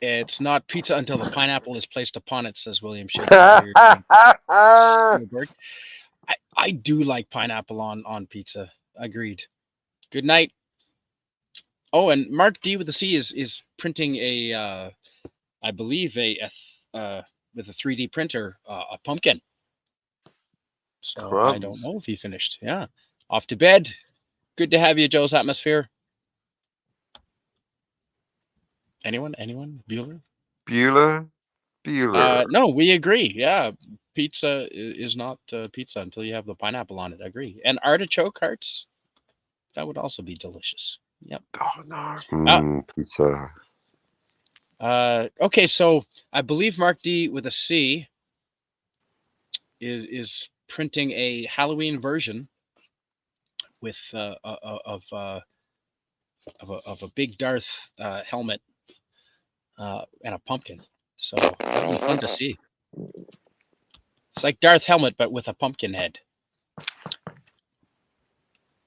It's not pizza until the pineapple is placed upon it, says William Shakespeare. I do like pineapple on pizza. Agreed. Good night. Oh, and Mark D with a C is printing a, I believe with a 3D printer, a pumpkin. So Crumbs. I don't know if he finished. Yeah. Off to bed. Good to have you, Joe's Atmosphere. Anyone? Bueller? Bueller. No, we agree. Yeah. Pizza is not pizza until you have the pineapple on it. I agree. And artichoke hearts, that would also be delicious. Yep. Oh, no. Pizza. Okay, so I believe Mark D with a C is printing a Halloween version with of a big Darth helmet and a pumpkin. So that'll be fun to see. It's like Darth helmet, but with a pumpkin head.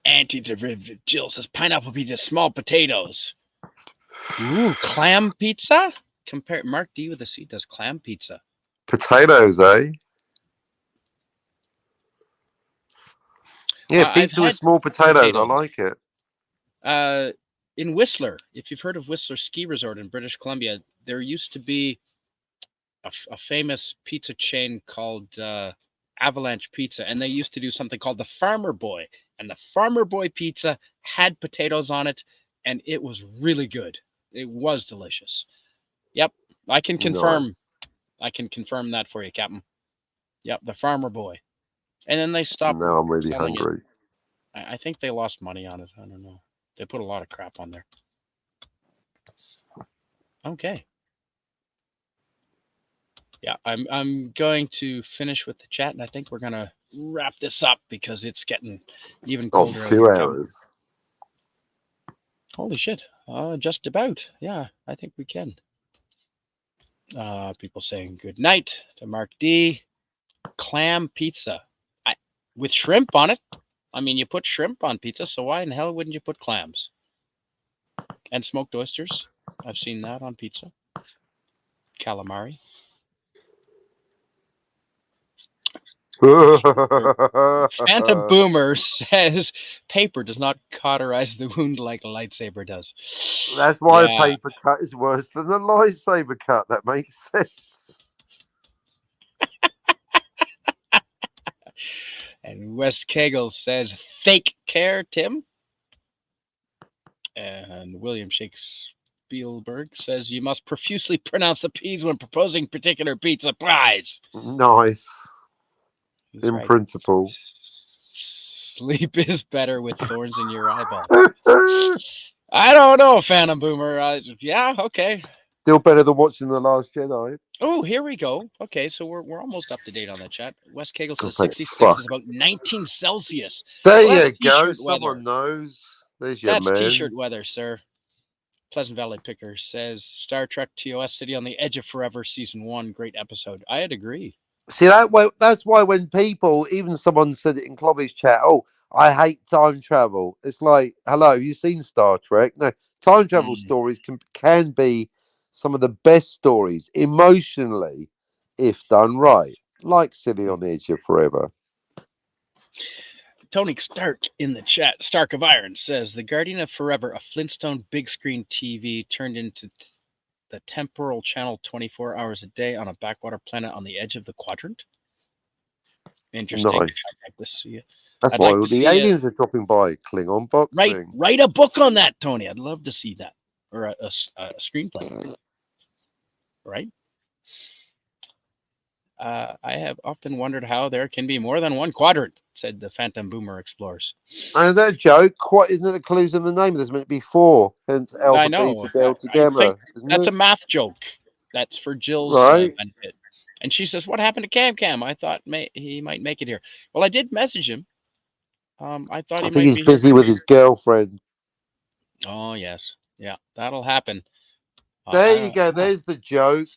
Anti-derivative Jill says pineapple pizza, small potatoes. Ooh, clam pizza? Compare Mark D with a C does clam pizza. Potatoes, eh? Yeah, pizza with small potatoes. I like it. In Whistler, if you've heard of Whistler Ski Resort in British Columbia, there used to be a famous pizza chain called Avalanche Pizza, and they used to do something called the Farmer Boy. And the Farmer Boy pizza had potatoes on it, and it was really good. It was delicious. Yep, I can confirm. Nice. I can confirm that for you, Captain. Yep, the Farmer Boy. And then they stopped. Now I'm really hungry. I think they lost money on it. I don't know. They put a lot of crap on there. Okay. Yeah, I'm going to finish with the chat, and I think we're gonna wrap this up because it's getting even colder. 2 hours. Holy shit! Just about. Yeah, I think we can. People saying good night to Mark D. Clam pizza, with shrimp on it. I mean, you put shrimp on pizza, so why in the hell wouldn't you put clams? And smoked oysters. I've seen that on pizza. Calamari. Phantom Boomer says paper does not cauterize the wound like a lightsaber does. That's why a paper cut is worse than a lightsaber cut. That makes sense. And West Kegel says fake care, Tim. And William Shakespeare says you must profusely pronounce the P's when proposing particular pizza pies. Nice. He's in principle. Sleep is better with thorns in your eyeballs. I don't know, Phantom Boomer. Yeah, okay. Still better than watching The Last Jedi. Oh, here we go. Okay, so we're almost up to date on that chat. West Kegel says 66 is about 19 Celsius. There you go. Someone knows. There's your man. That's t-shirt weather, sir. Pleasant Valley Picker says Star Trek TOS City on the Edge of Forever Season 1. Great episode. I'd agree. See, that's why when people, even someone said it in Clobby's chat, oh, I hate time travel. It's like, hello, you've seen Star Trek? No, time travel stories can be some of the best stories emotionally if done right. Like City on the Edge of Forever. Tony Stark in the chat, Stark of Iron, says The Guardian of Forever, a Flintstone big screen TV turned into the temporal channel 24 hours a day on a backwater planet on the edge of the quadrant. Interesting. Nice. That's why all the aliens are dropping by. Klingon boxing. Write a book on that, Tony. I'd love to see that. Or a screenplay. Right? I have often wondered how there can be more than one quadrant, said the Phantom Boomer explores. And that joke, isn't it the clues in the name? There's meant to be 4, hence I alpha, know. beta, delta, I think gamma, isn't that's a it? math joke. That's for Jill's Right. benefit. And she says, "What happened to Cam Cam? I thought he might make it here." Well, I did message him. I thought I he think might he's be here. busy with his girlfriend. Oh yes, yeah, that'll happen. There you go. There's the joke.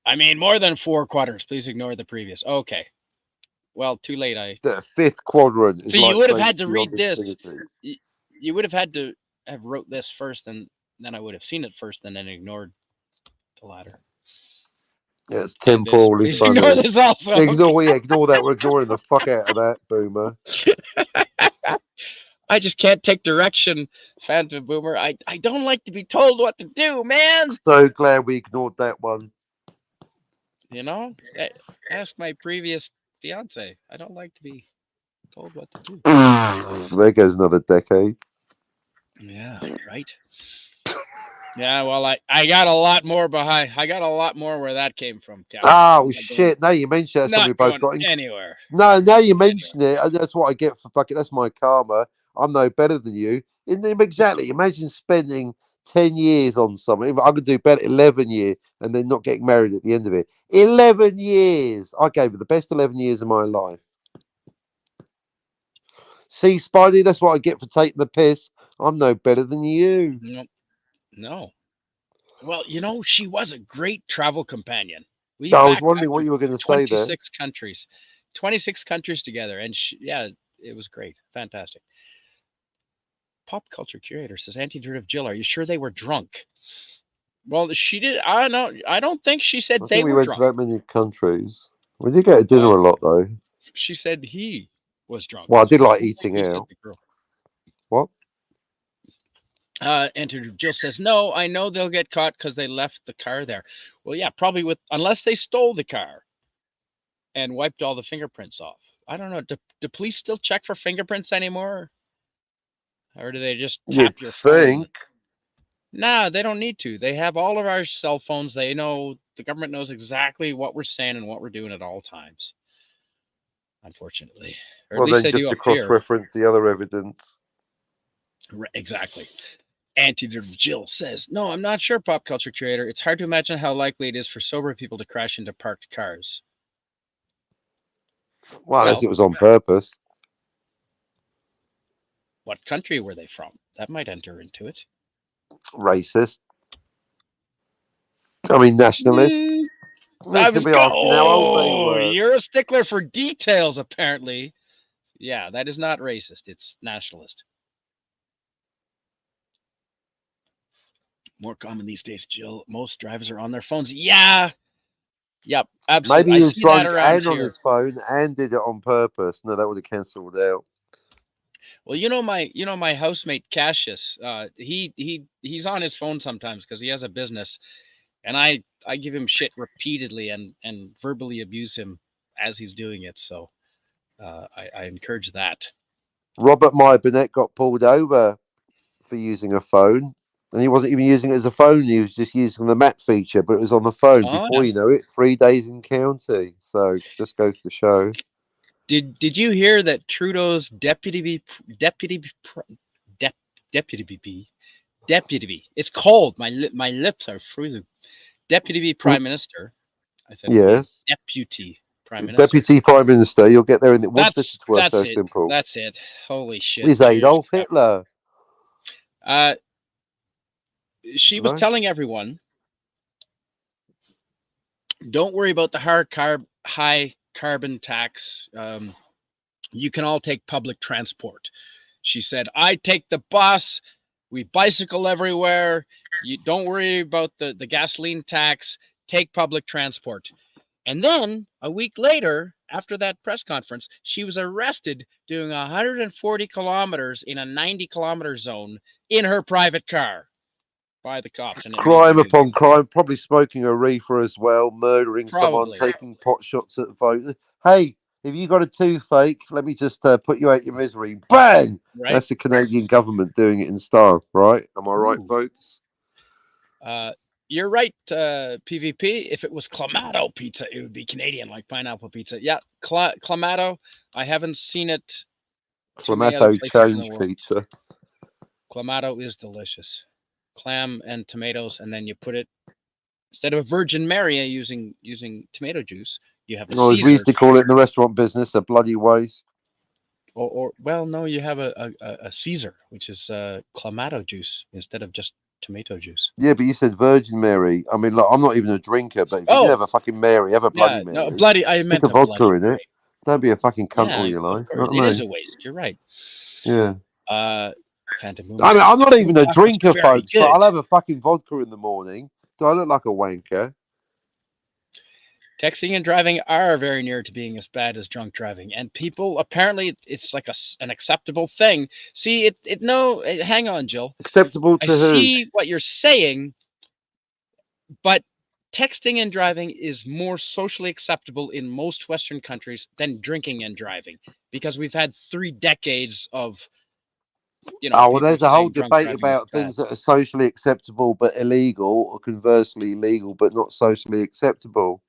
I mean, more than 4 quadrants. Please ignore the previous. Okay. Well, too late. The 5th quadrant is So you like would have saying had to read beyond this. infinity. You would have had to have wrote this first, and then I would have seen it first, and then ignored the latter. Yeah, it's And this. temporally Please funny. ignore this also. Ignore that. We're ignoring the fuck out of that, Boomer. I just can't take direction, Phantom Boomer. I don't like to be told what to do, man. So glad we ignored that one. You know, ask my previous fiance. I don't like to be told what to do. There goes another decade. Yeah, right. Yeah, well, I got a lot more behind. I got a lot more where that came from, Captain. Oh shit! Now you mention that, Not we both going got anywhere. No, now you mention it, and that's what I get for fucking. That's my karma. I'm no better than you. Exactly. Imagine spending 10 years on something. I could do better 11 years and then not getting married at the end of it. 11 years. I gave it the best 11 years of my life. See, Spidey, that's what I get for taking the piss. I'm no better than you. No. Well, she was a great travel companion. I was wondering what you were going to say there. 26 countries. 26 countries together. And it was great. Fantastic. Pop culture curator says, Anti-Derivative Jill, are you sure they were drunk? Well, she did. I don't think she said they were drunk. We went to that many countries. We did go to dinner a lot, though. She said he was drunk. Well, I did like eating out. What? Anti-Derivative Jill says, no, I know they'll get caught because they left the car there. Well, yeah, probably unless they stole the car and wiped all the fingerprints off. I don't know. Do police still check for fingerprints anymore? Or do they just tap your phone? No, they don't need to. They have all of our cell phones. They know, the government knows exactly what we're saying and what we're doing at all times. Unfortunately. Or well, at least then just to cross-reference the other evidence. Exactly. Anti-Derivative Jill says, no, I'm not sure, pop culture creator. It's hard to imagine how likely it is for sober people to crash into parked cars. Well, unless it was on purpose. What country were they from? That might enter into it. Racist. I mean, nationalist. You're a stickler for details, apparently. Yeah, that is not racist. It's nationalist. More common these days, Jill. Most drivers are on their phones. Yeah. Yep, absolutely. Maybe he was drunk and on his phone and did it on purpose. No, that would have cancelled out. Well, my housemate Cassius, he's on his phone sometimes because he has a business, and I give him shit repeatedly and verbally abuse him as he's doing it. So I encourage that. Robert Burnett got pulled over for using a phone, and he wasn't even using it as a phone. He was just using the map feature, but it was on the phone. Before you know it, 3 days in county. So just goes to show. Did you hear that Trudeau's deputy? It's cold. My lips are freezing. Deputy Prime Minister. I said yes. Deputy Prime Minister. Deputy Prime Minister. You'll get there in it. What's this? That's so simple. That's it. Holy shit. He's Adolf Hitler. She was telling everyone, don't worry about the high carbon tax. You can all take public transport. She said, I take the bus. We bicycle everywhere. You don't worry about the gasoline tax. Take public transport. And then a week later, after that press conference, she was arrested doing 140 kilometers in a 90-kilometer zone in her private car by the cops. And crime upon crime, probably smoking a reefer as well, murdering someone, taking pot shots at the vote. Hey, if you got a toothache, let me just put you out your misery. Bang! Right? That's the Canadian government doing it in style, right? Am I right, folks? You're right, PvP. If it was Clamato pizza, it would be Canadian, like pineapple pizza. Yeah, Clamato. I haven't seen it too many other Clamato places in the change world. pizza. Clamato is delicious. Clam and tomatoes, and then you put it instead of a Virgin Mary using tomato juice. You have a No, Caesar. we used to call it in the restaurant business a bloody waste. Or well, no, you have a Caesar, which is Clamato juice instead of just tomato juice. Yeah, but you said Virgin Mary. I mean, look, I'm not even a drinker, but if you Oh. do have a fucking Mary, have a bloody Yeah, Mary. no, bloody. I Stick meant a a vodka bloody in Mary. it. Don't be a fucking cunt Yeah, all your of life. course. You know what I It is mean? a waste. You're right. Yeah. Phantom Moon. I mean, I'm not even a That's drinker, very folks, but good. I'll have a fucking vodka in the morning. Do I look like a wanker? Texting and driving are very near to being as bad as drunk driving, and people apparently it's like an acceptable thing. See, hang on, Jill. Acceptable to I who? see what you're saying, but texting and driving is more socially acceptable in most Western countries than drinking and driving, because we've had 3 decades of, Oh, well, people there's a whole saying drunk debate driving is about bad. things that are socially acceptable but illegal, or conversely legal but not socially acceptable.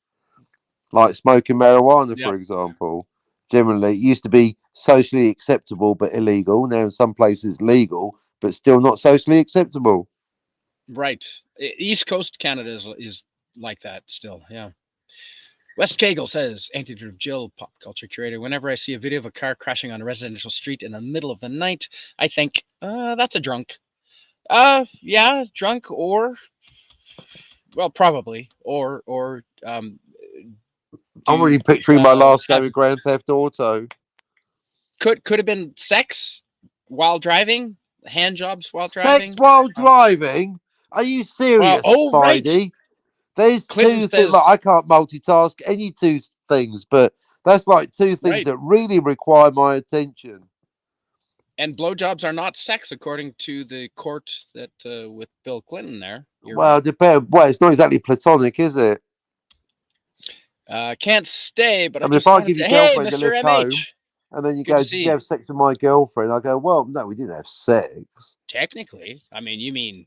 Like smoking marijuana, Yeah. for example. Generally, it used to be socially acceptable but illegal. Now, in some places, legal but still not socially acceptable. Right. East Coast Canada is like that still. Yeah. West Kegel says, Antidote of Jill, pop culture curator. Whenever I see a video of a car crashing on a residential street in the middle of the night, I think, that's a drunk. Yeah, drunk or, well, probably, or I'm already picturing my last game of Grand Theft Auto. Could have been sex while driving, hand jobs while driving. Sex while driving? Are you serious, Spidey? Right. There's Clinton two things. Like, I can't multitask any two things, but that's like two things that really require my attention. And blowjobs are not sex, according to the court that with Bill Clinton there. Well, depends. Well, it's not exactly platonic, is it? Can't stay, but I mean, if I give your girlfriend to lift home, and then you Good go, did you have sex with my girlfriend? I go, well, no, we didn't have sex. Technically. I mean, you mean...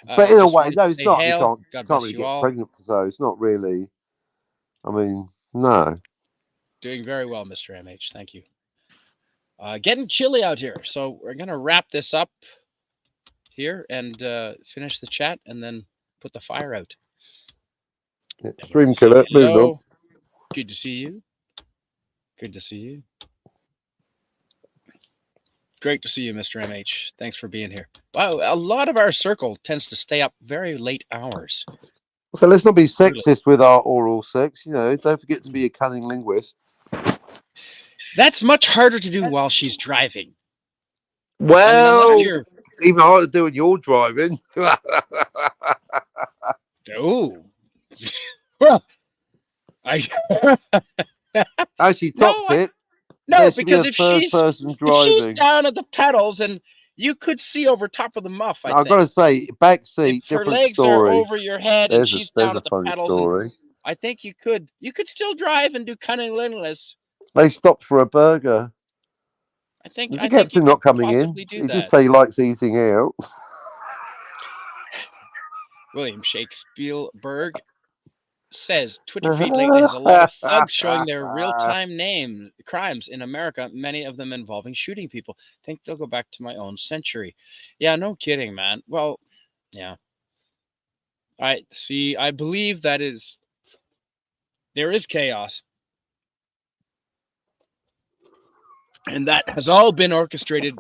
but in a way, no, it's not. Hail. You can't really get pregnant, so it's not really... I mean, no. Doing very well, Mr. MH. Thank you. Getting chilly out here, so we're going to wrap this up here and finish the chat and then put the fire out. Yeah, stream killer, moving on. Good to see you. Good to see you. Great to see you, Mr. MH. Thanks for being here. Wow, a lot of our circle tends to stay up very late hours. So let's not be sexist with our oral sex. Don't forget to be a cunning linguist. That's much harder to do while she's driving. Well, even harder to do when you're driving. Oh. Well, actually topped it. No, because if she's driving, down at the pedals and you could see over top of the muff, I've got to say, back seat, different her legs story. Are over your head and she's down at the pedals. Story. I think you could still drive and do cunning linguists. They stopped for a burger. I think the captain not coming in. He did say he likes eating out. William Shakespeare says Twitter feed lately has a lot of thugs showing their real-time crimes in America, many of them involving shooting people. Think they'll go back to my own century. Yeah, no kidding, man. Well, yeah. I believe there is chaos. And that has all been orchestrated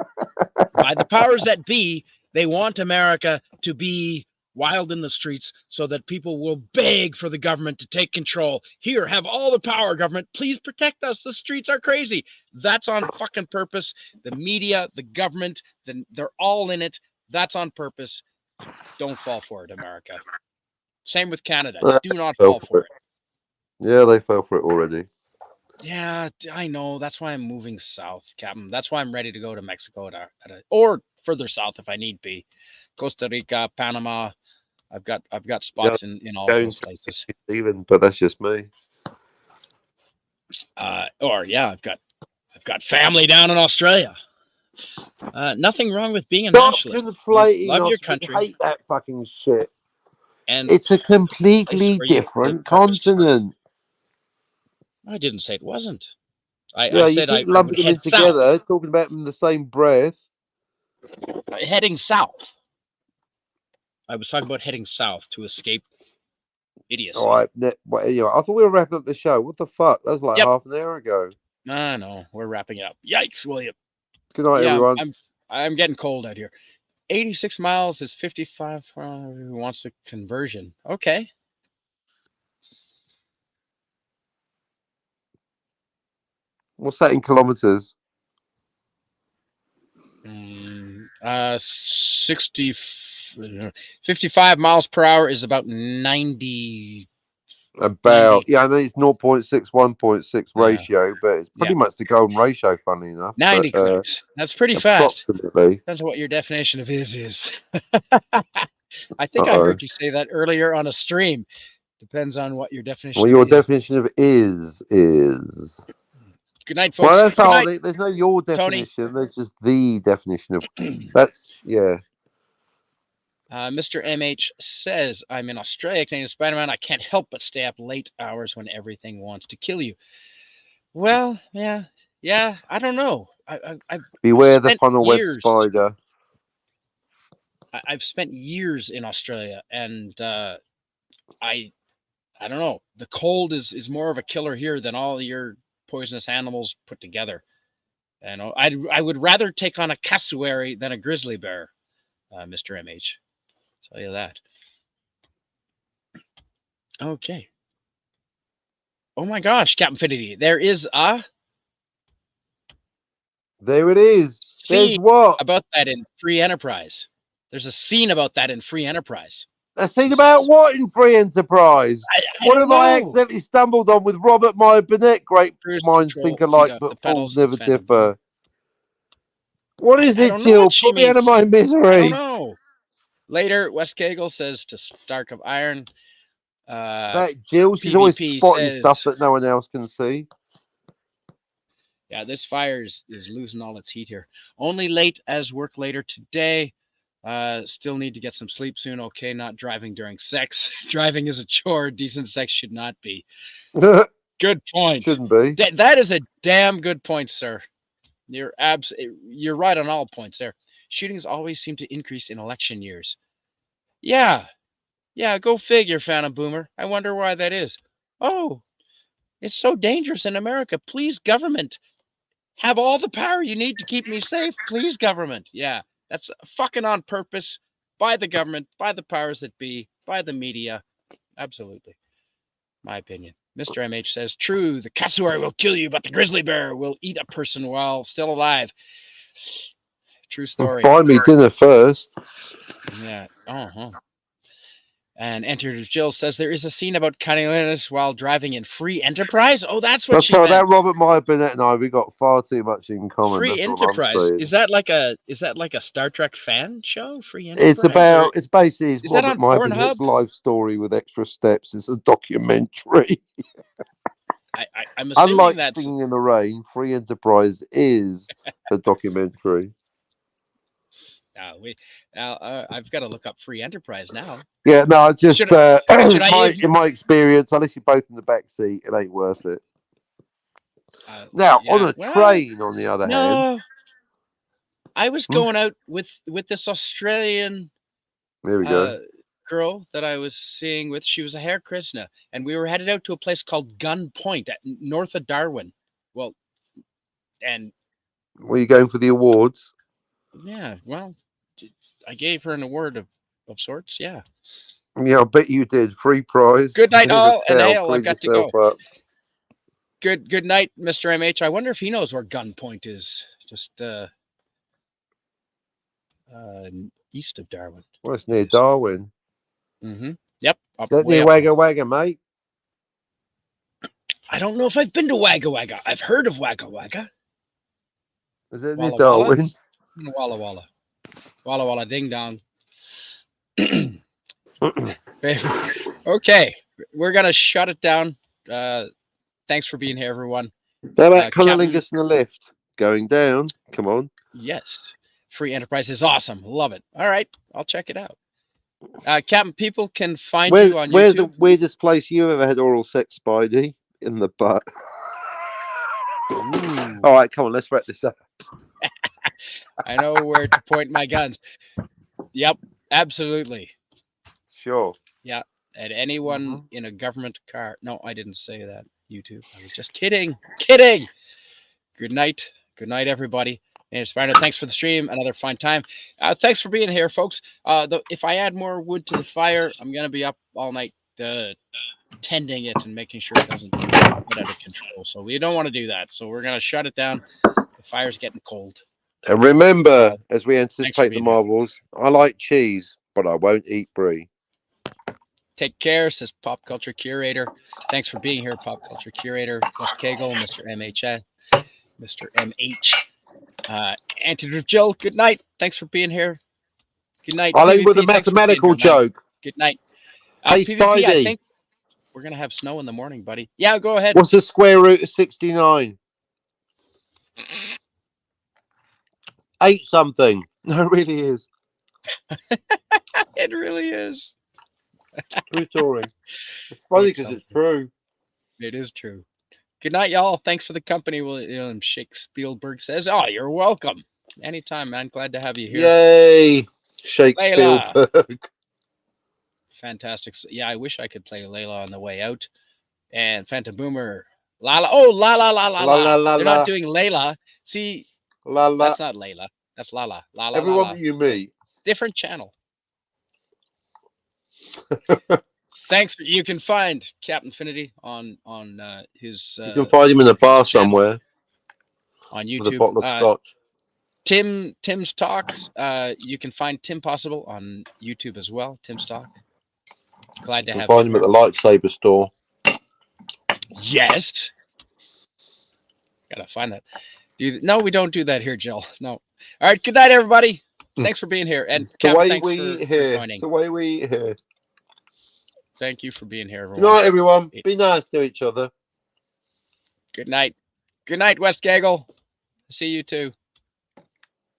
by the powers that be. They want America to be wild in the streets so that people will beg for the government to take control. Here, have all the power, government. Please protect us. The streets are crazy. That's on fucking purpose. The media, the government, they're all in it. That's on purpose. Don't fall for it, America. Same with Canada. Do not fall for it. Yeah, they fell for it already. Yeah, I know. That's why I'm moving south, Captain. That's why I'm ready to go to Mexico or further south if I need be. Costa Rica, Panama. I've got spots in all those places. Even, but that's just me. I've got family down in Australia. Nothing wrong with being a nationalist. Love your country. I hate that fucking shit. And It's a completely for you, the different purpose. continent. I didn't say it wasn't. I Yeah, you said keep I would lumping them head in together, talking about them in the same breath. south. Heading south. I was talking about heading south to escape idiocy. All right, I thought we were wrapping up the show. What the fuck? That was like half an hour ago. No, we're wrapping it up. Yikes, William. Good night, everyone. I'm getting cold out here. 86 miles is 55. Who wants a conversion? Okay. What's that in kilometers? 55 miles per hour is about 90. About, I know it's 0.6, 1.6 ratio, but it's pretty Yeah. much the golden ratio, funnily enough. 90 clicks. That's pretty fast. Approximately. Depends on what your definition of is. I think I heard you say that earlier on a stream. Depends on what your definition Well, your definition of is. Good night, folks. Well, that's Good all. night, There's no your definition. Tony. There's just the definition of that's, yeah. Mr. MH says, I'm in Australia, Canadian Spider-Man. I can't help but stay up late hours when everything wants to kill you. Well, yeah, I don't know. I've beware the funnel web spider. I've spent years in Australia, and I don't know. The cold is more of a killer here than all your poisonous animals put together. And I would rather take on a cassowary than a grizzly bear, Mr. MH. I'll tell you that. Okay. Oh my gosh, Captain Finity, there is a. There it is. There's what about that in Free Enterprise. There's a scene about that in Free Enterprise. A scene about what in Free Enterprise? What have I accidentally stumbled on with Robert Meyer Burnett? Great minds think alike, but fools never differ. What is it, Jill? Put me out of my misery. I don't know. Later, West Kegel says to Stark of Iron. That Jill, she's always spotting stuff that no one else can see. Yeah, this fire is losing all its heat here. Only late as work later today. Still need to get some sleep soon. Okay, not driving during sex. Driving is a chore. Decent sex should not be. Good point. Shouldn't be. That is a damn good point, sir. You're right on all points there. Shootings always seem to increase in election years. Yeah, go figure, Phantom Boomer. I wonder why that is. Oh, it's so dangerous in America. Please, government, have all the power you need to keep me safe. Please, government. Yeah, that's fucking on purpose by the government, by the powers that be, by the media. Absolutely. My opinion. Mr. MH says, true, the cassowary will kill you, but the grizzly bear will eat a person while still alive. True story. Buy me dinner first. Yeah. And Enter Jill says there is a scene about cunnilingus while driving in Free Enterprise. Oh, that's what she meant. That Robert Meyer Burnett and I, we got far too much in common. Free Enterprise. Is that like a Star Trek fan show? Free Enterprise. It's basically Robert Meyer Burnett's life story with extra steps. It's a documentary. I'm assuming unlike that's... Singing in the Rain, Free Enterprise is a documentary. I've got to look up Free Enterprise now. Yeah, no, just in my experience, unless you're both in the back seat, it ain't worth it. On a train, on the other hand, I was going out with this Australian girl that I was seeing with. She was a Hare Krishna, and we were headed out to a place called Gun Point north of Darwin. Well, and were you going for the awards? Yeah, well, I gave her an award of sorts. Yeah, I bet you did. Free prize. Good night, all, and hail. I got to go. Up. Good night, Mr. MH. I wonder if he knows where Gunpoint is. Just east of Darwin. Well, it's near Darwin. Mm-hmm. Yep. Is that near Wagga Wagga, mate? I don't know if I've been to Wagga Wagga. I've heard of Wagga Wagga. Is it near Darwin? Walla Walla. Walla Walla ding dong. Okay, we're gonna shut it down. Thanks for being here, everyone. How about cunnilingus in the lift? Going down. Come on. Yes. Free Enterprise is awesome. Love it. All right, I'll check it out. Captain, people can find Where's you on where's the YouTube. weirdest place you ever had oral sex, Spidey? In the butt. Ooh, All right, come on, let's wrap this up. I know where to point my guns. Yep, absolutely. Sure. Yeah, at anyone Mhm. in a government car. No, I didn't say that. YouTube. I was just kidding. Kidding. Good night. Good night, everybody. And Spider, thanks for the stream. Another fine time. Thanks for being here, folks. If I add more wood to the fire, I'm gonna be up all night tending it and making sure it doesn't get out of control. So we don't want to do that. So we're gonna shut it down. The fire's getting cold. And remember, as we Thanks for anticipate the being here. marvels, I like cheese, but I won't eat brie. Take care, says Pop Culture Curator. Thanks for being here, Pop Culture Curator. West Kegel, Mr. MH, Mr. MH. Antidote Jill, good night. Thanks for being here. Good night. I'll end with a PvP, thanks for being mathematical here, man. joke. Good night. Hey, PvP, I Spidey, think we're going to have snow in the morning, buddy. Yeah, go ahead. what's the square root of 69? 8 something. No, it really is. It really is. True story. It's funny because it's true. It is true. Good night, y'all. Thanks for the company. William Spielberg says, "Oh, you're welcome. Anytime, man. Glad to have you here." Yay, Shakespeare. Layla. Fantastic. Yeah, I wish I could play Layla on the way out. And Phantom Boomer. Lala. Oh, la la la la La, la. la, la, They're la. not doing Layla. See, La la. that's not Layla. That's Lala. La la Everyone la, that you meet. different channel. Thanks. You can find Captain Infinity on his. You can find him in a bar somewhere on with a YouTube. bottle of scotch. Tim's Talks. You can find Tim Possible on YouTube as well. Tim's Talk. Glad to You can have find you him at here. the lightsaber store. Yes. Gotta find that. No, we don't do that here, Jill. No. All right. Good night, everybody. Thanks for being here. And It's the Captain, way thanks we for eat here. joining. It's the way we eat here. Thank you for being here, Good everyone. night, everyone. Be nice to each other. Good night. Good night, West Gaggle. See you too.